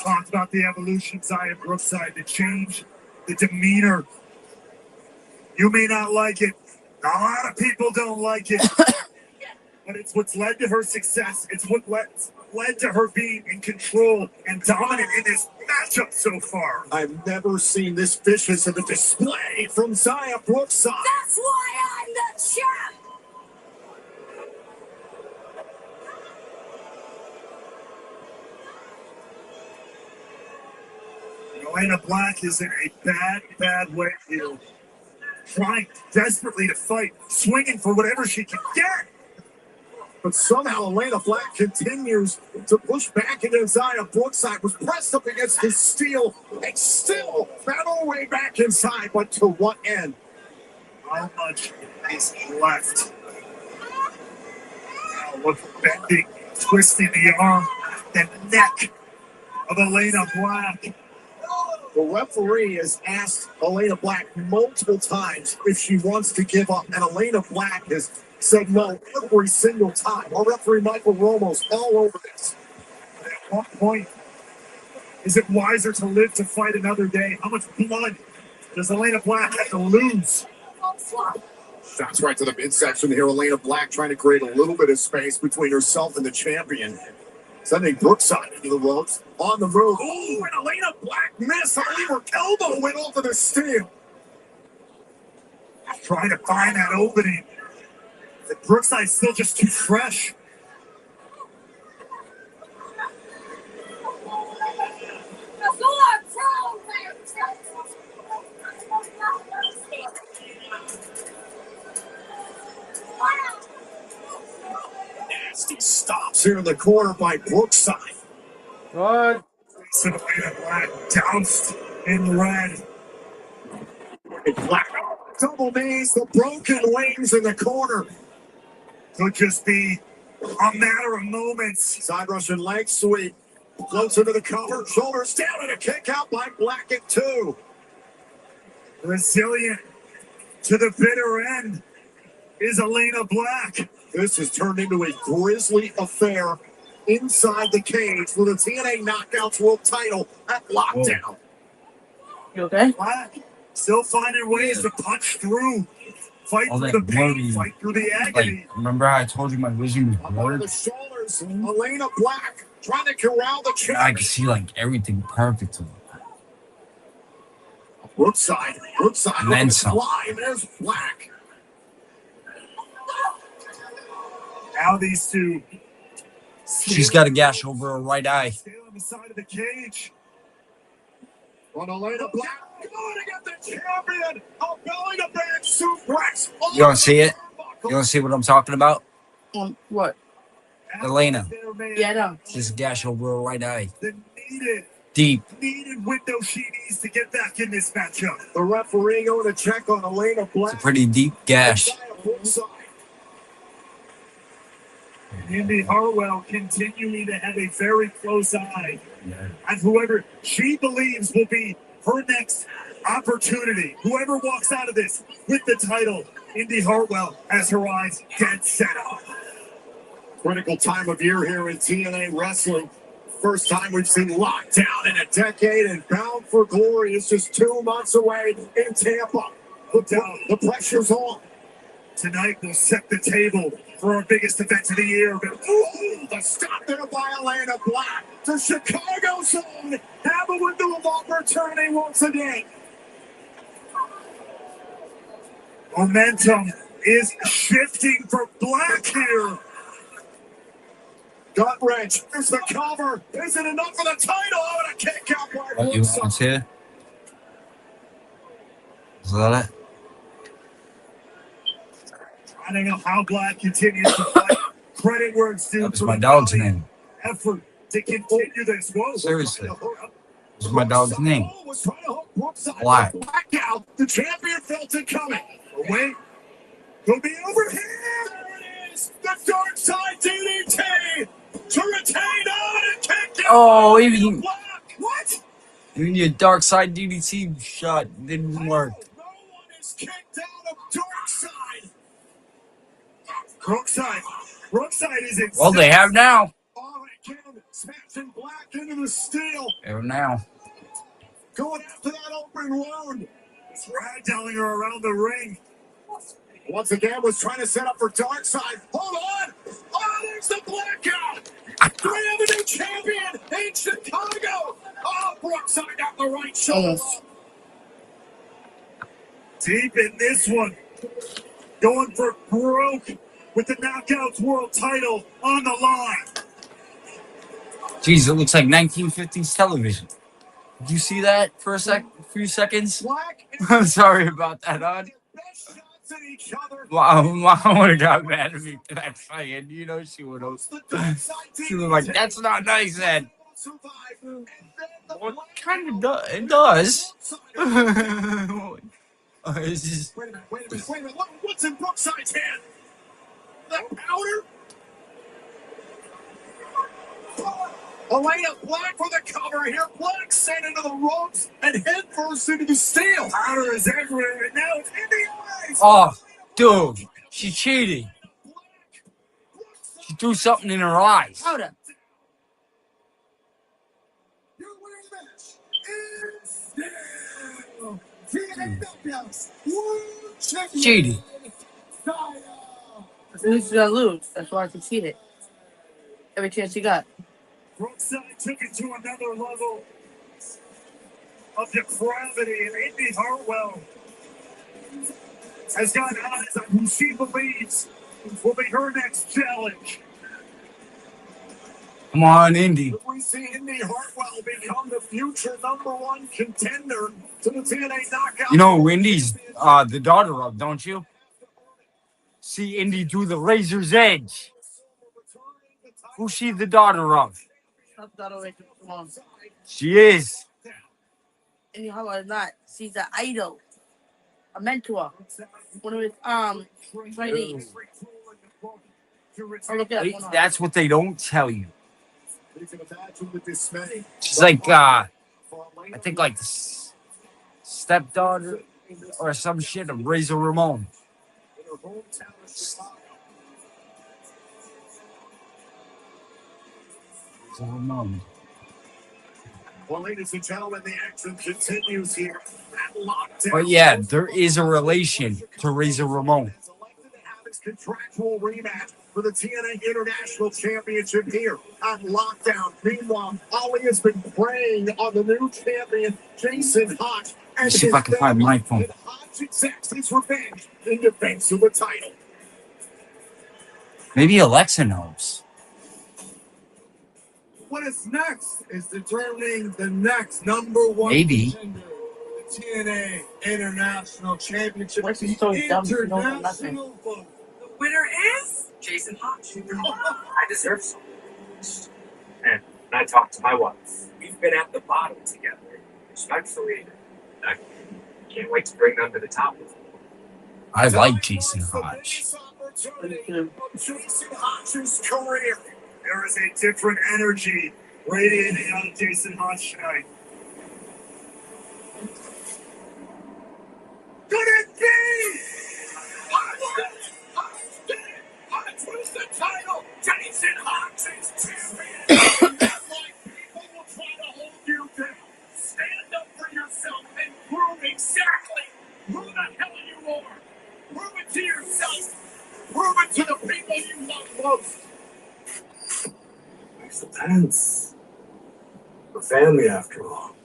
Talked about the evolution of Zaya Brookside, the change, the demeanor. You may not like it. A lot of people don't like it. But it's what's led to her success. It's what led to her being in control and dominant in this matchup so far. I've never seen this vicious of a display from Zaya Brookside. That's why I'm the champ! Elena Black is in a bad way here. Trying desperately to fight, swinging for whatever she can get. But somehow Elena Black continues to push back against Zaya Brookside, was pressed up against the steel, and still found her way back inside, but to what end? How much is left? Now look, bending, twisting the arm and neck of Elena Black. The referee has asked Elena Black multiple times if she wants to give up, and Elena Black has said no every single time. Our referee Michael Romo's all over this. At what point is it wiser to live to fight another day? How much blood does Elena Black have to lose? Shots right to the midsection here. Elena Black trying to create a little bit of space between herself and the champion. Sending Brookside into the ropes. On the move. Ooh, and Elena Black missed. I believe her elbow went over the steel. Trying to find that opening. The Brookside's still just too fresh. Nasty stops here in the corner by Brookside. What? Elena Black doused in red. Black double knees, the broken wings in the corner. Could just be a matter of moments. Side Russian leg sweep. Floats into the cover. Shoulders down and a kick out by Black at 2. Resilient to the bitter end is Elena Black. This has turned into a grisly affair inside the cage for the TNA Knockouts World title at Lockdown. You okay? Black still finding ways to punch through. Fight All through that the pain, blurry, fight through the agony. like, remember how I told you my vision was On blurred? the shoulders, Elena Black trying to corral the I champion. can see like everything perfectly. Brookside And then looking to some. fly, and there's Black. Now these two. She's got a gash over her right eye. Stay on the side of the cage. On Elena Black, going to get the champion. A belly-to-back suplex. You don't see it? You don't see what I'm talking about? What? Elena. Yeah, no. There's a gash over her right eye. The Deep. needed window she needs to get back in this matchup. The referee going to check on Elena Black. It's a pretty deep gash. Indy Hartwell continuing to have a very close eye on whoever she believes will be her next opportunity. Whoever walks out of this with the title, Indy Hartwell has her eyes dead set on. Critical time of year here in TNA Wrestling. First time we've seen Lockdown in a decade, and Bound for Glory is just 2 months away in Tampa. The pressure's on. Tonight we'll set the table for our biggest event of the year. But Ooh, the stop there by Elena Black. The Chicago zone have a window of opportunity once again. momentum is shifting for Black here. Gut wrench. There's the cover. Is it enough for the title? And a kick out by What you want here? Is that it? I don't know how Black continues to fight. Credit where it's due. That was my dog's name. Effort to continue this. Whoa. Seriously. This is my dog's name. Black. Black out. The champion felt it coming. Oh, wait. He'll be over here. There it is. The dark side DDT to retain on and kick out. Oh, even Black. What? Doing your dark side DDT shot didn't work. No one is kicked out of dark side. Brookside is in. Well, they have now. Oh, again, smashing Black into the steel. They have now. Going after that open wound. Ragdolling her around the ring. Once again, was trying to set up for dark side. Hold on. Oh, there's the blackout. Do we have a new champion in Chicago? Oh, Brookside got the right shoulder. Deep in this one. Going for broke with the Knockouts World title on the line. Jeez, it looks like 1950s television. Did you see that for a few seconds? I'm sorry about that, hon. Mom would have got mad at me for that fight. You know she would have. She was like, "That's not nice, Ed." Well, kind of does. It does. It's just... Wait a minute. What's in Brookside's hand? The powder? Elena Black for the cover here. Black sent into the ropes and head first into the steel. Powder is everywhere, and now it's in the eyes. Oh, dude, she cheated. She threw something in her eyes. Powder. Your winning match is TNA Knockouts World Championship. Cheated. At least she's gonna lose. That's why she cheated. Every chance she got. Brookside took it to another level of depravity, and Indy Hartwell has got eyes on who she believes will be her next challenge. Come on, Indy. We see Indy Hartwell become the future #1 contender to the TNA Knockout. You know who Indy's the daughter of, don't you? See Indy do the razor's edge. Who's she the daughter of? She is. And how is not? She's an idol, a mentor. One of his trainees. That's what they don't tell you. She's like I think like the stepdaughter or some shit of Razor Ramon. Well, ladies and gentlemen, the action continues here at Lockdown. But yeah, there is a relation to Razor Ramon. Elected to have his contractual rematch for the TNA International Championship here at Lockdown. Meanwhile, Ali has been preying on the new champion, Jason Hodge. Let's see if I can find my phone. Hodge exacts his revenge in defense of the title. Maybe Alexa knows. What is next is determining the next #1 Maybe. contender, the TNA International Championship. What's he so dumb? She don't know nothing. International vote. The winner is Jason Hodge. I deserve so much. And I talked to my wife. We've been at the bottom together. Respectfully, I can't wait to bring them to the top. I like Jason Hodge. Jason Hodge's career. There is a different energy radiating out of Jason Hodge tonight. Could it be? Hodge wins the title. Jason Hodge is champion. Like people will try to hold you down. Stand up for yourself and prove exactly who the hell you are. Prove it to yourself. Prove it to the people you love most. Makes sense. We're family after all.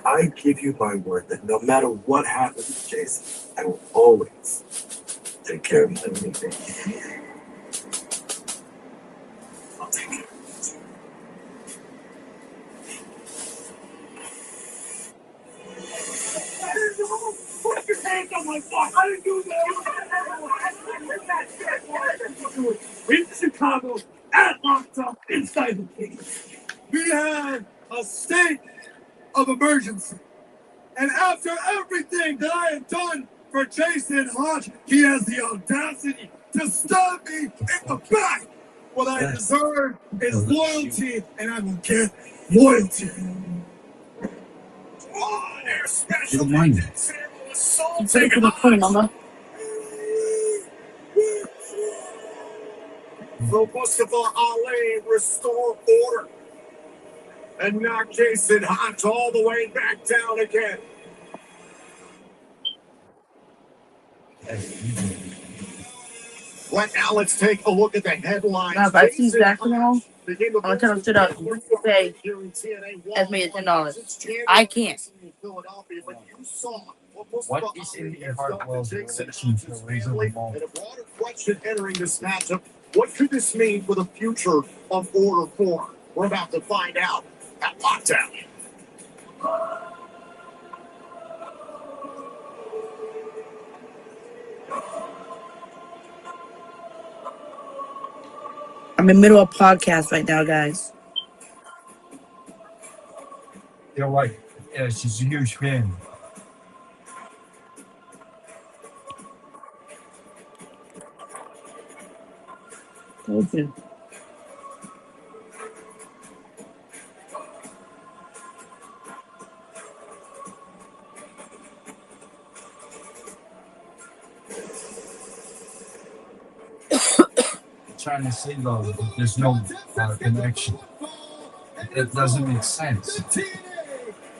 I give you my word that no matter what happens to Jason, I will always take care of my little baby. I'll take care of it. Put your hands on my butt. I didn't do that. In Chicago, at Lockdown, inside the cage. We had a state of emergency. And after everything that I have done for Jason Hodge, he has the audacity to stab me in the back. What I deserve is loyalty, and I will get loyalty. You don't mind it. You put it to the phone, Mama. So Mustafa Ali restore order and knock Jason Hodge all the way back down again. Let's take a look at the headlines. Now, if I see Zach now, I'll tell him straight up, you can pay as many as $10. I can't. What is in the Hartwell's relation to the reason of the moment? And a broader question entering this matchup: what could this mean for the future of Order 4? We're about to find out at Lockdown. I'm in the middle of a podcast right now, guys. You're like, yeah, she's a huge fan. Thank you. Trying to say though, there's no connection. It doesn't make sense.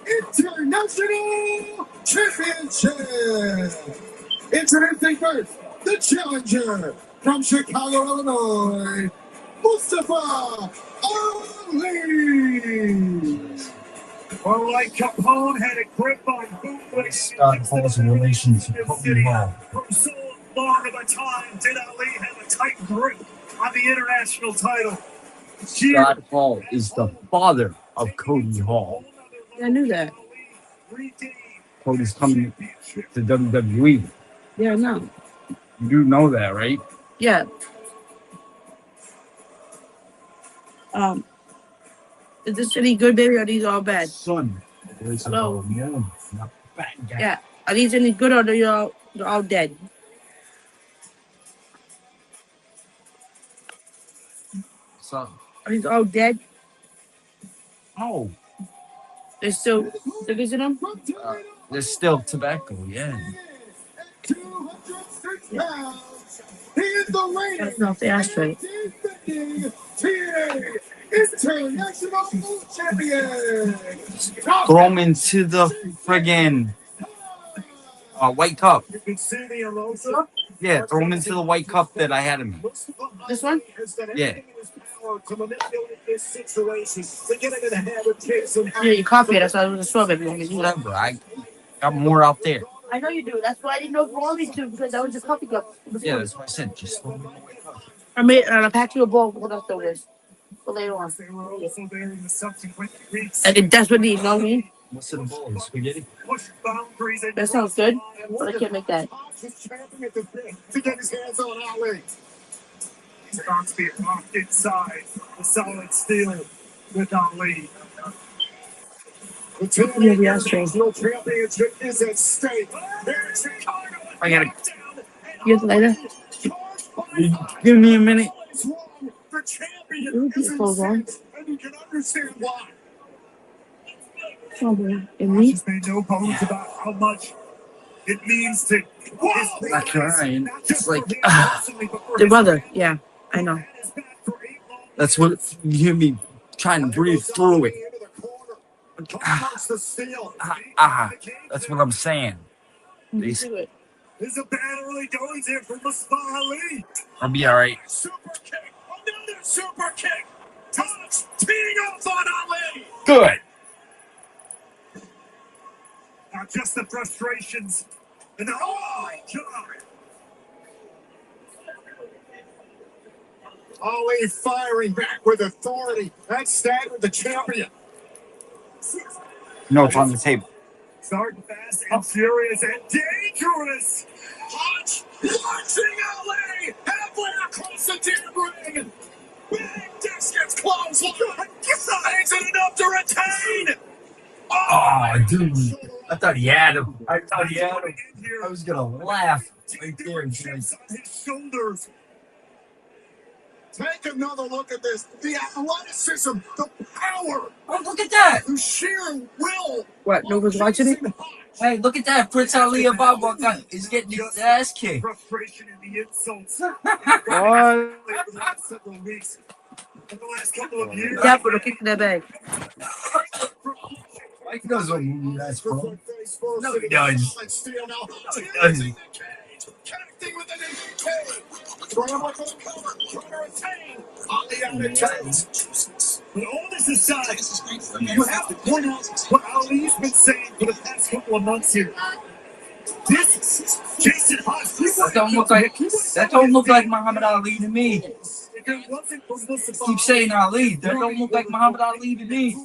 International Championship! Introducing first, the challenger from Chicago, Illinois, Mustafa Ali! Well, like Capone had a grip on bootleg. Scott Hall's relation to Cody Hall. For so long of a time, did Ali have a tight grip on the international title? Scott Hall is the father of Cody Hall. Yeah, I knew that. Cody's coming to WWE. Yeah, I know. You do know that, right? Yeah. Is this any good, baby, or are these all bad? Son. Hello? Not bad guy. Yeah. Are these any good, or they're all dead? So, Are these all dead? oh, There's still stickers in them? there's still tobacco, yeah. 206 pounds. He is the reigning That's not the ashtray. defending TNA International Champion. Throw him into the friggin' white cup. You can see the emotion. Yeah, throw him into the white cup that I had him in. This one? Yeah. To manipulate this situation, to get into the head of Jason. Yeah, you coffee. That's why I was a strawberry. Whatever, I got more out there. I know you do. That's why I didn't know if you wanted me to, because that was your coffee cup. Yeah, that's what I said. Just throw him in the white cup. I packed you a bowl. What else there is? For later on. They were also there in the subsequent weeks. I can desperately, you know what I mean? What's in the bowl? Spaghetti? Push boundaries and That sounds good, but I can't make that. To get his hands on Ali. He's about to be locked inside the solid steel with Ali. The TNA International Championship is at stake. Here in Chicago. I gotta. You have to lighter? Give me a minute. The champion Ooh, is clothes on. incensed, and you can understand why. Strawberry. And me? He's made no bones about how much it means to his Not crying. It's like, The brother. Yeah, I know. that's what you hear me trying to breathe through it. That's what I'm saying. Is a battle going there for Mustafa Ali? I'll be alright. Super kick. Another super kick. Touch. Teeing off on Ali. Good. Not just the frustrations. And the oh my God. Ali firing back with authority. That's staggered the champion. No, it's on the table. Starting fast and furious and dangerous. Hodge launching Ali halfway across the damn ring. Big distance clothesline. Is it enough to retain? Oh, dude. I thought he had him. I was going to laugh right there. On his shoulders. Take another look at this. The athleticism, the power. Oh, look at that. The sheer will. What? No one's watching it? Hey, look at that. Prince Ali Ababa is getting his ass kicked. Frustration and the insults. What? The last several weeks. In the last couple of years. Yeah, put a kick in the bag. Mike knows what movie that's from. No, he does. does. No, he doesn't. Connecting with an engaged. Scramble for the cover. Trying to retain. On the outer But all this aside, you have to point out what Ali's been saying for the past couple of months here. This Jason Hodge. That don't look like Muhammad Ali to me. Keep saying Ali. That don't look like Muhammad Ali to me.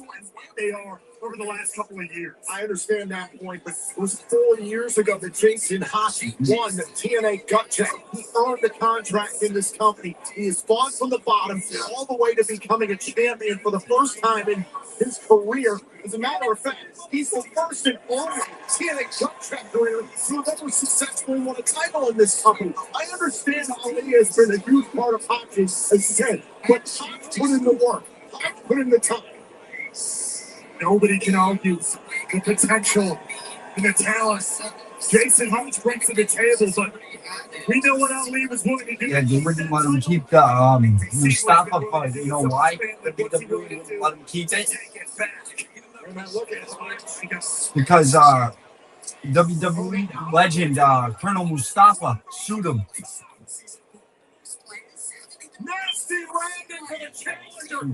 They are over the last couple of years. I understand that point, but it was 4 years ago that Jason Hashi won the TNA gut check. He earned the contract in this company. He has fought from the bottom all the way to becoming a champion for the first time in his career. As a matter of fact, he's the first and only TNA gut check winner who have ever successfully won a title in this company. I understand Ali has been a huge part of Hachi, as I said, but Hachi put in the work. Hachi put in the time. Nobody can argue the potential and the talent Jason Hodge brings to the table, but we know what Ali was willing to do. Yeah, they wouldn't let him keep the Mustafa fight. You know why? The WWE wouldn't let him keep it? Because WWE legend Colonel Mustafa sued him. Nasty landing for the challenger.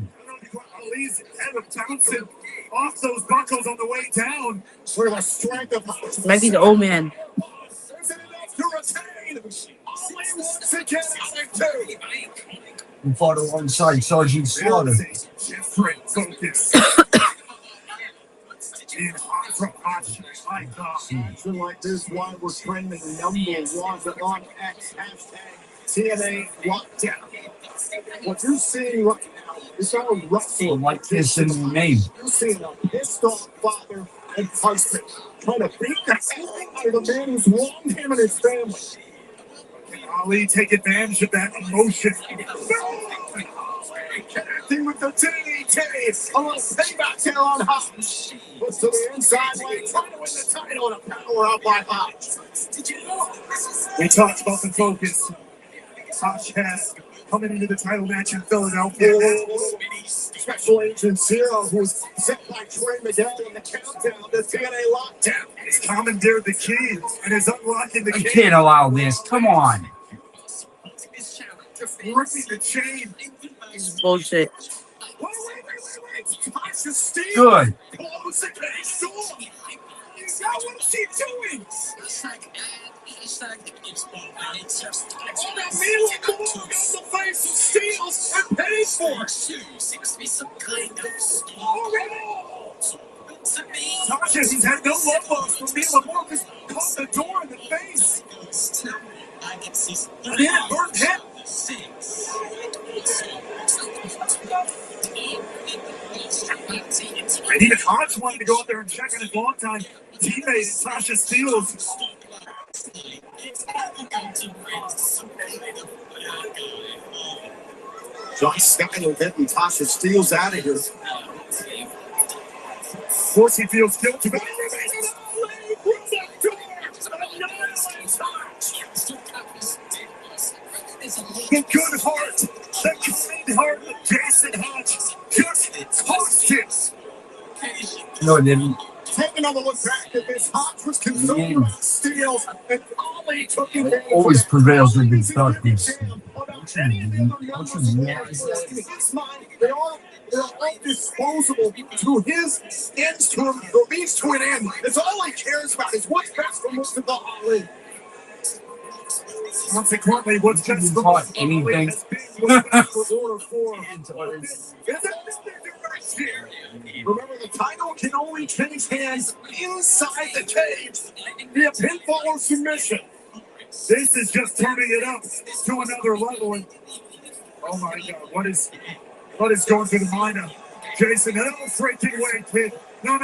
Ali's head of bouncing off those buckles on the way down. For the strength of Might be the old man. Who fought alongside Sergeant Slaughter. Different focus. In hot from hot. My God. Something like this, why we're trending #1 on X #TNA Lockdown. What you're seeing right now is our wrestler like this in the name. You're seeing a pissed off father and husband trying to beat the hell out of the man who's wronged him and his family. Can Ali take advantage of that emotion? Connecting with the DDT. A little payback there on Hodge. Puts to the inside lane, trying to win the title, and a power up by Hodge. We talked about the focus Hodge has coming into the title match in Philadelphia. Special Agent Zero, who's set by Trey Miguel in the countdown to TNA Lockdown. He's commandeered the keys and is unlocking the You key. can't allow this. Come on. Just ripping the chain. This is bullshit. Wait. Tasha Steele. Good. Close the cage door. Now what is he doing? Oh, that Mila Moore got the face of Steele and paid for it. Tasha, he's had no love lost from Mila Moore. Just caught the door in the face. And then it burned him. And even Hodge wanted to go out there and check on his longtime teammate, Tasha Steele's. John Skyler getting Tasha Steele's out of here. Of course, he feels guilty, but the good heart, the kind heart of Jason Hodge just tossed it. No, it didn't. Take another look back at this. Hodge was concerned about Steele, and Ali took it. Always prevails in these darkness. They're all disposable to his ends, to him, or means to an end. It's all he cares about is what's best for Mustafa Ali. Consequently, what's just the Taught anything. Remember, the title can only change hands inside the cage via pinfall or submission. This is just turning it up to another level. And oh my God, what is going through the mind of Jason? No freaking way, kid. No.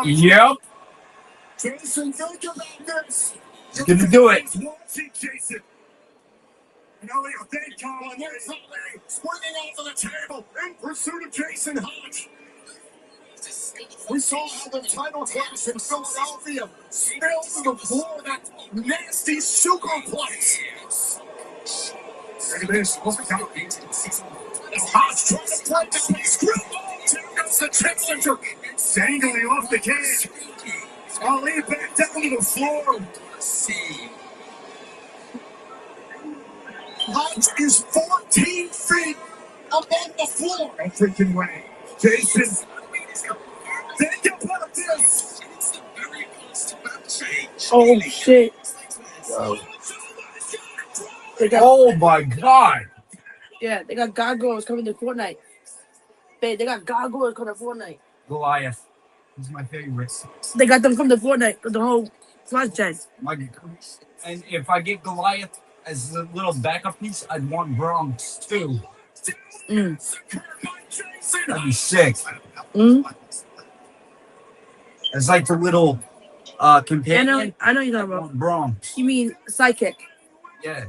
Yep. Jason, think about this. He's gonna do it. Watching Jason. And Ali, thank God. There's Ali swinging off of the table in pursuit of Jason Hodge. We saw how the title clash in Philadelphia spilled to the floor, that nasty superplex. Look at this. Oh my God. Hodge trying to play down the screw. There goes the challenger. Dangling off the cage. Ali back down to the floor. Hodge is 14 feet above the floor. No freaking way. Jason. Think about this. Oh shit! They got, Oh my God. yeah, they got gargoyles coming to Fortnite. They got gargoyles coming to Fortnite. Goliath. He's my favorite. They got them from the Fortnite with the whole flash gen. And if I get Goliath as a little backup piece, I'd want Bronx too. That'd be sick. As like the little companion. I know you're talking about Bronx. You mean psychic? Yeah.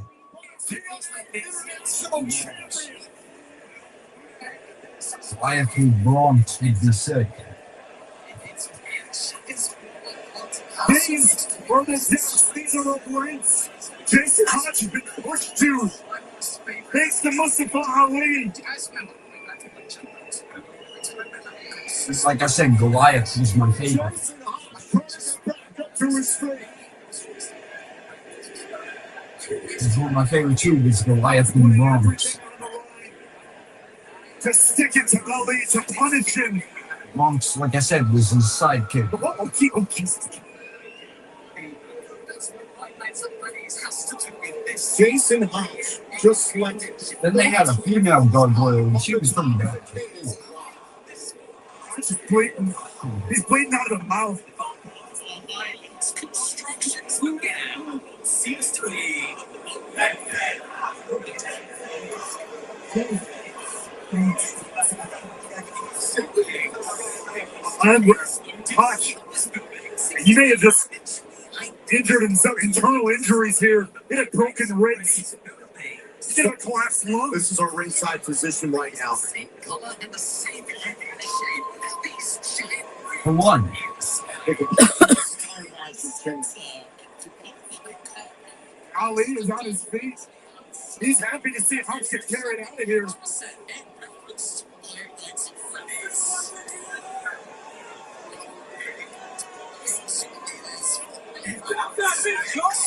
Goliath and Bronx would be sick. These are the depths. These are the points. Jason Hodge has been pushed to. Thanks to Mustafa Ali. It's like I said, Goliath is my favorite. To his feet. It's one of my favorite too. Is Goliath and Bronx. To stick it to Ali, to punish him. Bronx, like I said, was his sidekick. Jason Hodge just like. Then they had a female gargoyle, and she was pretty bad. He's bleeding. He's bleeding out of the mouth. Seems to be. I'm Hodge. He may have just injured himself, internal injuries here. He had broken ribs. He had a collapsed lung. This is our ringside position right now. For one. Ali is on his feet. He's happy to see Hodge get carried out of here.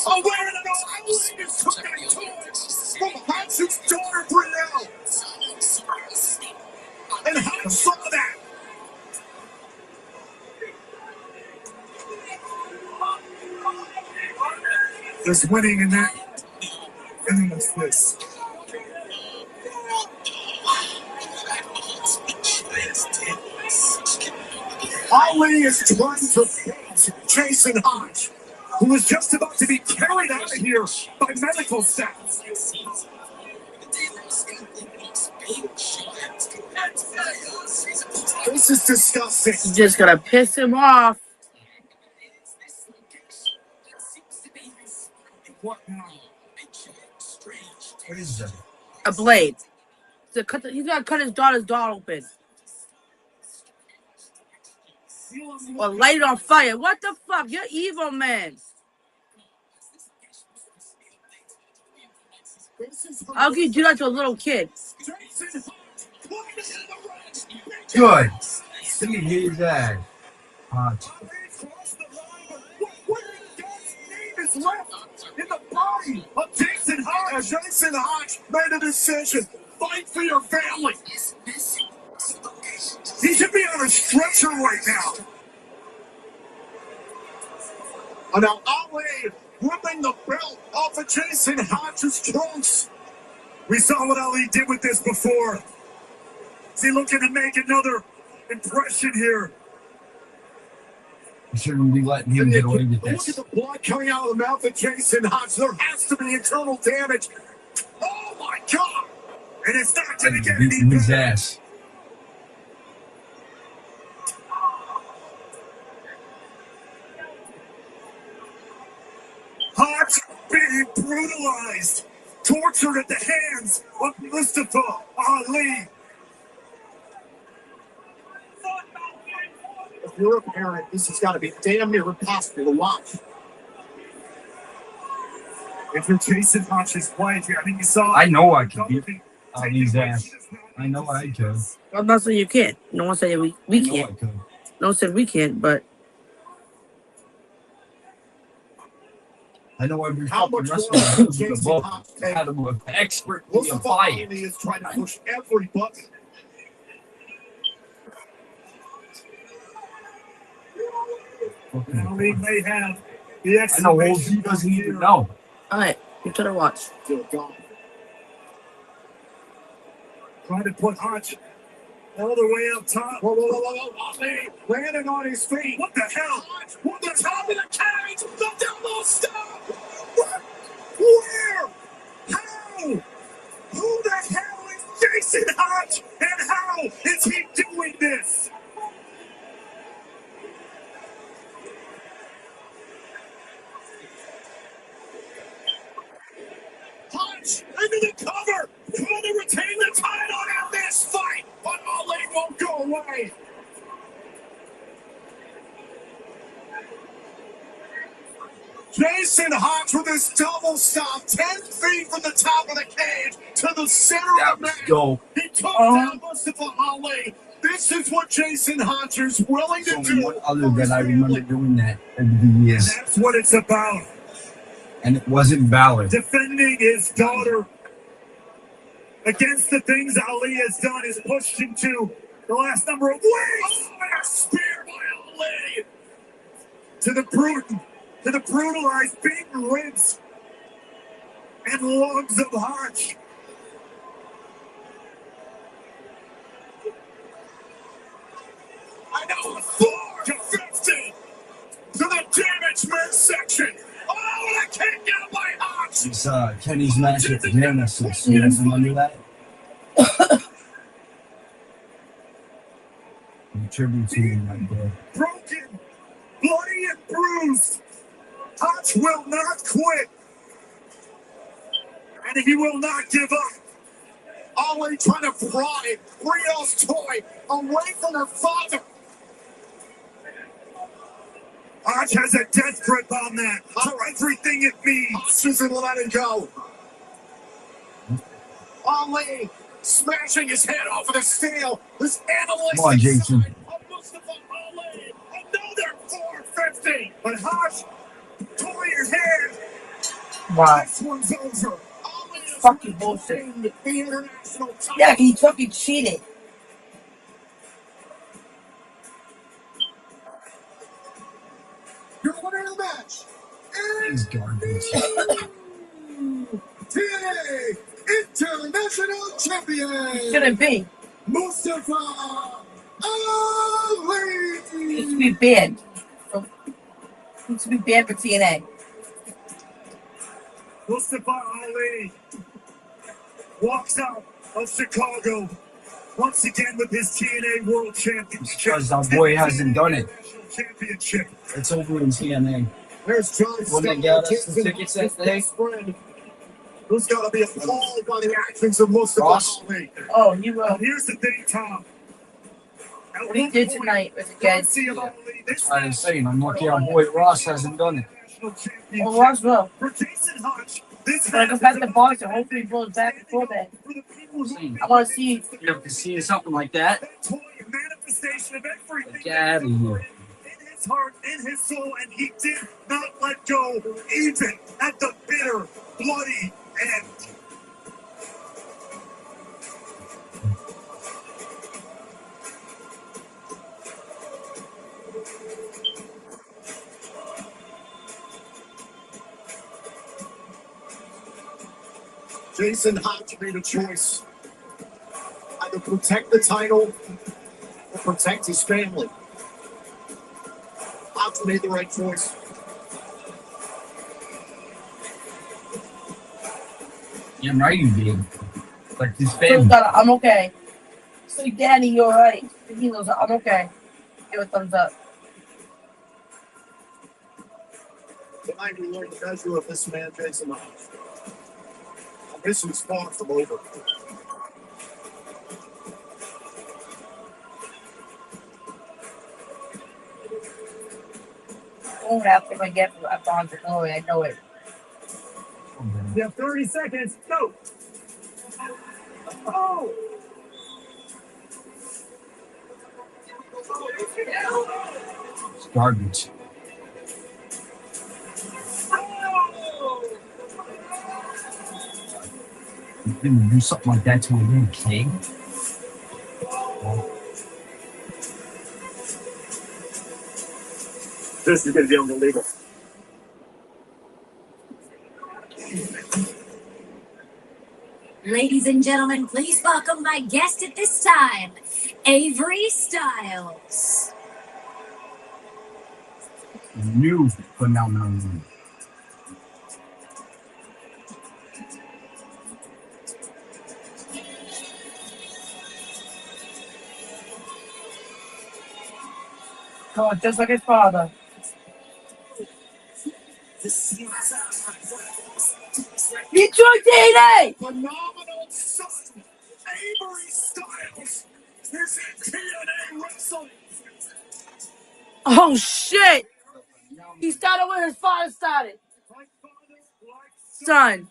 Oh, where did I is coming towards from Hodge's daughter, Brielle. And Hodge saw that. There's winning in that. And then there's this. Ali is trying to beat Jason Hodge, who was just about to be carried out of here by medical staff. This is disgusting. Just gonna piss him off. What now? What is that? A blade. He's gonna cut his daughter's doll open. Or light it on fire. What the fuck? You're evil, man. How can you do that to a little kid? Good. Let me hear that. Hodge. Is left in the body of Jason Hodge. Jason Hodge made a decision. Fight for your family. He should be on a stretcher right now. And now Ali ripping the belt off of Jason Hodge's trunks. We saw what Ali did with this before. Is he looking to make another impression here? You shouldn't be letting him get away with Look at this. the blood coming out of the mouth of Jason Hodge. There has to be internal damage. Oh my God! And it's not going to get Beating any his better. ass. Hodge being brutalized, tortured at the hands of Mustafa Ali. If you're a parent, this has got to be damn near impossible to watch. If you're Jason Hodge's wife, I mean, you saw. I know I can beat Ali's ass. I know I could. I'm not saying you can't. No one said we I know can't. I could. No one said we can't, but I know every How fucking much wrestler more knows the Jason book. Hodge How to expertly Mustafa apply Ali it. is trying to push every button. Ali may have the I know old he doesn't even know. alright, you try to watch. Trying to put Hodge all the way up top. Ali landing on his feet. What the hell? What the top of the cage? The double stop. What? Where? How? Who the hell is Jason Hodge? And how is he doing this? Hodge into the cover. Trying to retain the title in this fight. But Ali won't go away. Jason Hodge with his double stop, 10 feet from the top of the cage to the center of the mat. Go. He took down Mustafa Ali. This is what Jason Hodge is willing to do. One other that I remember doing that over the years. That's what it's about. And it wasn't valid. Defending his daughter against the things Ali has done is pushed into the last number of weeks. Oh, and a spear by Ali. To the brutalized, beaten ribs and lungs of Hodge. I know, 4 to 50 to the damaged midsection. Oh, and a kick out by Hodge. It's Kenny's match at the Genesis. You guys remember that? In tribute to him right there. Broken, bloody and bruised. Hodge will not quit. And he will not give up. Ali trying to pry Rio's toy away from her father. Hodge has a death grip on that for everything it means. Hodge isn't letting go. Ali smashing his head off of the steel. This animalistic Come on, Jason. side of Mustafa Ali. Another 450. But Hodge tore his hand. Wow. This one's over. Ali is Fucking bullshit. retaining the international title. Yeah, he fucking cheated. Your winner of the match He's is garbage. TNA International Champion Shouldn't be. Mustafa Ali. He needs to be banned. He needs to be banned for TNA. Mustafa Ali walks out of Chicago once again with his TNA World Championship. Because our boy hasn't done it. Championship. It's over in TNA. There's John When they Stubbs, got us the Jason tickets that Hodge's day? best friend, who's got to be appalled by the actions of Mustafa Ross? Ali. Oh, you will. Here's the thing, Tom. At What he one did point, tonight was good. Garcia of Ali, That's this why I'm saying I'm lucky our boy Ross hasn't done it. national Well, championship Ross will. for Jason Hodge. This But I go back to boxing. Hopefully, he goes back before that. for the people who I want to see. You have to see something like that. that toy, a manifestation of everything Get out of here. in his heart, in his soul, and he did not let go, even at the bitter, bloody end. Jason Hodge made a choice. Either protect the title or protect his family. Hodge made the right choice. Yeah, right, you did. Like his So family. I'm okay. So Danny, you're right. He knows I'm okay. Give a thumbs up. Tonight we learned the measure of this man, Jason Hodge. This is far from over. Oh, that's what I get from Alfonso. Oh, I know it. You have 30 seconds. Go. Oh. It's garbage. You didn't do something like that to a little kid. This is going to be unbelievable. Ladies and gentlemen, please welcome my guest at this time, Avery Styles. New phenomenon. Oh, just like his father. Detroit DNA! Phenomenal son, Avery Styles, is in TNA Wrestling. Oh, shit! He started where his father started. Son.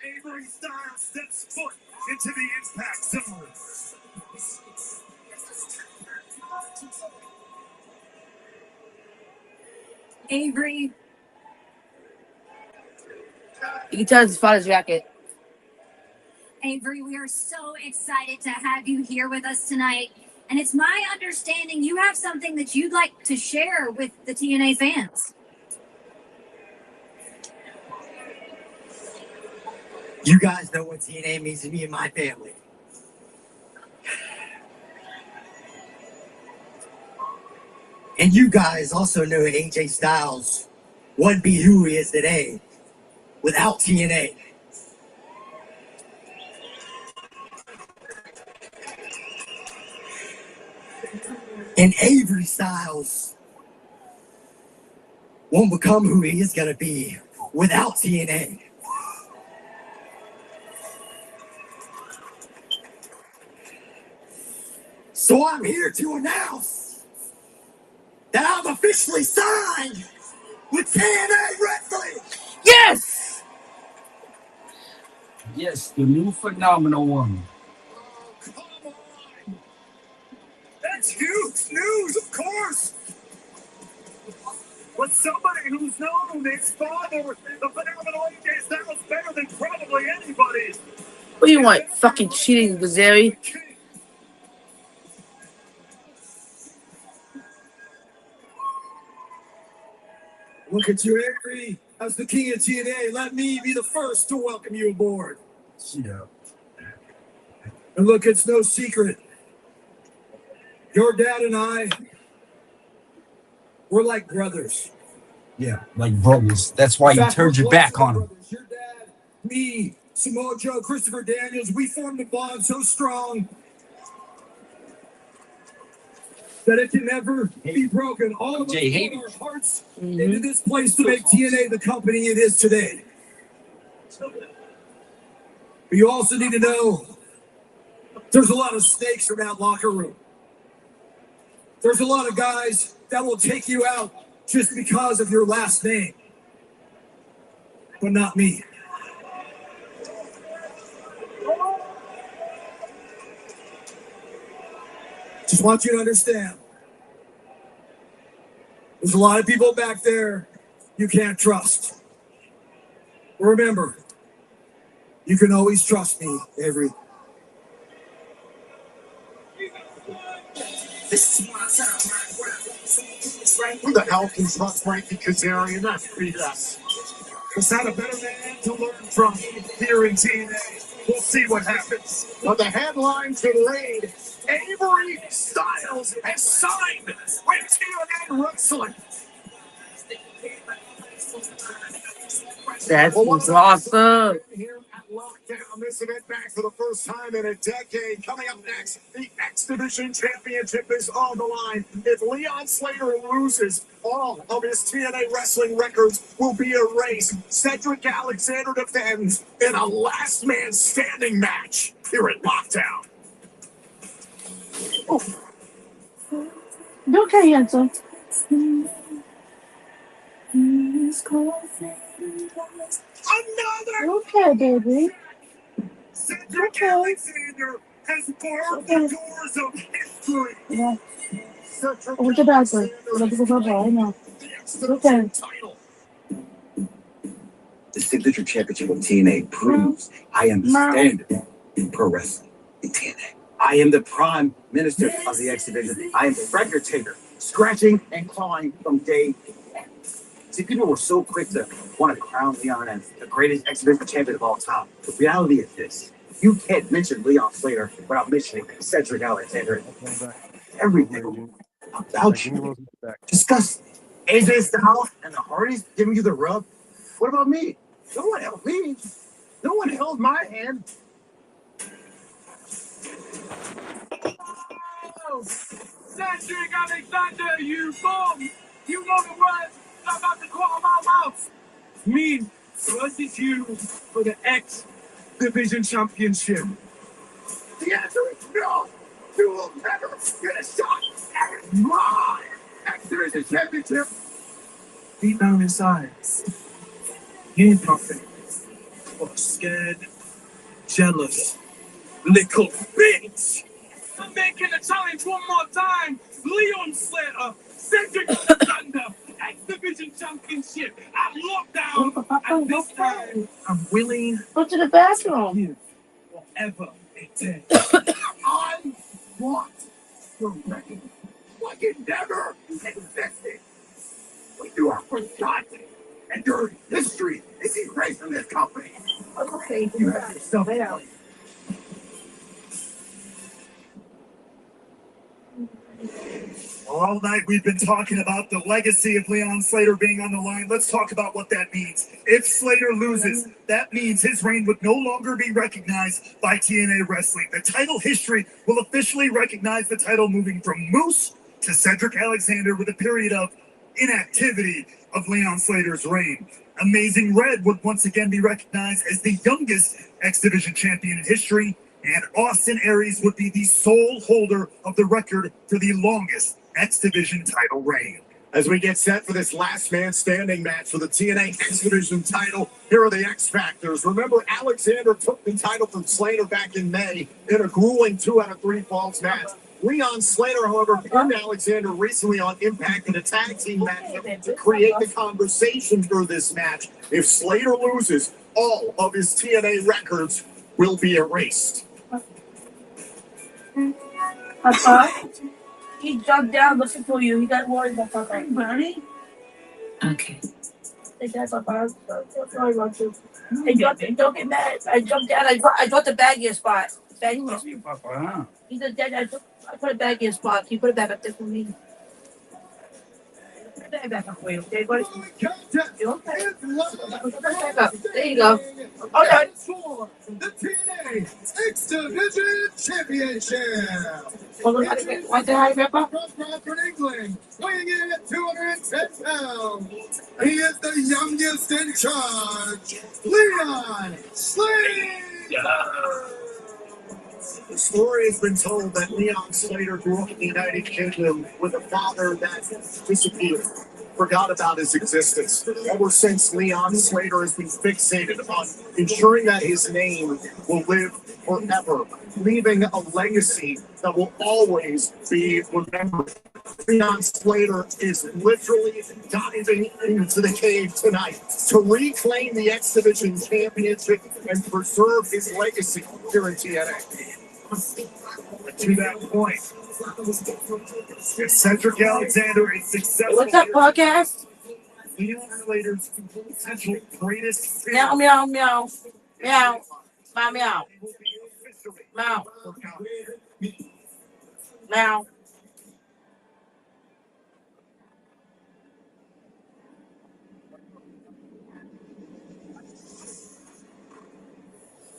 Avery Styles steps foot into the impact zone. Avery, You can tell it's his father's jacket. Avery, we are so excited to have you here with us tonight. And it's my understanding you have something that you'd like to share with the TNA fans. You guys know what TNA means to me and my family. And you guys also know AJ Styles wouldn't be who he is today without TNA. And Avery Styles won't become who he is going to be without TNA. So I'm here to announce that I'm officially signed with TNA Wrestling. Yes! Yes, the new phenomenal one. That's huge news, of course. But somebody who's known his father, the phenomenal AJ Styles, better than probably anybody. What do you want? Fucking cheating, Gazeri? Look at you, Avery. As the king of TNA, let me be the first to welcome you aboard. Yeah. And look, it's no secret. Your dad and I, we're like brothers. Yeah, like brothers. That's why you turned your back on him. Your dad, me, Samoa Joe, Christopher Daniels, we formed a bond so strong that it can never be broken. All of us put our hearts into this place to make TNA the company it is today. But you also need to know there's a lot of snakes around that locker room. There's a lot of guys that will take you out just because of your last name. But not me. Just want you to understand. There's a lot of people back there you can't trust. Remember, you can always trust me, Avery. Who the hell can trust Frankie Kazarian? That's BS. Is that a better man to learn from here in TNA? We'll see what happens. But the headline to read, Avery Styles has signed with TNA Wrestling. That was awesome. Here at Lockdown. Down this event back for the first time in a decade. Coming up next, the X Division Championship is on the line. If Leon Slater loses, all of his TNA wrestling records will be erased. Cedric Alexander defends in a last man standing match here at Lockdown. Okay, handsome. Another! Okay, baby. Cedric Alexander has barred the doors of history. Yeah. Cedric What's the backwards? Alexander I know. is Okay. title. The signature championship of TNA proves I am the standard in pro wrestling in TNA. I am the prime minister of the X Division. I am the record taker, scratching and clawing from day one. See, people were so quick to want to crown Leon as the greatest X Division champion of all time. The reality is this. You can't mention Leon Slater without mentioning Cedric Alexander. Everything about you. Disgusting. AJ Styles and the Hardys giving you the rub. What about me? No one helped me. No one held my hand. Oh, Cedric Alexander, you bum! You know the words I'm about to come out of my mouth. Me versus you for the X Division Championship. The answer is no. You will never get a shot at my X Division championship. Deep down inside, you ain't nothing but scared, jealous, little bitch. I'm making the challenge one more time. Leon Slater, Cedric Alexander, X Division Championship at Lockdown. And this time, I'm willing Go to the bathroom. to give whatever it takes. I want the record like it never existed. When you are forgotten and your history is erased from this company. Okay. You have yourself out. All night we've been talking about the legacy of Leon Slater being on the line. Let's talk about what that means. If Slater loses, that means his reign would no longer be recognized by TNA Wrestling. The title history will officially recognize the title moving from Moose to Cedric Alexander with a period of inactivity of Leon Slater's reign. Amazing Red would once again be recognized as the youngest X Division champion in history, and Austin Aries would be the sole holder of the record for the longest X Division title reign. As we get set for this last man standing match for the TNA X Division title, here are the X Factors. Remember, Alexander took the title from Slater back in May in a grueling 2 out of 3 falls match. Leon Slater, however, pinned Alexander recently on Impact in a tag team match to create the conversation for this match. If Slater loses, all of his TNA records will be erased. Papa, he jumped down looking for you. He got worried about Papa. Bernie? Okay. Hey, Dad, Papa. Sorry about you. Hey, don't get mad. I jumped down. I dropped the bag in your spot. Bag in your spot. He said, Dad, I put a bag in your spot. Can you put it back up there for me? Put it back up for you, okay, buddy? You okay? Put it back up. There you go. Okay. The TNA X Division Championship. What's the high grandpa? From Bradford, England, weighing in at 210 pounds. He is the youngest in charge, Leon Slater. The story has been told that Leon Slater grew up in the United Kingdom with a father that disappeared, forgot about his existence. Ever since, Leon Slater has been fixated on ensuring that his name will live forever, leaving a legacy that will always be remembered. Leon Slater is literally diving into the cave tonight to reclaim the X Division Championship and preserve his legacy here in TNA. To that point, if Cedric Alexander is successful, What's up, podcast? Leon Slater's potential greatest Meow, meow, meow. Meow. Meow, meow. Meow. Meow.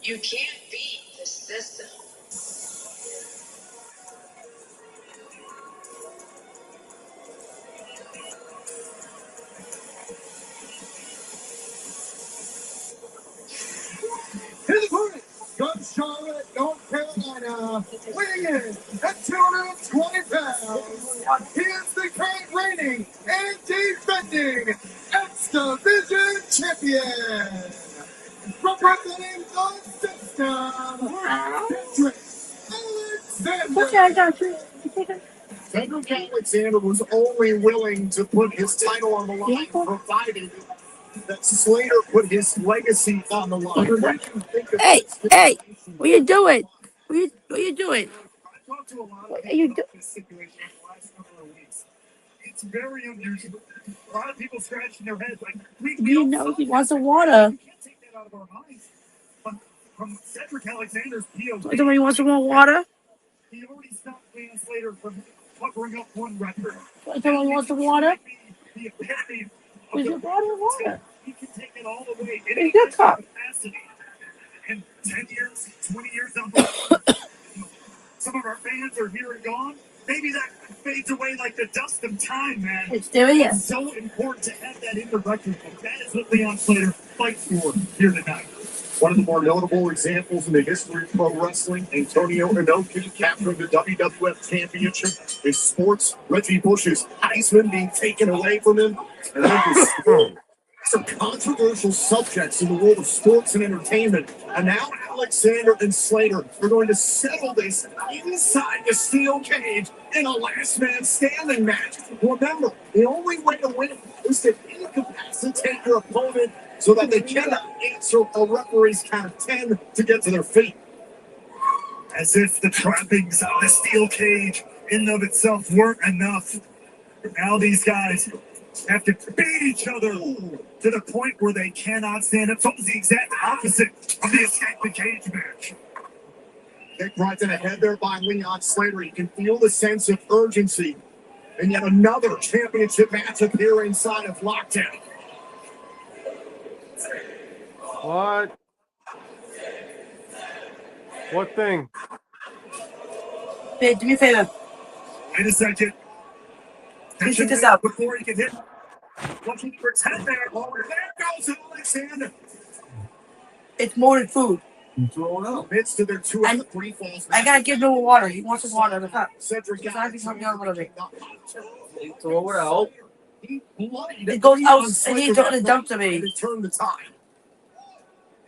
You can't beat the system. Here's the point. From Charlotte, North Carolina, weighing in at 220 pounds, he is the current reigning and defending X Division champion. Representing the system, Cedric Alexander was only willing to put his title on the line, provided that Slater put his legacy on the line. What do you think of Hey, this hey, situation? what you doing? What you doing? I've talked to a lot of What are people you about doing? this situation in the last couple of weeks. It's very unusual. A lot of people scratching their heads like, we You all know saw he that. wants some water. We can't take that out of our minds. But from Cedric Alexander's POV, Somebody wants some more water. he already stopped Dan Slater from covering up one record. Somebody wants some water. The epitome of Where's the your bottle of water? he can take it all the way in Where's any your cup? capacity. And 10 years, 20 years down the line, some of our fans are here and gone. Maybe that fades away like the dust of time, man. It's still here. It's so important to have that in the record book. That is what Leon Slater fights for here tonight. One of the more notable examples in the history of pro wrestling, Antonio Inoki capturing the WWF Championship in sports. Reggie Bush's Heisman being taken away from him. And then these are controversial subjects in the world of sports and entertainment. And now Alexander and Slater are going to settle this inside the steel cage in a last man standing match. Remember, the only way to win is to incapacitate your opponent so that they cannot answer a referee's count of 10 to get to their feet. As if the trappings of the steel cage in and of itself weren't enough. Now these guys have to beat each other to the point where they cannot stand up. So it's the exact opposite of the escape the cage match. Kick right to the head there by Leon Slater. You can feel the sense of urgency. And yet another championship matchup here inside of Lockdown. What? What thing? Hey, do me a favor. Wait a second. Let me check this out. Before he can hit. Looking for 10 there. Oh, there goes Alexander. It's more than food. Throw it up. Midst of their 2 out of 3 falls. I gotta give him water. He wants some water in the cup. Cedric So I can come down a little bit. Throw it out. It goes out and he don't dump to me. Turn the tide.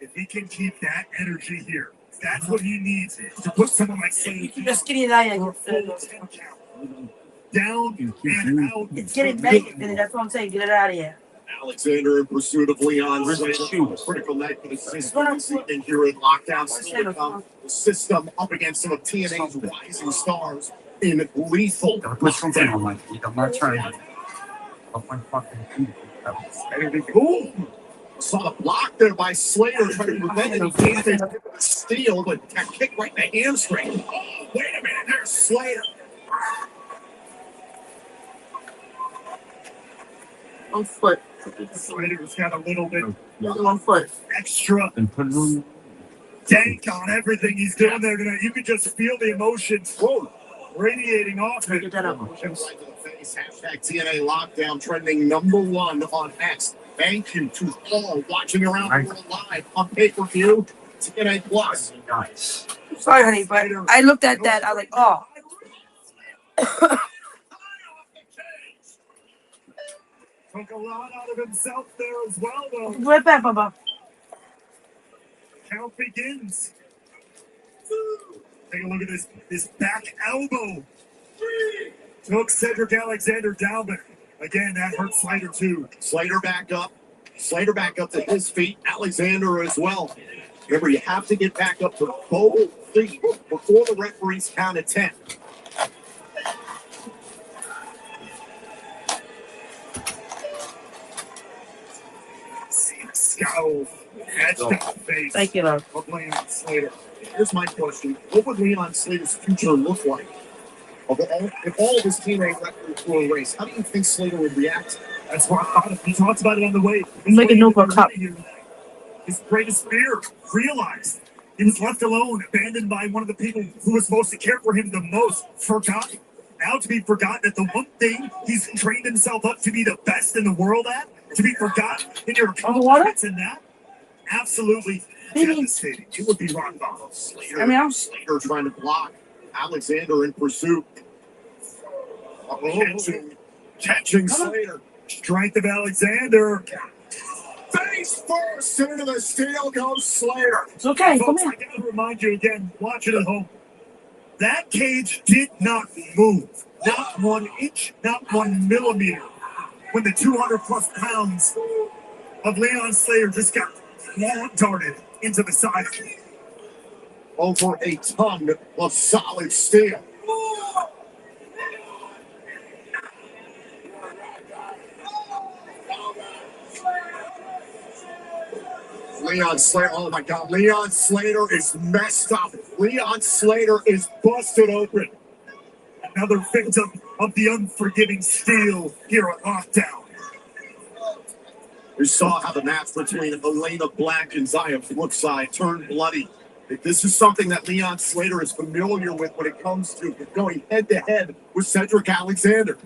If he can keep that energy here, that's what he needs to put someone like Slater Just getting it out. down and out. It's getting negative. That's what I'm saying. Get it out of here. Alexander in pursuit of Leon Slater. Critical night for the system and here in Lockdown. The system up against some of TNA's rising stars in lethal. Put something on my feet. I'm not trying to. Up my fucking feet. Ooh! Saw the block there by Slater trying to prevent it. He can't hit the steal, but got kicked right in the hamstring. Oh, wait a minute. There's Slater. One foot. Slater's got a little bit 1 foot. extra And put it on. dank on everything he's doing there tonight. You can just feel the emotions radiating off it. Get that up. Right to the face. Hashtag TNA Lockdown trending #1 on X. Thank you to all watching around the world live on pay-per-view. TNA Plus. Nice. Sorry, honey, but I looked at that. I was like, oh. Took a lot out of himself there as well, though. Right back, Bubba. Count begins. Take a look at this back elbow. Took Cedric Alexander down, but again, that hurt Slater too. Slater back up. Slater back up to his feet. Alexander as well. Remember, you have to get back up to both feet before the referees count at 10. See the scowl etched on the face. Thank you, love. Of Leon Slater. Here's my question. What would Leon Slater's future look like? If all of his teammates records were erased, how do you think Slater would react? That's what he talks about it on the way. I'm making no for a cup. His greatest fear realized. He was left alone, abandoned by one of the people who was supposed to care for him the most. Forgotten. Now to be forgotten at the one thing he's trained himself up to be the best in the world at? To be forgotten in your accomplishments in that? Absolutely devastating. It would be rock bottom. Slater trying to block. Alexander in pursuit. Catching Slater. Strength of Alexander. Face first into the steel goes Slater. It's okay. Folks, I gotta remind you again, watch it at home. That cage did not move. Not 1 inch, not 1 millimeter. When the 200 plus pounds of Leon Slater just got darted into the side. Over a ton of solid steel. Leon Slater, oh my God, Leon Slater is messed up. Leon Slater is busted open. Another victim of the unforgiving steel here at Lockdown. We saw how the match between Elena Black and Zaya Brookside turned bloody. This is something that Leon Slater is familiar with when it comes to going head-to-head with Cedric Alexander.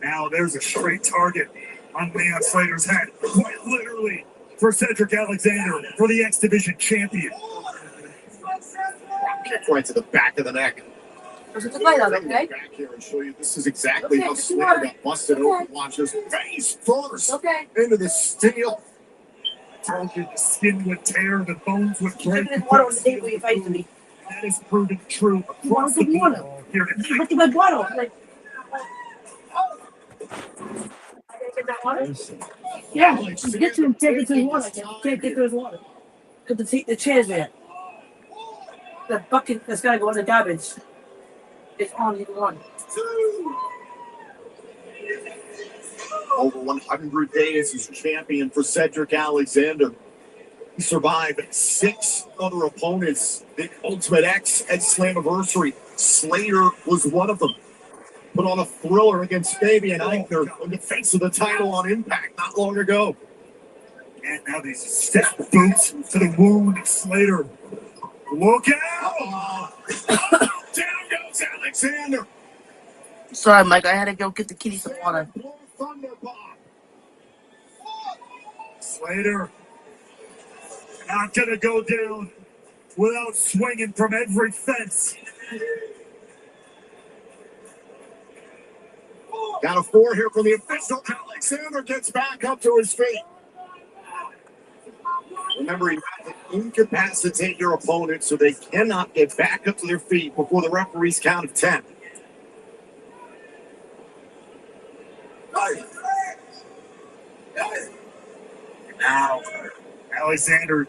Now there's a straight target on Leon Slater's head, quite literally, for Cedric Alexander, for the X Division champion. Right to the back of the neck. Back here and show you this is exactly how Slater got busted open. Watch his face first into the steel. Target, the skin would tear, the bones would break. Water on the table, you fight to me. That is proven true across the board here tonight. Look at my bottle. Like, yeah, get to him, take it to his water. Can't get to his water. Put the chairs there. The bucket that's gotta go in the garbage. It's on either one. Over 100 days as champion for Cedric Alexander. He survived 6 other opponents. The Ultimate X at Slammiversary. Slater was one of them. Put on a thriller against Fabian Eichner in defense of the title on Impact not long ago. And now these step boots to the wound of Slater. Look out! Down goes Alexander. Sorry, Mike. I had to go get the kitty some water. Slater not gonna go down without swinging from every fence. Got a 4 here from the official. Alexander gets back up to his feet. Remember, you have to incapacitate your opponent so they cannot get back up to their feet before the referee's count of 10. Now, Alexander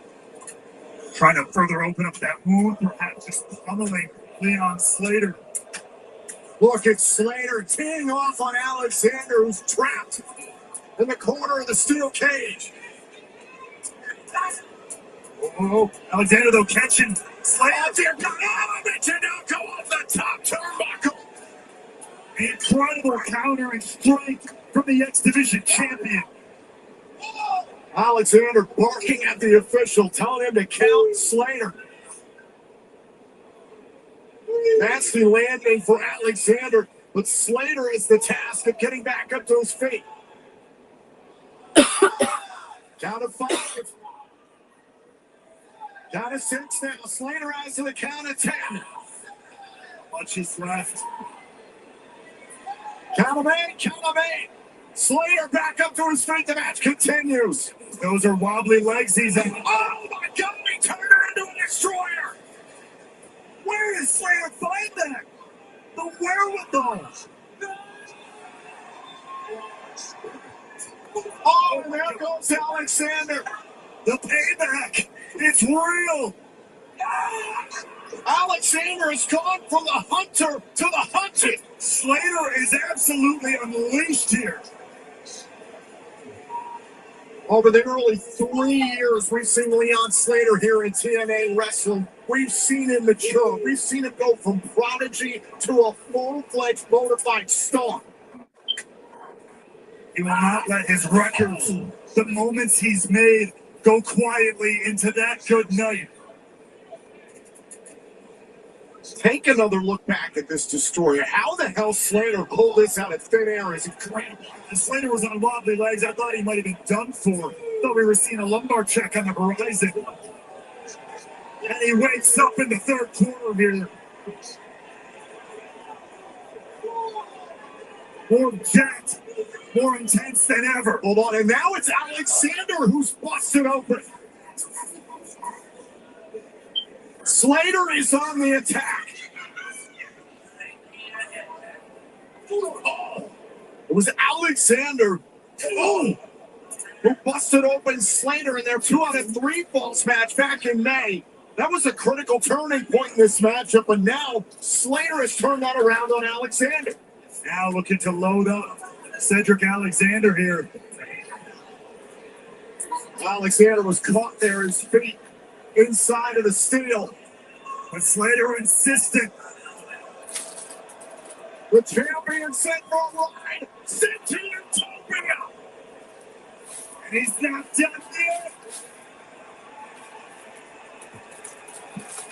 trying to further open up that wound, perhaps just pummeling Leon Slater. Look at Slater teeing off on Alexander, who's trapped in the corner of the steel cage. Oh, Alexander, though, catching Slater. Now go off the top turnbuckle. Incredible counter and strike from the X Division champion. Alexander barking at the official, telling him to count Slater. Nasty landing for Alexander, but Slater is the task of getting back up to his feet. Count of 5. Count of 6 now. Slater has to the count of 10. Much is left. Count of 8. Count of 8. Slater back up to his feet. The match continues. Those are wobbly legs he's in. Oh my God! He turned her into a destroyer. Where does Slater find that? The wherewithal. Oh, there goes Alexander. The payback. It's real. Alexander has gone from the hunter to the hunted. Slater is absolutely unleashed here. Over the early 3 years, we've seen Leon Slater here in TNA Wrestling. We've seen him mature. We've seen him go from prodigy to a full-fledged bona fide star. He will not let his records, the moments he's made, go quietly into that good night. Take another look back at this destroyer. How the hell Slater pulled this out of thin air is incredible. And Slater was on wobbly legs. I thought he might have been done for. Thought we were seeing a lumbar check on the horizon. And he wakes up in the third quarter here. More jacked, more intense than ever. Hold on, and now it's Alexander who's busted open. Slater is on the attack. Oh, it was Alexander who busted open Slater in their 2 out of 3 falls match back in May. That was a critical turning point in this matchup, but now Slater has turned that around on Alexander. Now looking to load up Cedric Alexander here. Alexander was caught there, his feet inside of the steel. But Slater insistent. The champion sent for a ride. Sent to Utopia. And he's not done yet.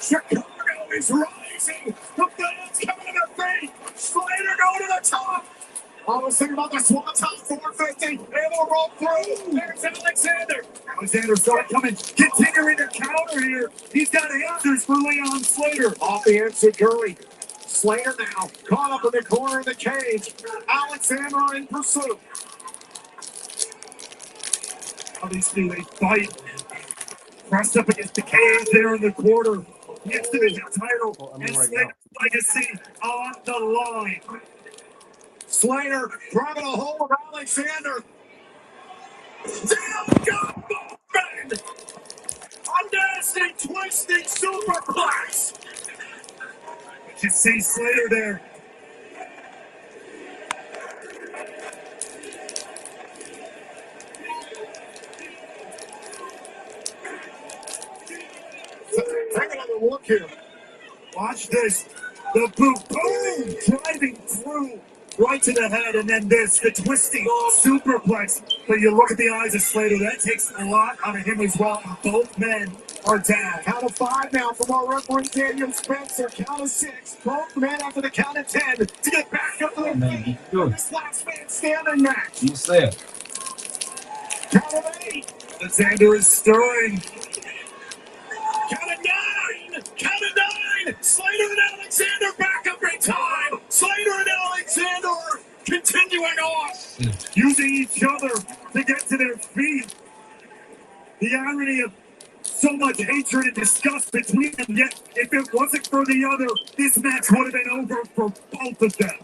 Chicago is rising. The fans coming to their feet. Slater go to the top. I was thinking about the Swanton 450. Able to roll through. There's Alexander. Alexander's starting coming, continuing to counter here. He's got answers for Leon Slater. Off the Enziguri. Slater now caught up in the corner of the cage. Alexander in pursuit. Obviously, they fight. Pressed up against the cage there in the quarter. Gets to the title. And Slater's legacy on the line. Slater grabbing a hold of Alexander. Down, got movement. A nasty, twisting superplex. You see Slater there. Take another look here. Watch this. The boom driving through right to the head, and then this, the twisting superplex. But you look at the eyes of Slater, that takes a lot out of him as well. Both men are down. Count of 5 now from our referee Daniel Spencer. Count of 6. Both men after the count of 10 to get back up to the feet. This last man standing match. You said. Count of 8. Alexander is stirring. Count of 9. Count of 9. Slater and Alexander back up in time. Slater and Alexander continuing on. Using each other to get to their feet. The irony of so much hatred and disgust between them, yet if it wasn't for the other, this match would have been over for both of them.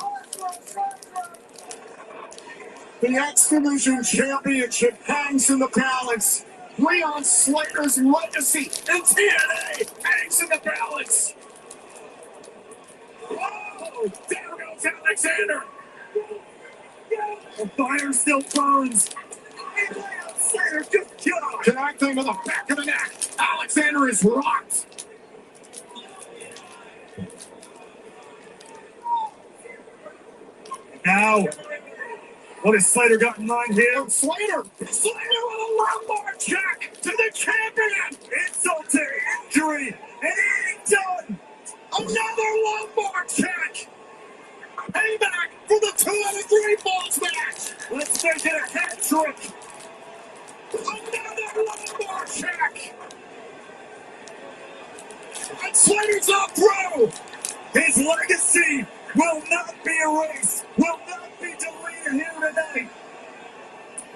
The X Division Championship hangs in the balance. Leon Slater's legacy in TNA hangs in the balance. Oh, there goes Alexander. The fire still burns. Slater, good job. Connecting to the back of the neck. Alexander is rocked. Now, what has Slater got in mind here? Slater with a lumbar check to the champion. Insult to injury, and it ain't done. Another lumbar check. Payback for the 2 out of 3 falls match. Let's make it a hat trick. Another lumbar check. And Slater's up through. His legacy will not be erased, will not be deleted here tonight.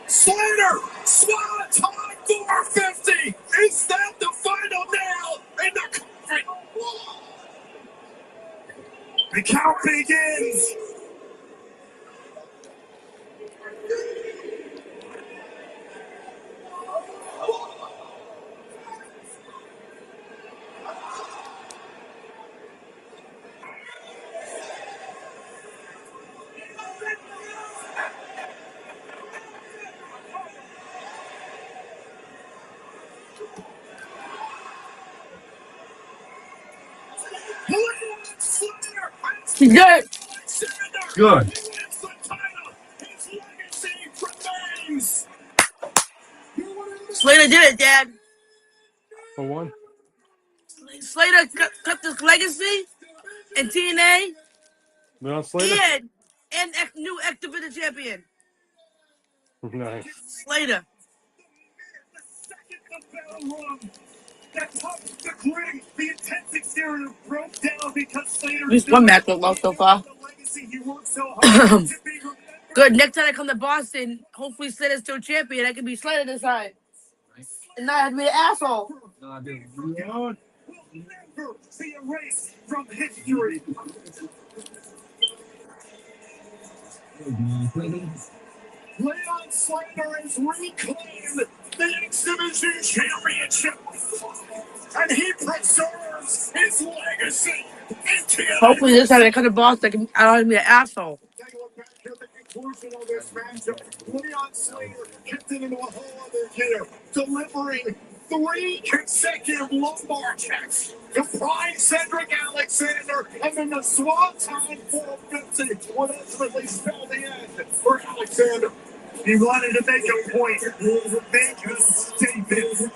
Slater, Swanton 450. Is that the final nail in the coffin? The count begins. He's good. Good. Slater did it, Dad. For one. Slater cut this legacy in TNA Leon Slater? and new X Division champion. Nice. Slater. The intense exterior broke down because Slater. At least one match was lost so far. Good. Next time I come to Boston, hopefully Slater's still champion. I can be Slater this time. And not have to be an asshole. Will never be erased from history. Leon Slater has reclaimed the X Division Championship, and he preserves his legacy. Hopefully this time I come to Boston, I don't have to be an asshole. Conclusion of this matchup, Leon Slater kicked it into a whole other gear, delivering 3 consecutive lumbar checks to prime Cedric Alexander, and then the swan-time 450 would ultimately spell the end for Alexander. He wanted to make a point, make a statement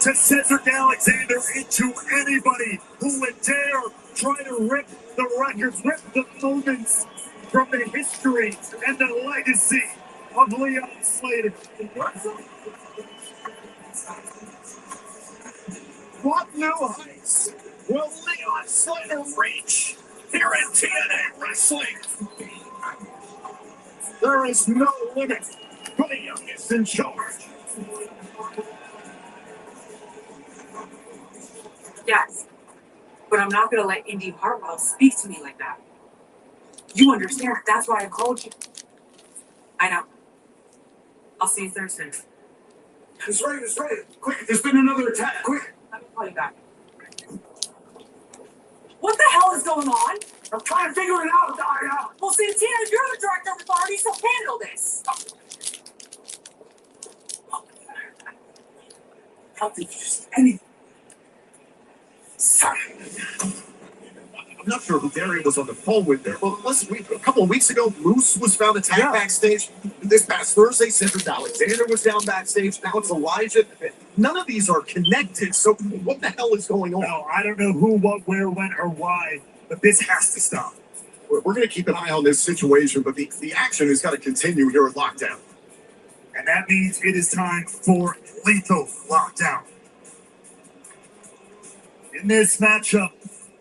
to Cedric Alexander into anybody who would dare try to rip the records, rip the moments from the history and the legacy of Leon Slater. What new heights will Leon Slater reach here in TNA Wrestling? There is no limit for the youngest in charge. Yes, but I'm not going to let Indy Hartwell speak to me like that. You understand? That's why I called you. I know. I'll see you Thursday. It's right. Quick, there's been another attack. Quick. Let me call you back. What the hell is going on? I'm trying to figure it out, Daria. Well, Santana, you're the director of authority, so handle this. How did you just anything? Sorry. I'm not sure who Darian was on the phone with there. Well, listen, a couple of weeks ago, Moose was found attacked backstage. This past Thursday, Cedric Alexander was down backstage. Now it's Elijah. None of these are connected. So what the hell is going on? No, I don't know who, what, where, when, or why, but this has to stop. We're going to keep an eye on this situation, but the action has got to continue here at Lockdown. And that means it is time for Lethal Lockdown. In this matchup,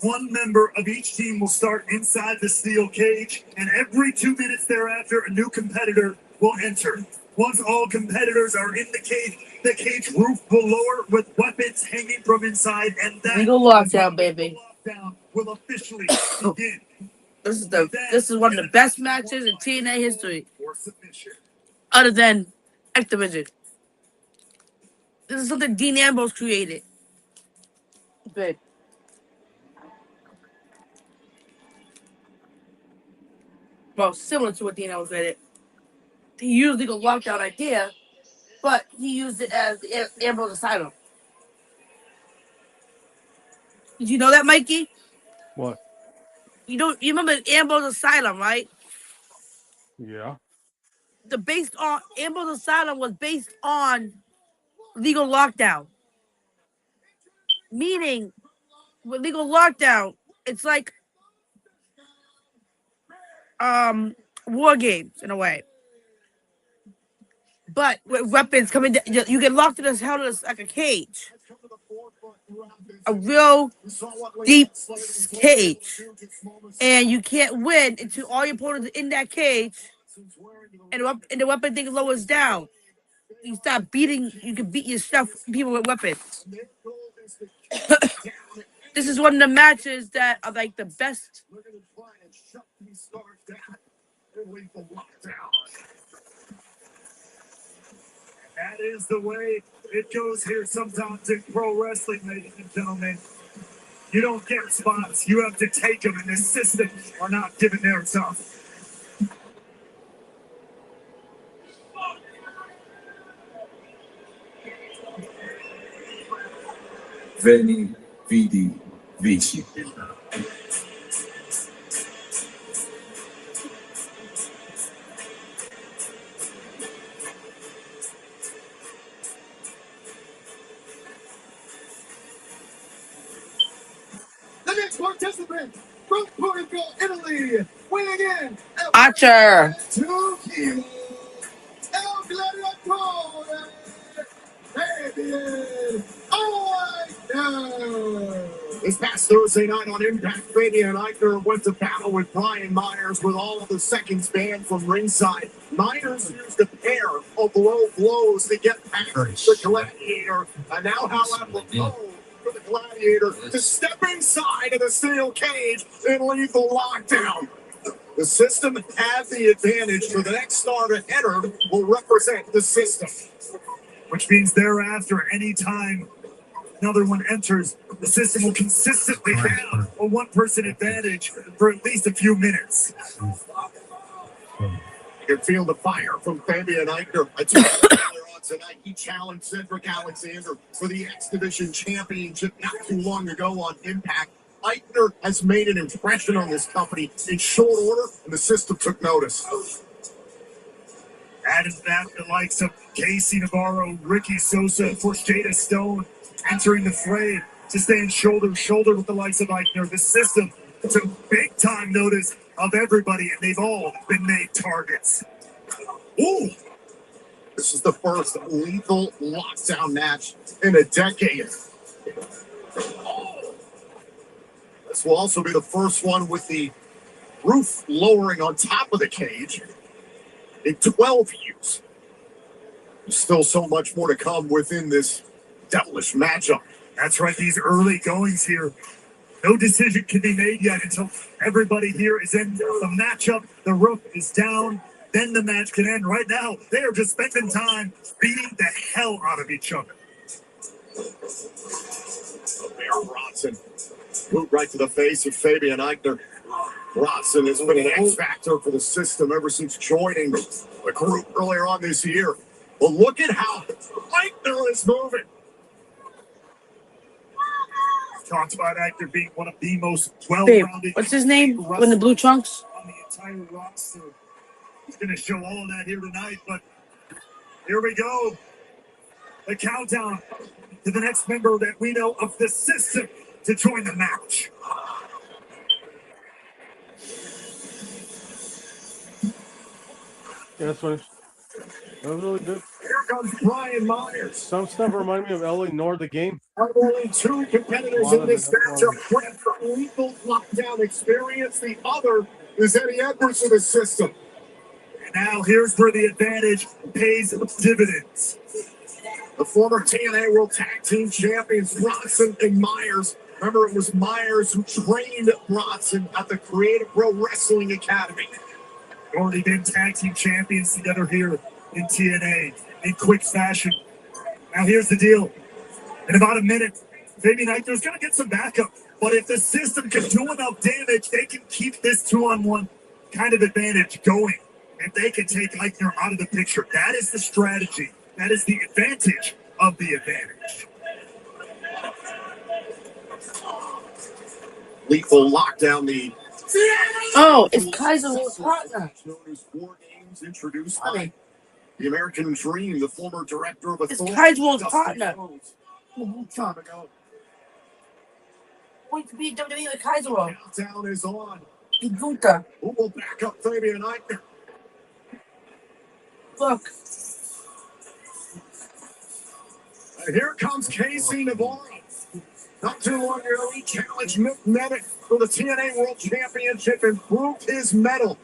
one member of each team will start inside the steel cage, and every 2 minutes thereafter, a new competitor will enter. Once all competitors are in the cage roof will lower with weapons hanging from inside, and that Legal Lockdown, baby. lockdown will officially begin. This is one of the best matches in TNA history, For submission. other than X Division. This is something Dean Ambrose created. Babe. Well, similar to what Dean Ambrose did. He used the legal lockdown idea, but he used it as the Ambrose Asylum. Did you know that, Mikey? What? You remember Ambrose Asylum, right? Yeah. Ambrose Asylum was based on legal lockdown. Meaning, with legal lockdown, it's like war games in a way. But with weapons coming down, you get locked in this hell like a cage. A real deep cage. And you can't win until all your opponents are in that cage and the weapon thing lowers down. You start you can beat people with weapons. This is one of the matches that are like the best. That is the way it goes here sometimes in pro wrestling, ladies and gentlemen. You don't get spots. You have to take them, and the system are not giving their stuff. Veni, vidi, vici. participant from Portugal, Italy, weighing in at Archer. 2 kilos, El Gladiatore, Fabian Aichner. This past Thursday night on Impact, Fabian Aichner went to battle with Brian Myers with all of the seconds banned from ringside. Myers used a pair of low blows to get past the Gladiator, and now, however, for the Gladiator to step inside of the steel cage and lethal lockdown. The system has the advantage, for the next star to enter will represent the system. Which means thereafter, anytime another one enters, the system will consistently have a one-person advantage for at least a few minutes. You can feel the fire from Fabian Aichner. I told you earlier on tonight, he challenged Cedric Alexander for the X Division Championship not too long ago on Impact. Aichner has made an impression on this company in short order, and the system took notice. Added that the likes of Casey Navarro, Ricky Sosa, and for Jada Stone entering the fray to stand shoulder to shoulder with the likes of Aichner. The system took big time notice of everybody, and they've all been made targets. Ooh! This is the first lethal lockdown match in a decade. This will also be the first one with the roof lowering on top of the cage in 12 years. There's still so much more to come within this devilish matchup. That's right, these early goings here. No decision can be made yet until everybody here is in the matchup. The roof is down. Then the match can end. Right now, they are just spending time beating the hell out of each other. Bear Bronson boot right to the face of Fabian Aichner. Bronson has been an X factor for the system ever since joining the group earlier on this year. But look at how Aichner is moving. Talked about Aichner being one of the most well-rounded. What's his name? With the blue trunks? On the entire roster. He's going to show all of that here tonight, but here we go. The countdown to the next member that we know of the system to join the match. Yeah, that's funny. That was really good. Here comes Brian Myers. Some stuff reminded me of LA Nord the game. Only two competitors in this matchup. One for lethal lockdown experience. The other is Eddie Edwards of the system. And now here's where the advantage pays dividends. The former TNA World Tag Team Champions, Bronson and Myers. Remember, it was Myers who trained Bronson at the Creative Pro Wrestling Academy. Already been tag team champions together here in TNA in quick fashion. Now here's the deal. In about a minute, Fabian Aichner's going to get some backup. But if the system can do enough damage, they can keep this 2-on-1 kind of advantage going. If they can take Aichner out of the picture, that is the strategy. That is the advantage of the advantage. Lethal lockdown, the Oh, it's Kaiser's partner. known as War Games, introduced by the American Dream, the former director of It's Authority. Kaiser's partner. A long time ago. Wait to be WWE with Kaiser. Countdown is on. Gunther. Who will back up Fabian Aichner? Look. And here comes Casey Navarro. Not too long ago, he challenged Mick Medic for the TNA World Championship and proved his medal.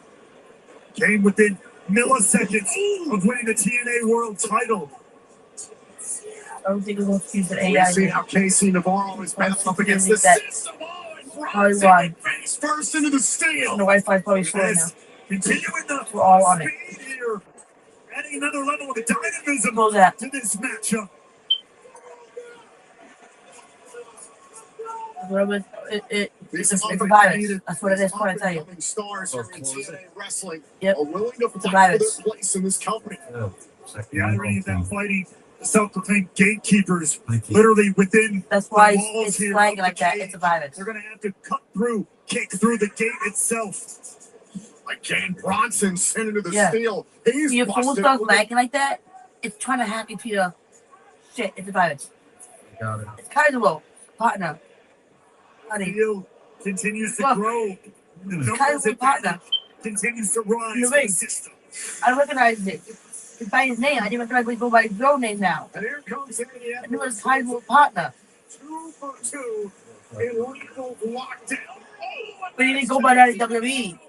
Came within milliseconds of winning the TNA World title. I don't think we'll use the We AI. see how Casey Navarro is battling up against the that. system. Probably why. Face first into the steel. The Wi-Fi probably slow now. Continuing the We're all on it. speed here. Adding another level of dynamism Close that. to this matchup. It's a virus. That's what it is. What I tell you. Stars here in TNA wrestling Yep. are willing to It's a fight for virus. their place in this company. The irony of them fighting the self-proclaimed gatekeepers literally within That's why the walls it's here flagging of like the that. cage. It's a virus. They're going to have to cut through, kick through the gate itself. Like Jan Bronson sent into the Yeah. steel. He's Your phone busted starts open. lagging like that. It's trying to hack into your shit. It's a virus. Got it. It's Kaiser partner. Honey. Deal continues to Look, grow. The it's kind numbers of a partner. continues to rise In the for the ring. system. I recognize it. It's by his name. I didn't recognize him by his real name now. And here comes Eddie I knew it Edwards. was kind of a partner. 2 for 2 in Lethal Lockdown. But he didn't go by that in WWE.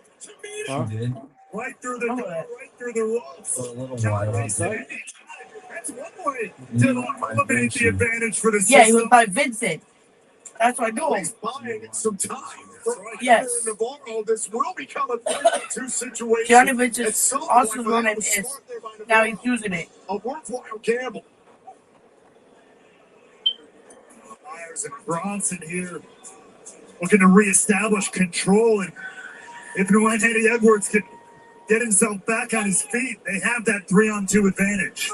Huh? She did Right through the door, right through the ropes. for a little while. Outside? That's one way to eliminate the advantage for the Yeah, he was system. by Vincent. That's what I knew him. He's buying some time. Yes. Navarro, this will become a 3-2 situation. Johnny Vincent At some also point, known but that as was is. smart there by Now Navarro. he's using it. A worthwhile gamble. Myers and Bronson here looking to reestablish control. And if and when Eddie Edwards can get himself back on his feet, they have that 3-on-2 advantage.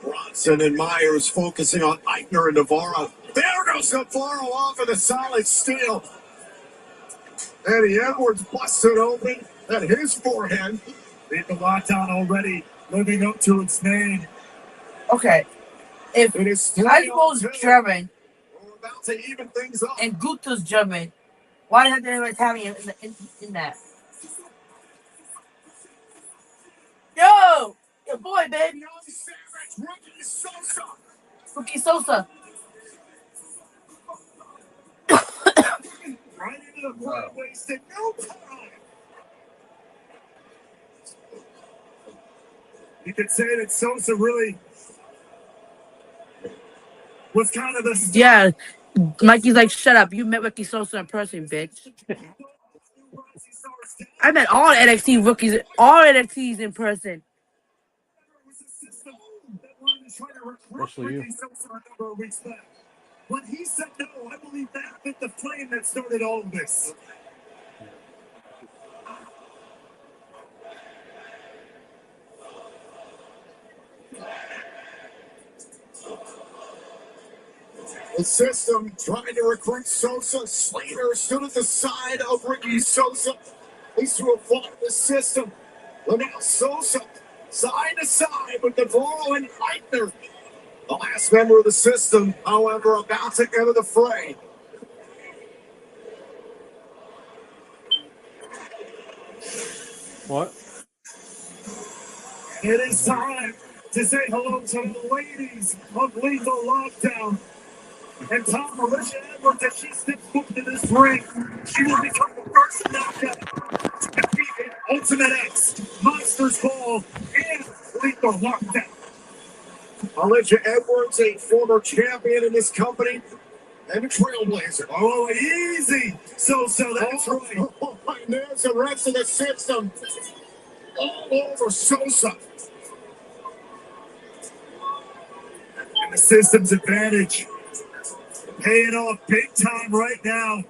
Bronson and Myers focusing on Eichner and Navarro. There goes Navarro off of the solid steel. Eddie Edwards busted open at his forehead. The Lockdown already living up to its name. Okay. If It is Heisbo's 3-2. German We're about to even things up. and Guta's German, why did they have Italian in that? Yo! Your boy, baby. Young Savage, Rookie Sosa. Rookie Sosa. Right into the play, wasted no time. You could say that Sosa really was kind of the Yeah. Mikey's like, shut up. You met Ricky Sosa in person, bitch. I met all NXT rookies, all NXTs in person. Especially you. When he said no, I believe that lit the flame that started all of this. The system trying to recruit Sosa. Slater stood at the side of Ricky Sosa. These two have fought the system. But now Sosa, side to side with Navarro and Eichner. The last member of the system, however, about to enter the fray. What? It is time to say hello to the ladies of Lethal Lockdown. And Tom, Alicia Edwards, as she steps foot into this ring, she will become the first knockout to defeat Ultimate X, Monsters Ball, and Lethal Lockdown. Alicia Edwards, a former champion in this company, and a trailblazer. Oh, easy. So that's right. Oh, and there's the rest of the system. All over Sosa. And the system's advantage paying off big time right now.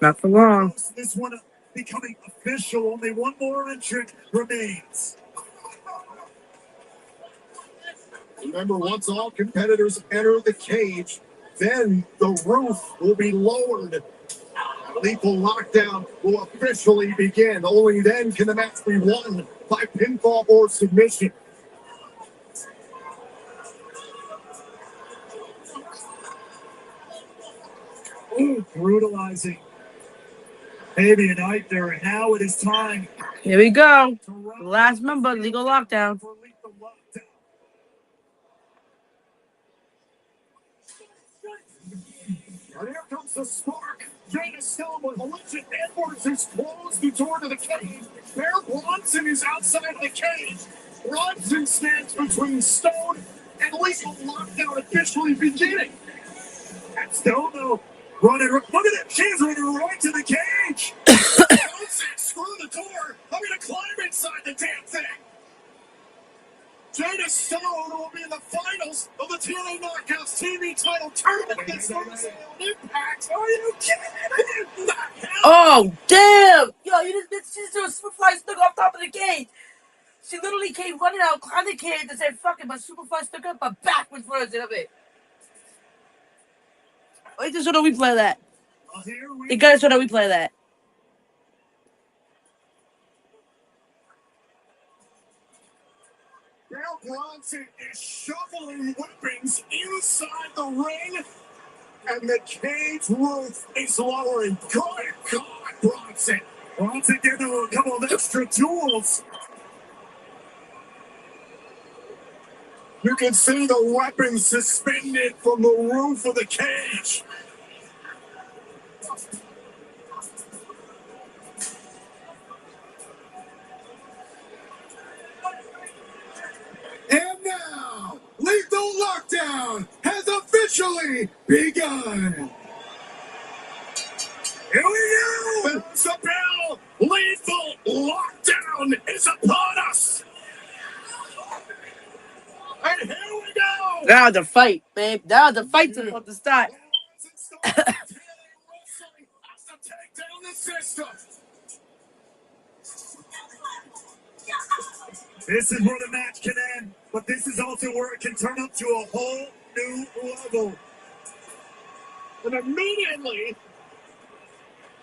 Not for long. This one becoming official. Only one more entrant remains. Remember, once all competitors enter the cage, then the roof will be lowered. Lethal Lockdown will officially begin. Only then can the match be won by pinfall or submission. Ooh, brutalizing Baby and Eichner, and now it is time. Here we go. Last member, Legal Lockdown. And here comes the spark. Jada still, but Alicia Edwards has closed the door to the cage. Bear Bronson is outside of the cage. Bronson stands between Stone and Lethal Lockdown officially beginning. And Stone, though, running. Look at that. She's running right to the cage. Bronson, screw the door. I'm going to climb inside the damn thing. Jada Stone will be in the finals of the TNA Knockouts TV title tournament against Thursday on Impact. Are you kidding me? Oh, damn! Yo, you just doing Superfly stuck off top of the cage. She literally came running out, climbed the cage, and said, fuck it, but Superfly stuck up a backwards version of it. Wait, just show the replay of that. You gotta show the replay of that. Bear Bronson is shoveling weapons inside the ring. And the cage roof is lowering. Good God, Bronson. Bronson getting a couple of extra tools. You can see the weapons suspended from the roof of the cage. And now, Lethal Lockdown has officially begun. Here we go! Bounce the bell! Lethal Lockdown is upon us! And here we go! Now the fight, babe. Now the fight's about to start. Take down the system. This is where the match can end, but this is also where it can turn up to a whole new level. And immediately,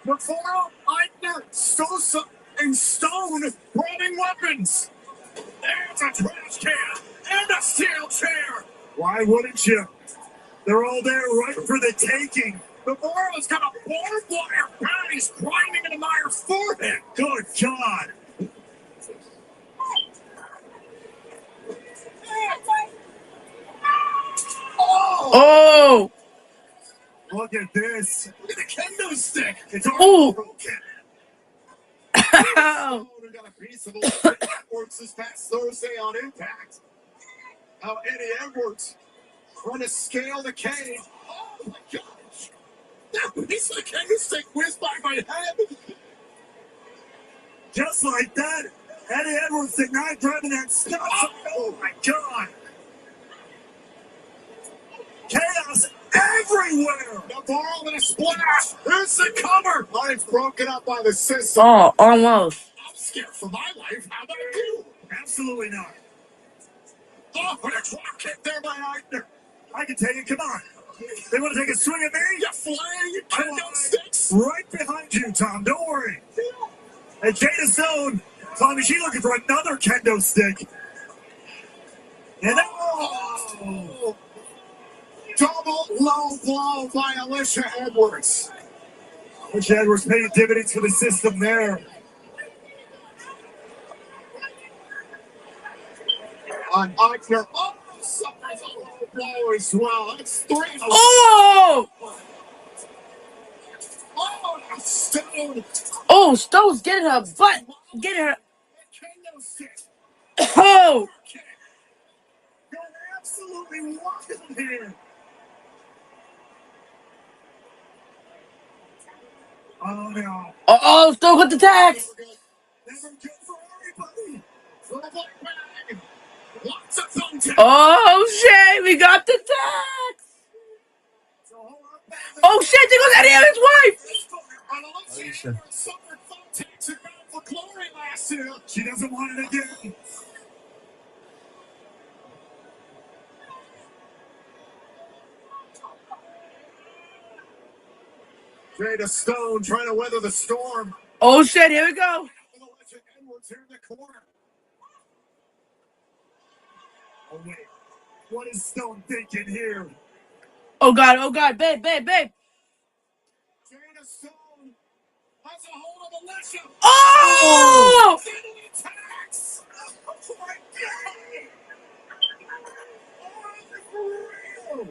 Navarro, Eichner, Sosa, and Stone grabbing weapons. There's a trash can and a steel chair. Why wouldn't you? They're all there right for the taking. Navarro's got a barbed wire bat. He's grinding into Meyer's forehead. Good God. Oh! Look at this. Look at the kendo stick. It's all broken. Oh! We got a piece of the Edwards this past Thursday on Impact. How Eddie Edwards trying to scale the cage. Oh my gosh! That piece of the kendo stick whizzed by my head. Just like that, Eddie Edwards did not grabbing that stuff. Oh my God. Chaos everywhere. Navarro in a splash. There's the cover. Line's broken up by the system. Oh, almost. I'm scared for my life. How about you? Absolutely not. Oh, what a drop kick there by Eichner. I can tell you, come on. They want to take a swing at me? You're flying. You kendo sticks. Right behind you, Tom. Don't worry. And Jada Stone, Tommy, she's looking for another kendo stick. And oh! Double low blow by Alicia Edwards. Alicia Edwards paying dividends for the system there. On Eichner. Oh, suffers a low blow as well. That's 3. Oh! Oh, Stone. Oh, Stone's getting her butt. Getting her. Oh! You're absolutely wild here. Oh no. Oh, Stone got the tax. Never good for everybody. Lots of thumbtacks. Oh shit, we got the tax. Oh shit, there goes Eddie and his wife. Alicia suffered thumbtacks and Bound for Glory last year. She doesn't want it again. Jada Stone trying to weather the storm. Oh shit, here we go. Edwards here in the corner. Oh wait, what is Stone thinking here? Oh god, babe. Jada Stone has a hold of Alicia. Oh! Attacks. Oh my God. Oh,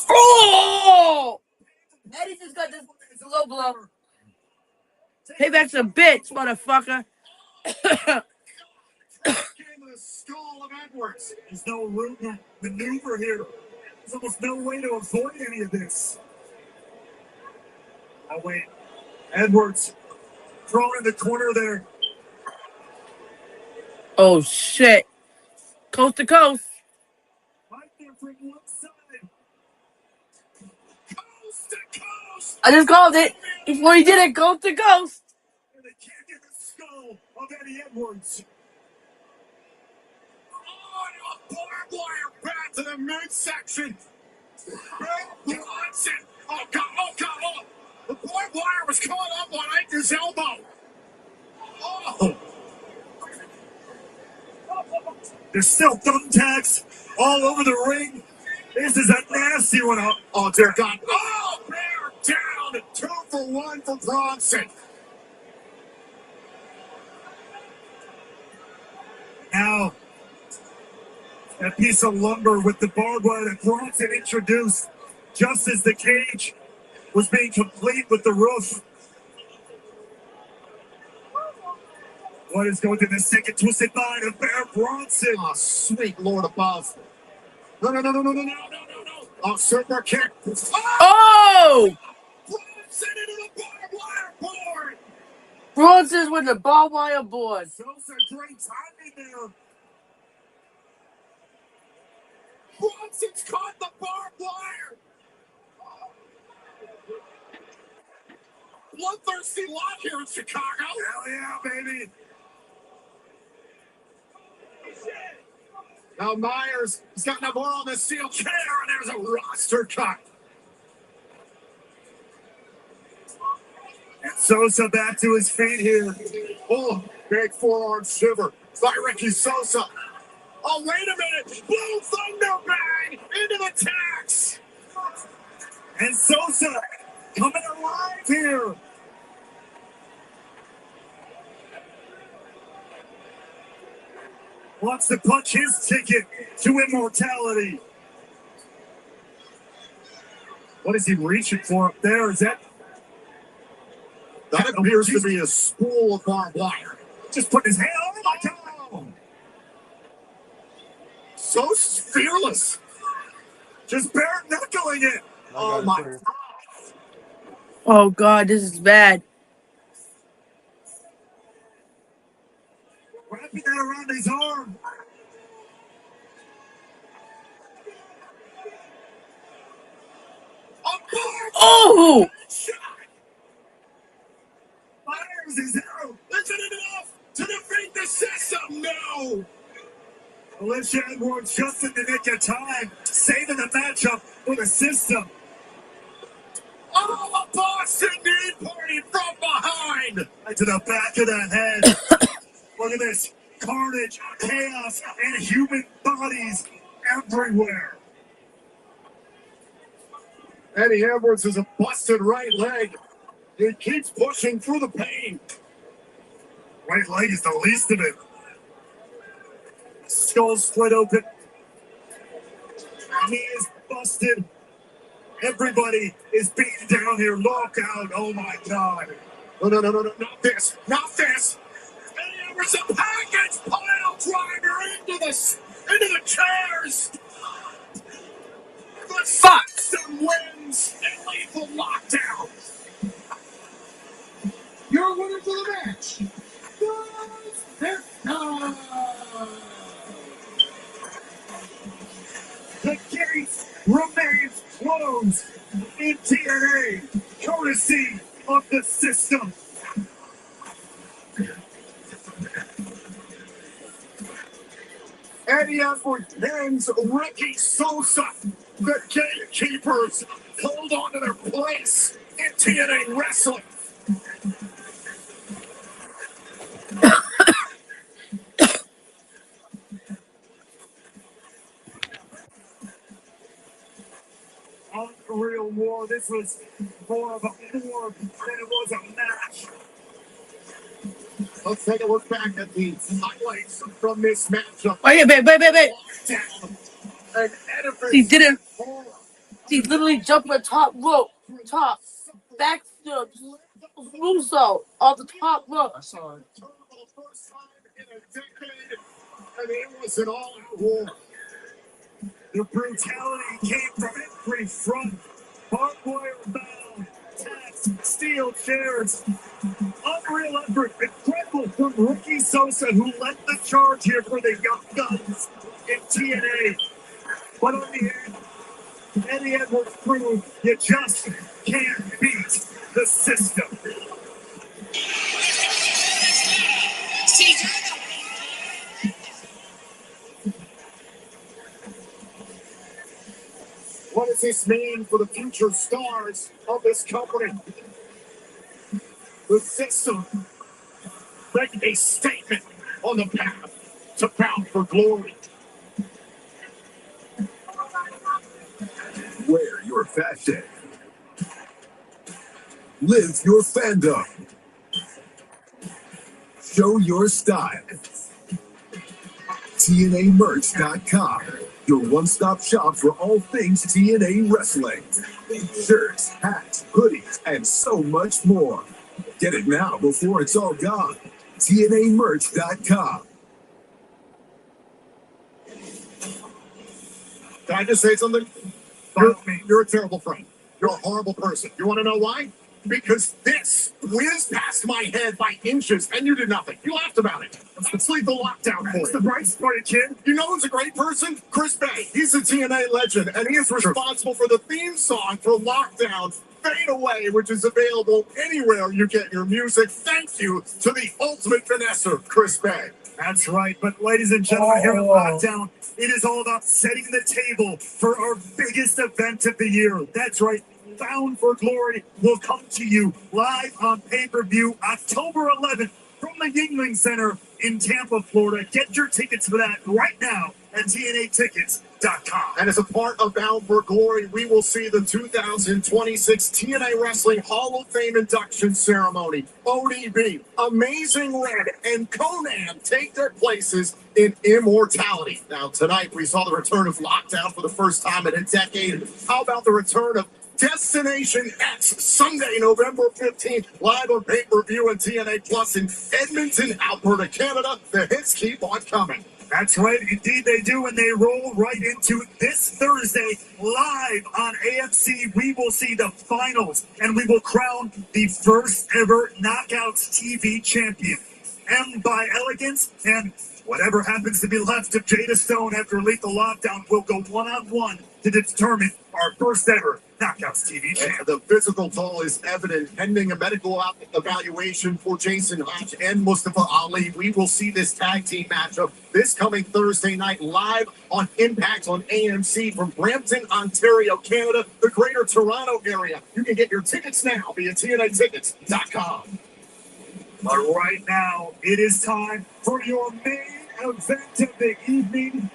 Oh! Eddie just got this low blow. Payback's a bitch, motherfucker. the skull of Edwards. There's no room to maneuver here. There's almost no way to avoid any of this. Oh wait, Edwards thrown in the corner there. Oh shit. Coast to coast. Right there from one side. Coast to coast. I just called it before he did it. Coast to coast. And they can't get the skull of Eddie Edwards. Oh, a barbed wire bat to the midsection. Bronson. Oh God, oh God, oh. The barbed wire was caught up on Eichner's elbow. Oh! There's still thumbtacks all over the ring. This is a nasty one. Oh, dear God. Oh, bear down. 2 for 1 for Bronson. Now, that piece of lumber with the barbed wire that Bronson introduced just as the cage was being complete with the roof. What is going to the second twisted mind of Bear Bronson? Oh, sweet Lord above. No. Oh, super kick. Oh! Bronson into the barbed wire board. Bronson's with the barbed wire board. Sosa, great timing there. Bronson's caught the barbed wire. Bloodthirsty lot here in Chicago. Hell yeah, baby. Now Myers has got more on the steel chair, and there's a roster cut. And Sosa back to his feet here. Oh, big forearm shiver by Ricky Sosa. Oh, wait a minute. Blue Thunder bang into the tax. And Sosa coming alive here. Wants to punch his ticket to immortality. What is he reaching for up there? Is that appears to be a spool of barbed wire. Just putting his hand on my God. So fearless. Just bare knuckling it. Oh my God. Oh God, this is bad. Wrapping that around his arm. Oh! Fires his arrow. Isn't it enough to defeat the system? No. Alicia Edwards just in the nick of time, saving the matchup for the system. Oh, a Boston knee party from behind. Right to the back of the head. Look at this. Carnage, chaos, and human bodies everywhere. Eddie Edwards has a busted right leg. He keeps pushing through the pain. Right leg is the least of it. Skull split open. Knee is busted. Everybody is beaten down here. Lockout. Oh my God. No. Not this. Not this. Eddie Edwards a package pile driver into the chairs. The system wins in lethal lockdown. Your winner for the match. The gates remains closed in TNA, courtesy of the system. Eddie Edwards pins Ricky Sosa. The gatekeepers hold on to their place in TNA wrestling. Unreal war. This was more of a war than it was a match. Let's take a look back at the highlights from this matchup. Wait. An edifice. He didn't. He literally jumped the top rope. Backflips. Russo off the top rope. I saw it. For the first time in a decade, and it was an all-out war. The brutality came from every front. Barbed wire bound, tax, steel chairs. Unreal effort, incredible from Ricky Sosa, who led the charge here for the Young Guns in TNA. But on the end, Eddie Edwards proved you just can't beat the system. What does this mean for the future stars of this company? The system making a statement on the path to Bound for Glory. Wear your fashion. Live your fandom. Show your style. TNAmerch.com, your one-stop shop for all things TNA wrestling. Shirts, hats, hoodies, and so much more. Get it now before it's all gone. TNAmerch.com. Can I just say something? You're a terrible friend. You're a horrible person. You want to know why? Because this whizzed past my head by inches, and you did nothing. You laughed about it. Let's leave the lockdown for That's you. the bright spot, kid. You know who's a great person? Chris Bay. He's a TNA legend, and he is responsible for the theme song for Lockdown, Fade Away, which is available anywhere you get your music. Thank you to the ultimate finesser, Chris Bay. That's right. But ladies and gentlemen, here at Lockdown, it is all about setting the table for our biggest event of the year. That's right. Bound for Glory will come to you live on pay-per-view October 11th from the Yingling Center in Tampa, Florida. Get your tickets for that right now at TNAtickets.com. And as a part of Bound for Glory, we will see the 2026 TNA Wrestling Hall of Fame induction ceremony. ODB, Amazing Red, and Conan take their places in immortality. Now, tonight we saw the return of Lockdown for the first time in a decade. How about the return of Destination X, Sunday, November 15th, live on pay-per-view and TNA Plus in Edmonton, Alberta, Canada. The hits keep on coming. That's right, indeed they do, and they roll right into this Thursday live on AFC. We will see the finals, and we will crown the first ever Knockouts TV champion. M by Elegance, and whatever happens to be left of Jada Stone after Lethal Lockdown will go one-on-one to determine our first ever Knockouts TV champion. The physical toll is evident. Pending a medical evaluation for Jason Hodge and Mustafa Ali, we will see this tag team matchup this coming Thursday night live on Impact on AMC from Brampton, Ontario, Canada, the Greater Toronto area. You can get your tickets now via TNAtickets.com. But right now, it is time for your main event of the evening.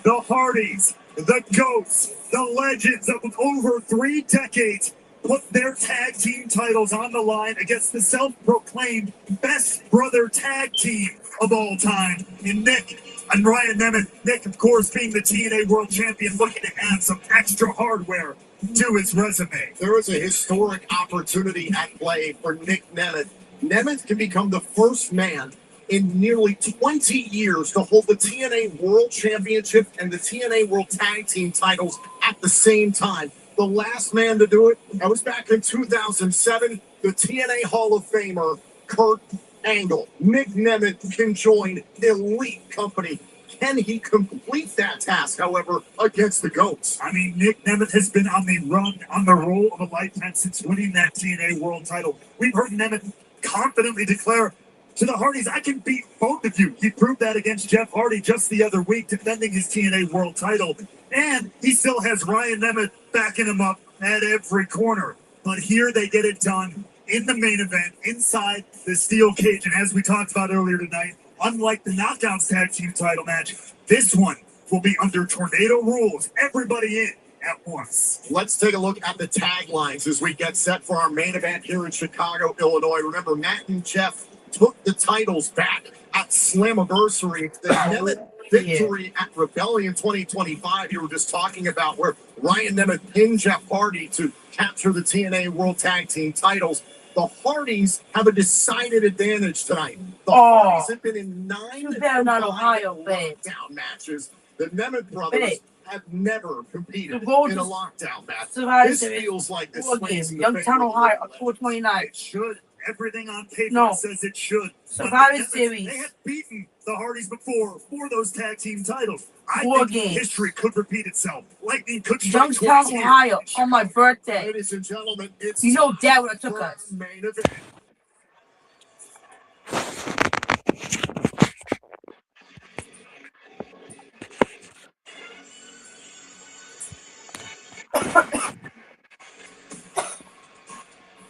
The Hardys, the Goats, the legends of over 3 decades put their tag team titles on the line against the self-proclaimed best brother tag team of all time in Nick and Ryan Nemeth. Nick, of course, being the TNA World Champion, looking to add some extra hardware to his resume. There is a historic opportunity at play for Nick Nemeth. Nemeth can become the first man in nearly 20 years to hold the TNA World Championship and the TNA World Tag Team titles at the same time. The last man to do it, that was back in 2007, the TNA Hall of Famer, Kurt Angle. Nick Nemeth can join elite company. Can he complete that task, however, against the Goats? I mean, Nick Nemeth has been on the run, on the roll of a lifetime since winning that TNA World title. We've heard Nemeth confidently declare to the Hardys, I can beat both of you. He proved that against Jeff Hardy just the other week, defending his TNA World title. And he still has Ryan Nemeth backing him up at every corner. But here they get it done in the main event, inside the steel cage. And as we talked about earlier tonight, unlike the Knockouts Tag Team title match, this one will be under tornado rules. Everybody in at once. Let's take a look at the taglines as we get set for our main event here in Chicago, Illinois. Remember, Matt and Jeff took the titles back at Slammiversary. The Nemeth victory at Rebellion 2025 you were just talking about, where Ryan Nemeth pinned Jeff Hardy to capture the TNA World Tag Team titles. The Hardys have a decided advantage tonight. The Hardys have been in 9 lockdown matches. The Nemeth brothers have never competed in a lockdown match. This feels like this swings in the Youngstown, Ohio, October 29th. It should. Everything on paper says it should. Survivor Series. They have beaten the Hardys before for those tag team titles. I 4 think games. History could repeat itself. Lightning could strike Youngstown, twice. Ohio, on my birthday. Ladies and gentlemen, it's You know Dad would have took us. main event.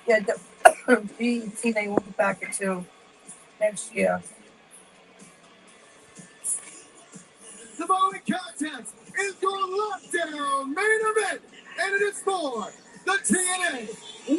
Yeah, Tna will be back into next year. The following contest is your Lockdown main event, and it is for the TNA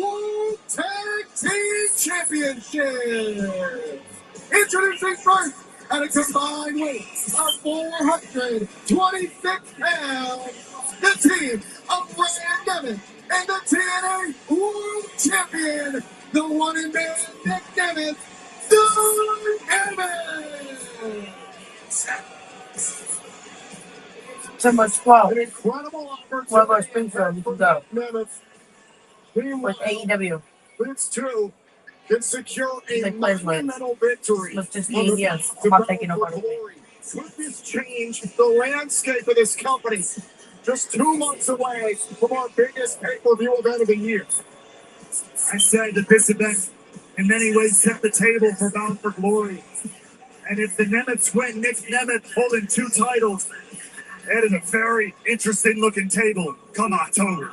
World Tag Team Championship. Introducing first, at a combined weight of 426 pounds, the team of Ryan Nevin and the TNA World Champion, the one and man Nick Nevin, So much 12. An incredible opportunity. What about Springfield? You can go. With AEW. This too can secure a They play for it. monumental victory. Let's just on be the yes. path I'm to not battle taking for nobody. glory. Could this change the landscape of this company? Just 2 months away from our biggest pay-per-view event of the year. I said that this event, in many ways, set the table for Bound for Glory. And if the Nemeths win, Nick Nemeth holding 2 titles, that is a very interesting-looking table come October.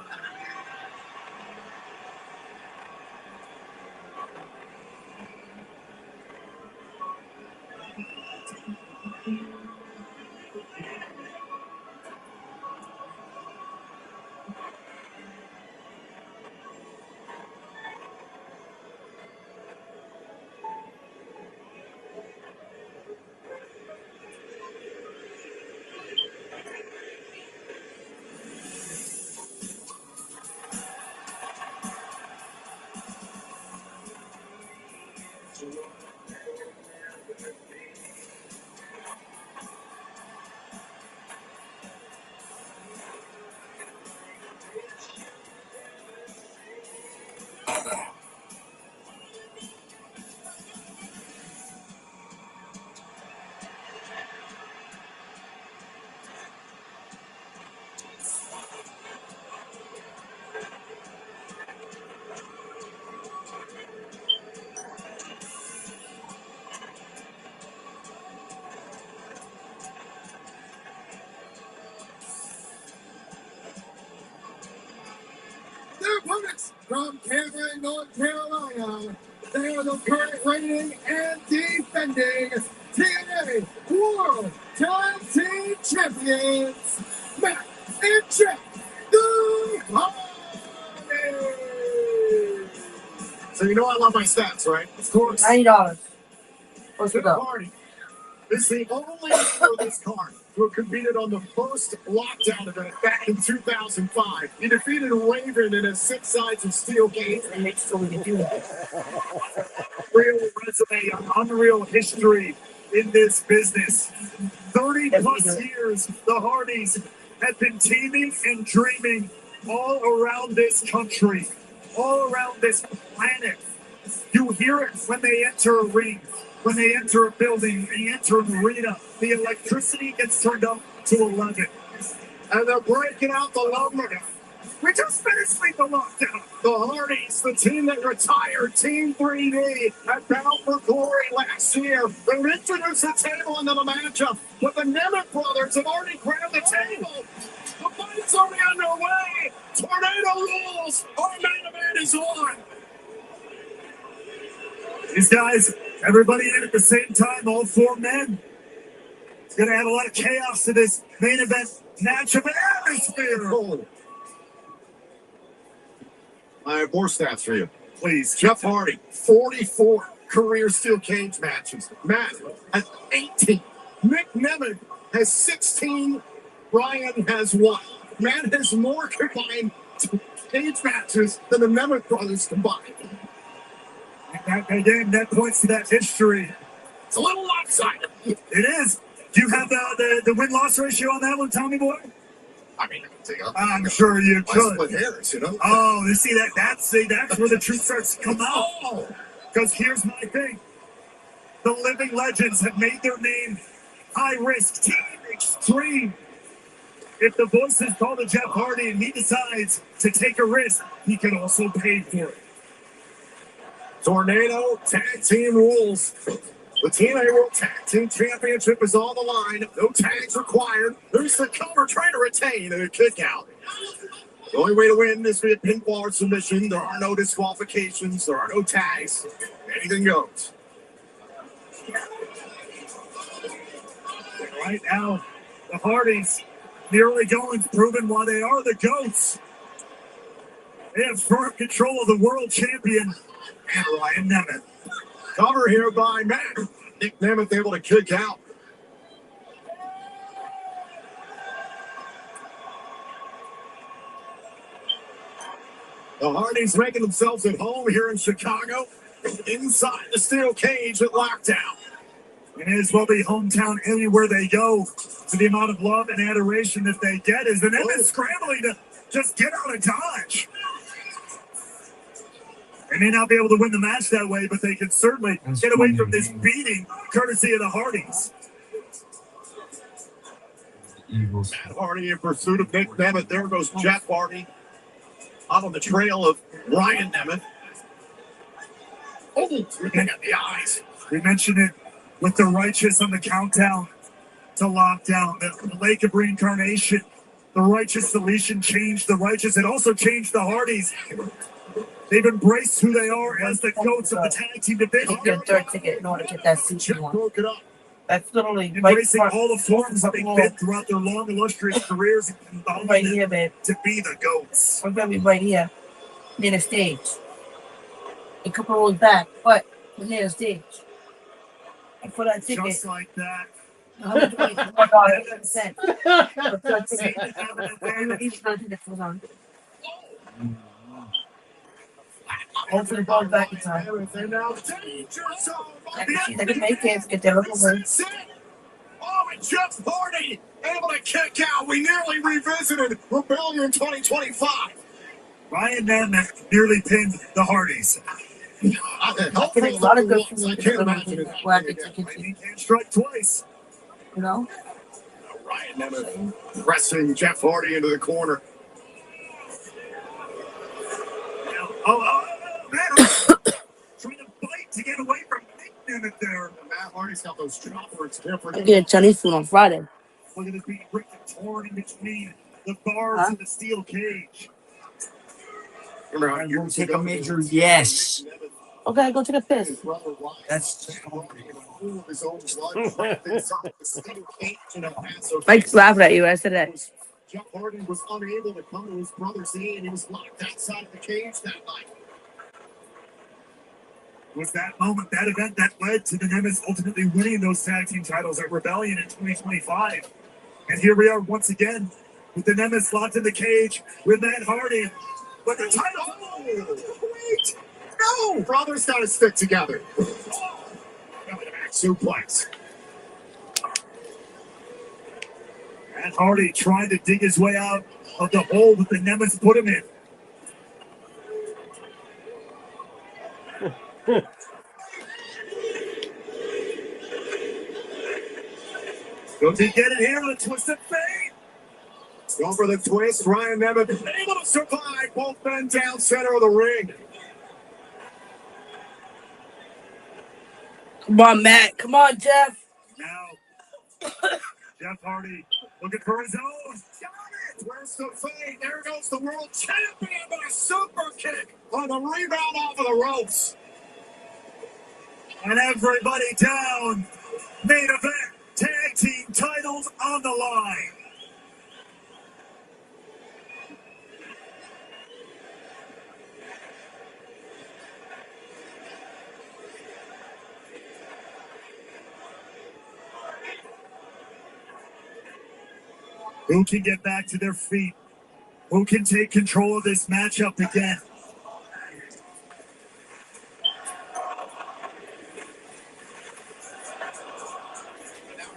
Their opponents from Cameron, North Carolina. They are the current reigning and defending TNA World Tag Team Champions, Matt and Jack the Hardy. So you know I love my stats, right? Of course. $90. What's Jeff it up? Hardy is the only member of this card who have competed on the first Lockdown event back in 2005. He defeated Raven in a 6 sides of steel cage. And make sure we can do that. Real resume, an unreal history in this business. 30 plus years, the Hardys have been teaming and dreaming all around this country, all around this planet. You hear it when they enter a ring, when they enter a building, they enter an arena. The electricity gets turned up to 11. And they're breaking out the lockdown. We just finished the Lockdown. The Hardys, the team that retired Team 3D at Bound for Glory last year. They've introduced the table into the matchup, but the Nemeth brothers have already grabbed the table. The fight's already underway. Tornado rules. Our main event is on. These guys, everybody in at the same time, all 4 men. It's going to add a lot of chaos to this main event matchup and atmosphere. I have more stats for you. Please. Jeff Hardy, 44 career steel cage matches. Matt has 18. Nick Nemeth has 16. Ryan has 1. Matt has more combined cage matches than the Nemeth brothers combined. Again, that points to that history. It's a little lopsided. It is. Do you have the win-loss ratio on that one, Tommy Boy? I mean, I'm sure you could. Split hairs, you know? Oh, you see that's where the truth starts to come out. Oh! Because here's my thing. The living legends have made their name high risk, team extreme. If the voices call to Jeff Hardy and he decides to take a risk, he can also pay for it. Tornado Tag Team rules. The TNA World Tag Team Championship is on the line. No tags required. There's the cover trying to retain and a kick out. The only way to win is via pinfall or submission. There are no disqualifications. There are no tags. Anything goes. Right now, the Hardys, the early goings, proven why they are the GOATs. They have firm control of the world champion and Ryan Nemeth. Cover here by Matt. Nick Nemeth able to kick out. The Hardys making themselves at home here in Chicago, inside the steel cage at Lockdown. It is will be hometown anywhere they go. To the amount of love and adoration that they get is the Nemeth scrambling to just get out of Dodge. They may not be able to win the match that way, but they can certainly get away from this beating, courtesy of the Hardys. Eagles. Matt Hardy in pursuit of Nick Nemeth. There goes Jeff Hardy out on the trail of Ryan Nemeth. Oh, looking at the eyes. We mentioned it with the Righteous on the countdown to Lockdown, the Lake of Reincarnation. The Righteous deletion changed the Righteous. It also changed the Hardys. They've embraced who they are as the GOATs of the tag team division. Get your third ticket in order to get that seat you want. Broke it up. That's literally Embracing right all the forms that they've been throughout their long, illustrious careers and right here, babe. to be the GOATs. We're gonna be right here near the stage. A couple rows back, but we're near the stage. And for that ticket, Just like that. $124.10. For that ticket, each of the tickets was on. Hopefully, the ball's back in time. I can make it. Get there. Oh, and Jeff Hardy able to kick out. We nearly revisited Rebellion 2025. Ryan Nemeth nearly pinned the Hardys. I can make a lot of good things. I can't imagine it. He can't strike twice. You know? Ryan Nemeth pressing Jeff Hardy into the corner. Trying to bite to get away from Nick Nemeth there. Matt Hardy's got those choppers different. I'm getting Chinese food on Friday. Look at this being ripped and torn in between the bars of the steel cage. Remember how I'm gonna take a major yes. Okay, go take a piss. That's Mike's laughing at you. I said that. Jeff Hardy was unable to come to his brother's aid. He was locked outside the cage that night. Was that moment, that event that led to the Nemeth ultimately winning those tag team titles at Rebellion in 2025. And here we are once again with the Nemeth locked in the cage with Matt Hardy. But the title, Wait! No! Brothers gotta stick together. Coming back, suplex. Matt Hardy trying to dig his way out of the hole that the Nemeth put him in. Go to get it here with a twist of fate. Go for the twist. Ryan Nemeth able to survive. Both men down center of the ring. Come on, Matt. Come on, Jeff. Now, Jeff Hardy looking for his own. Got it. Where's the fade? There goes the world champion with a super kick on the rebound off of the ropes. And everybody down. Main event. Tag team titles on the line. Who can get back to their feet? Who can take control of this matchup again?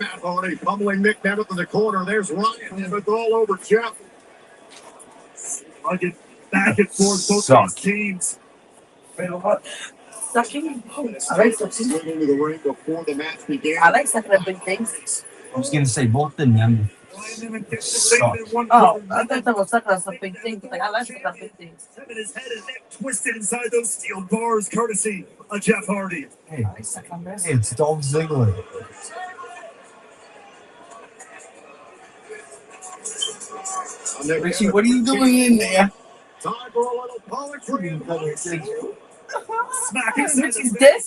Matt Hardy pummeling Nick Nemeth in the corner. There's Ryan Nemeth all over Jeff. Hugging back and forth both these teams. Sucking. I like sucking. Went into the ring before the match began. I like sucking at big things. I was gonna say both of them. Oh, I thought that was sucking on some big things. Like, I like sucking on big things. Having his head and neck twisted inside those steel bars, courtesy of Jeff Hardy. Hey, I like sucking on this. it's Dolph Ziggler. Richie, what are you doing in there? Time for a little poetry and poetry. Smacking Richie's dick.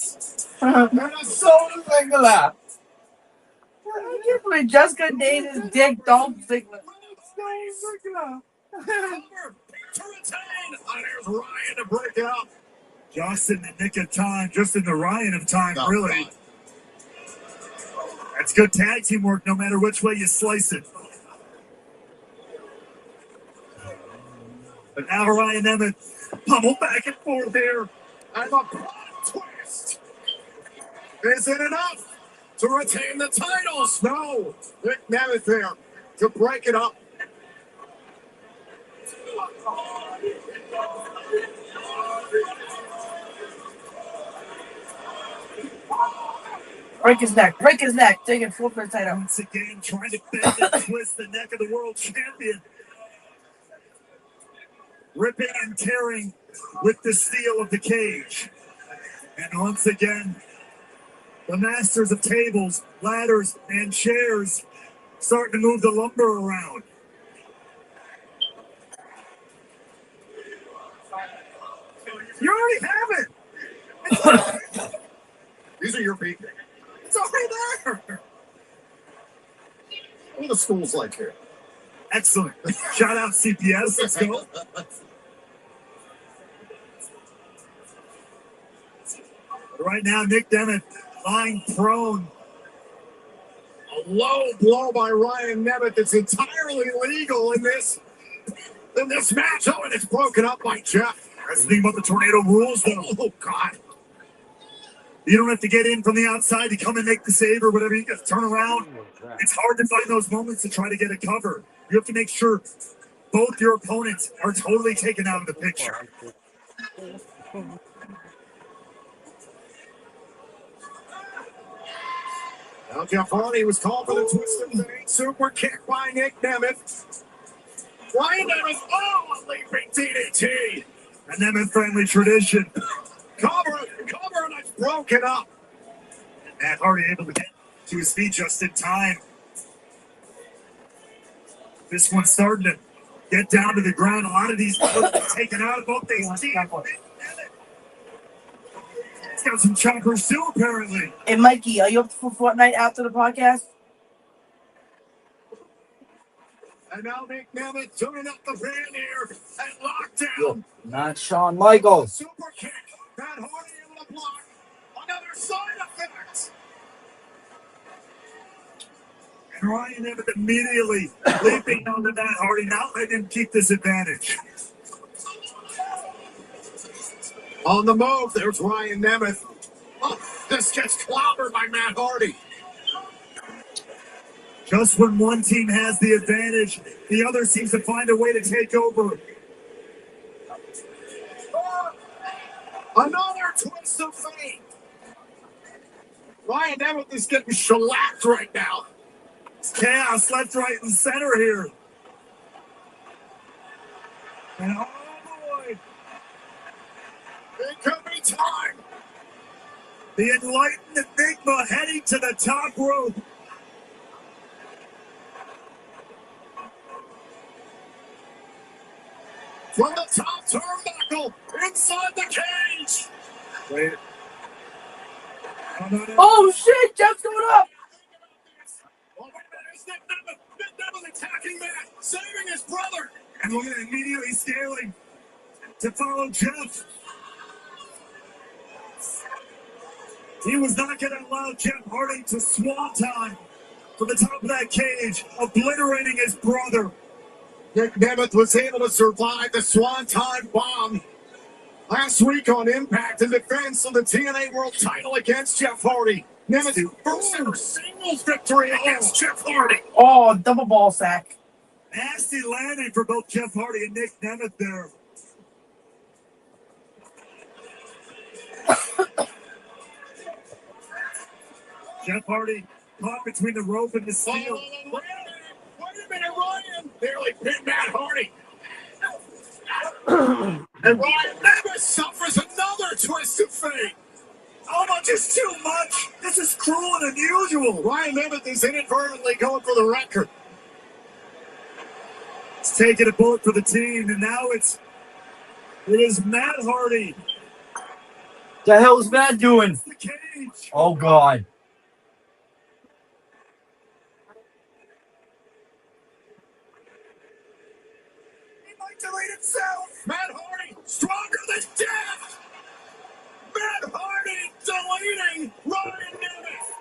And a soul singular. I can't believe Jessica named his dick Dolph Ziggler. To retain. And there's Ryan to break it up. just in the nick of time, just in the Ryan of time, really. That's good tag team work, no matter which way you slice it. But now Ryan Emmett pummel back and forth here. And the plot twist. Is it enough to retain the titles? No. Nick Nemeth there to break it up. Break his neck. Break his neck. Taking full for the title. Once again, trying to bend and twist the neck of the world champion. Ripping and tearing with the steel of the cage. And once again, the masters of tables, ladders, and chairs starting to move the lumber around. You already have it! These are your people. It's already there! What are the schools like here? Excellent. Shout out CPS. Let's go. Right now, Nick Nemeth lying prone. A low blow by Ryan Nemeth. It's entirely legal in this match. Oh, and it's broken up by Jeff. That's the thing about the tornado rules, though. Oh, God. You don't have to get in from the outside to come and make the save or whatever. You just turn around. It's hard to find those moments to try to get a cover. You have to make sure both your opponents are totally taken out of the picture. Now Jeff Hardy was called for the twisted super kick by Nick Nemeth. Ryan Nemeth, oh, a leaping DDT. A Nemeth family tradition. Cover, and it's broken up. Matt Hardy able to get to his feet just in time. This one's starting to get down to the ground. A lot of these taken out of both these teams. It's got some choppers too, apparently. Hey, Mikey, are you up for Fortnite after the podcast? And now Nick Nemeth turning up the brand here at Lockdown. Not Shawn Michaels. Super kick. Matt Hardy able to block. Another side effect. And Ryan Emmett immediately leaping onto Matt Hardy, not letting him keep this advantage. On the move, there's Ryan Nemeth. Oh, this gets clobbered by Matt Hardy. Just when one team has the advantage, the other seems to find a way to take over. Another twist of fate. Ryan Nemeth is getting shellacked right now. It's chaos left, right, and center here. And oh boy, it could be time. The enlightened Enigma heading to the top rope. From the top turnbuckle, inside the cage. Wait. Oh, shit, Jeff's going up. Oh, wait a minute, it's Nick Nemeth. Nick Nemeth attacking Matt, saving his brother. And look at it, immediately scaling to follow Jeff. He was not going to allow Jeff Hardy to swanton from the top of that cage, obliterating his brother. Nick Nemeth was able to survive the Swanton Bomb last week on Impact in defense of the TNA World title against Jeff Hardy. Nemeth's first ever singles victory against Jeff Hardy. Oh, double ball sack. Nasty landing for both Jeff Hardy and Nick Nemeth there. Jeff Hardy caught between the rope and the steel. Wait a minute, Ryan nearly pinned Matt Hardy. And Ryan Nemeth suffers another twist of fate. How much is too much? This is cruel and unusual. Ryan Nemeth is inadvertently going for the record. He's taking a bullet for the team, and now it is Matt Hardy. The hell's Matt doing? The cage. Oh God. He might delete himself. Matt Hardy, stronger than death. Matt Hardy deleting Ryan Nemeth.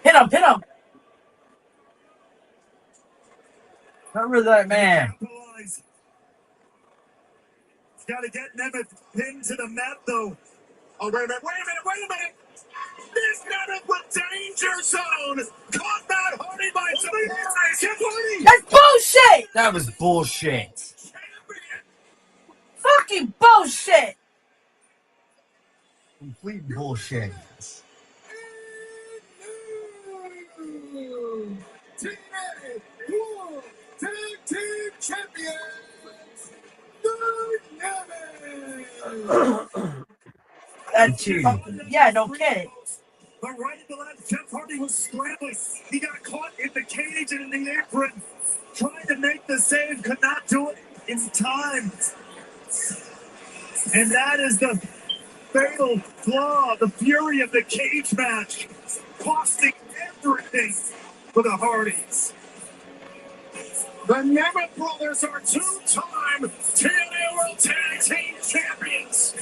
Hit him, hit him. Remember that man. Capitalize. He's got to get Nemeth pinned to the mat, though. Oh, wait a minute. This Nemeth with danger zone. Caught Matt Hardy by surprise. Jeff Hardy. That's bullshit. That was bullshit. Fucking bullshit. Complete bullshit. TNA World Tag Team Champions, the Nemeth. That's yeah, no kidding. But right in the left, Jeff Hardy was scrambling. He got caught in the cage and in the apron. Trying to make the save, could not do it in time. And that is the fatal flaw, the fury of the cage match, costing everything for the Hardys. The Nemeth brothers are two-time TNA World Tag Team Champions.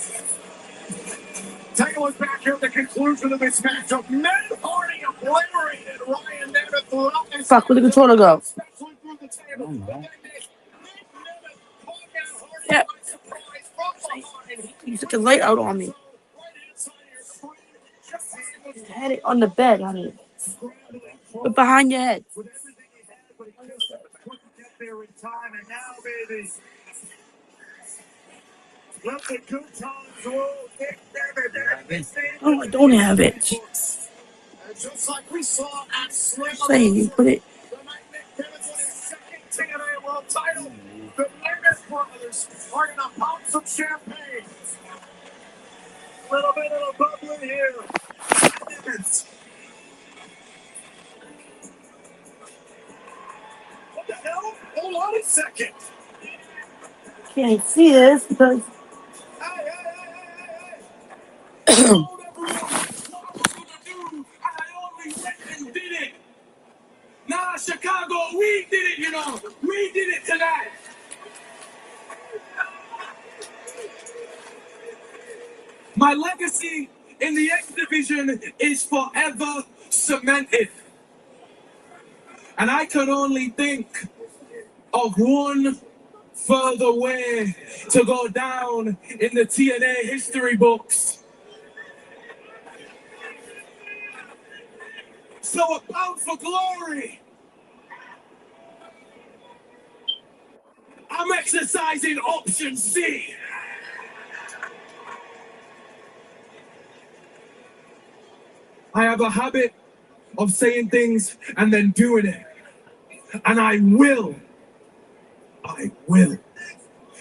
Take a look back here at the conclusion of this matchup. Matt Hardy obliterated Ryan Nemeth throughout this. Fuck, where'd the controller go? Especially through the table. But then Nick Nemeth caught Matt Hardy Yep. by surprise from behind. You took the light out on me. Right inside your screen. Jeff Hardy was Had it on the bed, honey. scrambling But behind your head. with everything he had, but he couldn't get there in time. And now, baby, let the good times roll. Nick Nemeth. Oh, I don't have it. And just like we saw at Slam Saying you put it. the night Nick Nemeth won his second TNA World title, the Nemeth brothers are going to pop some champagne. A little bit of a bubbly here. Nemeth. What the hell? Hold on a second. Can't see this because Hey. Told everyone what I was gonna do, and I only went and did it. Nah, Chicago, we did it, you know. We did it tonight. My legacy in the X Division is forever cemented. And I can only think of one further way to go down in the TNA history books. So about for glory. I'm exercising option C. I have a habit of saying things and then doing it. And I will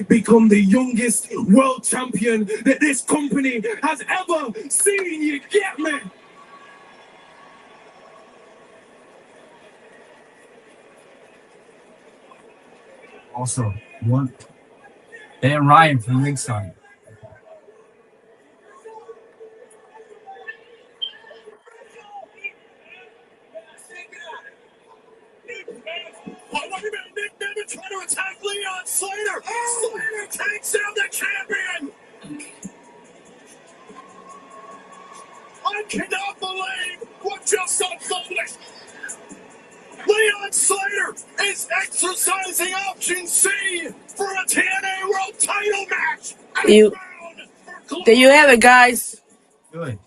become the youngest world champion that this company has ever seen. You get me? Also, one. Dan Ryan from ringside. Oh, wait a minute, Nick Nemeth trying to attack Leon Slater. Slater takes down the champion. I cannot believe what just unfolded. Leon Slater is exercising option C for a TNA World title match. There you have it, guys. Good.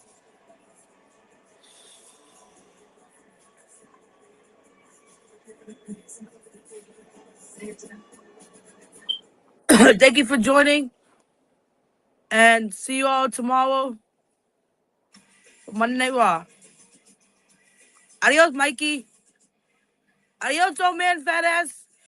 Thank you for joining. And see you all tomorrow for Monday Night Raw. Adios, Mikey. Adios, old man, fat ass.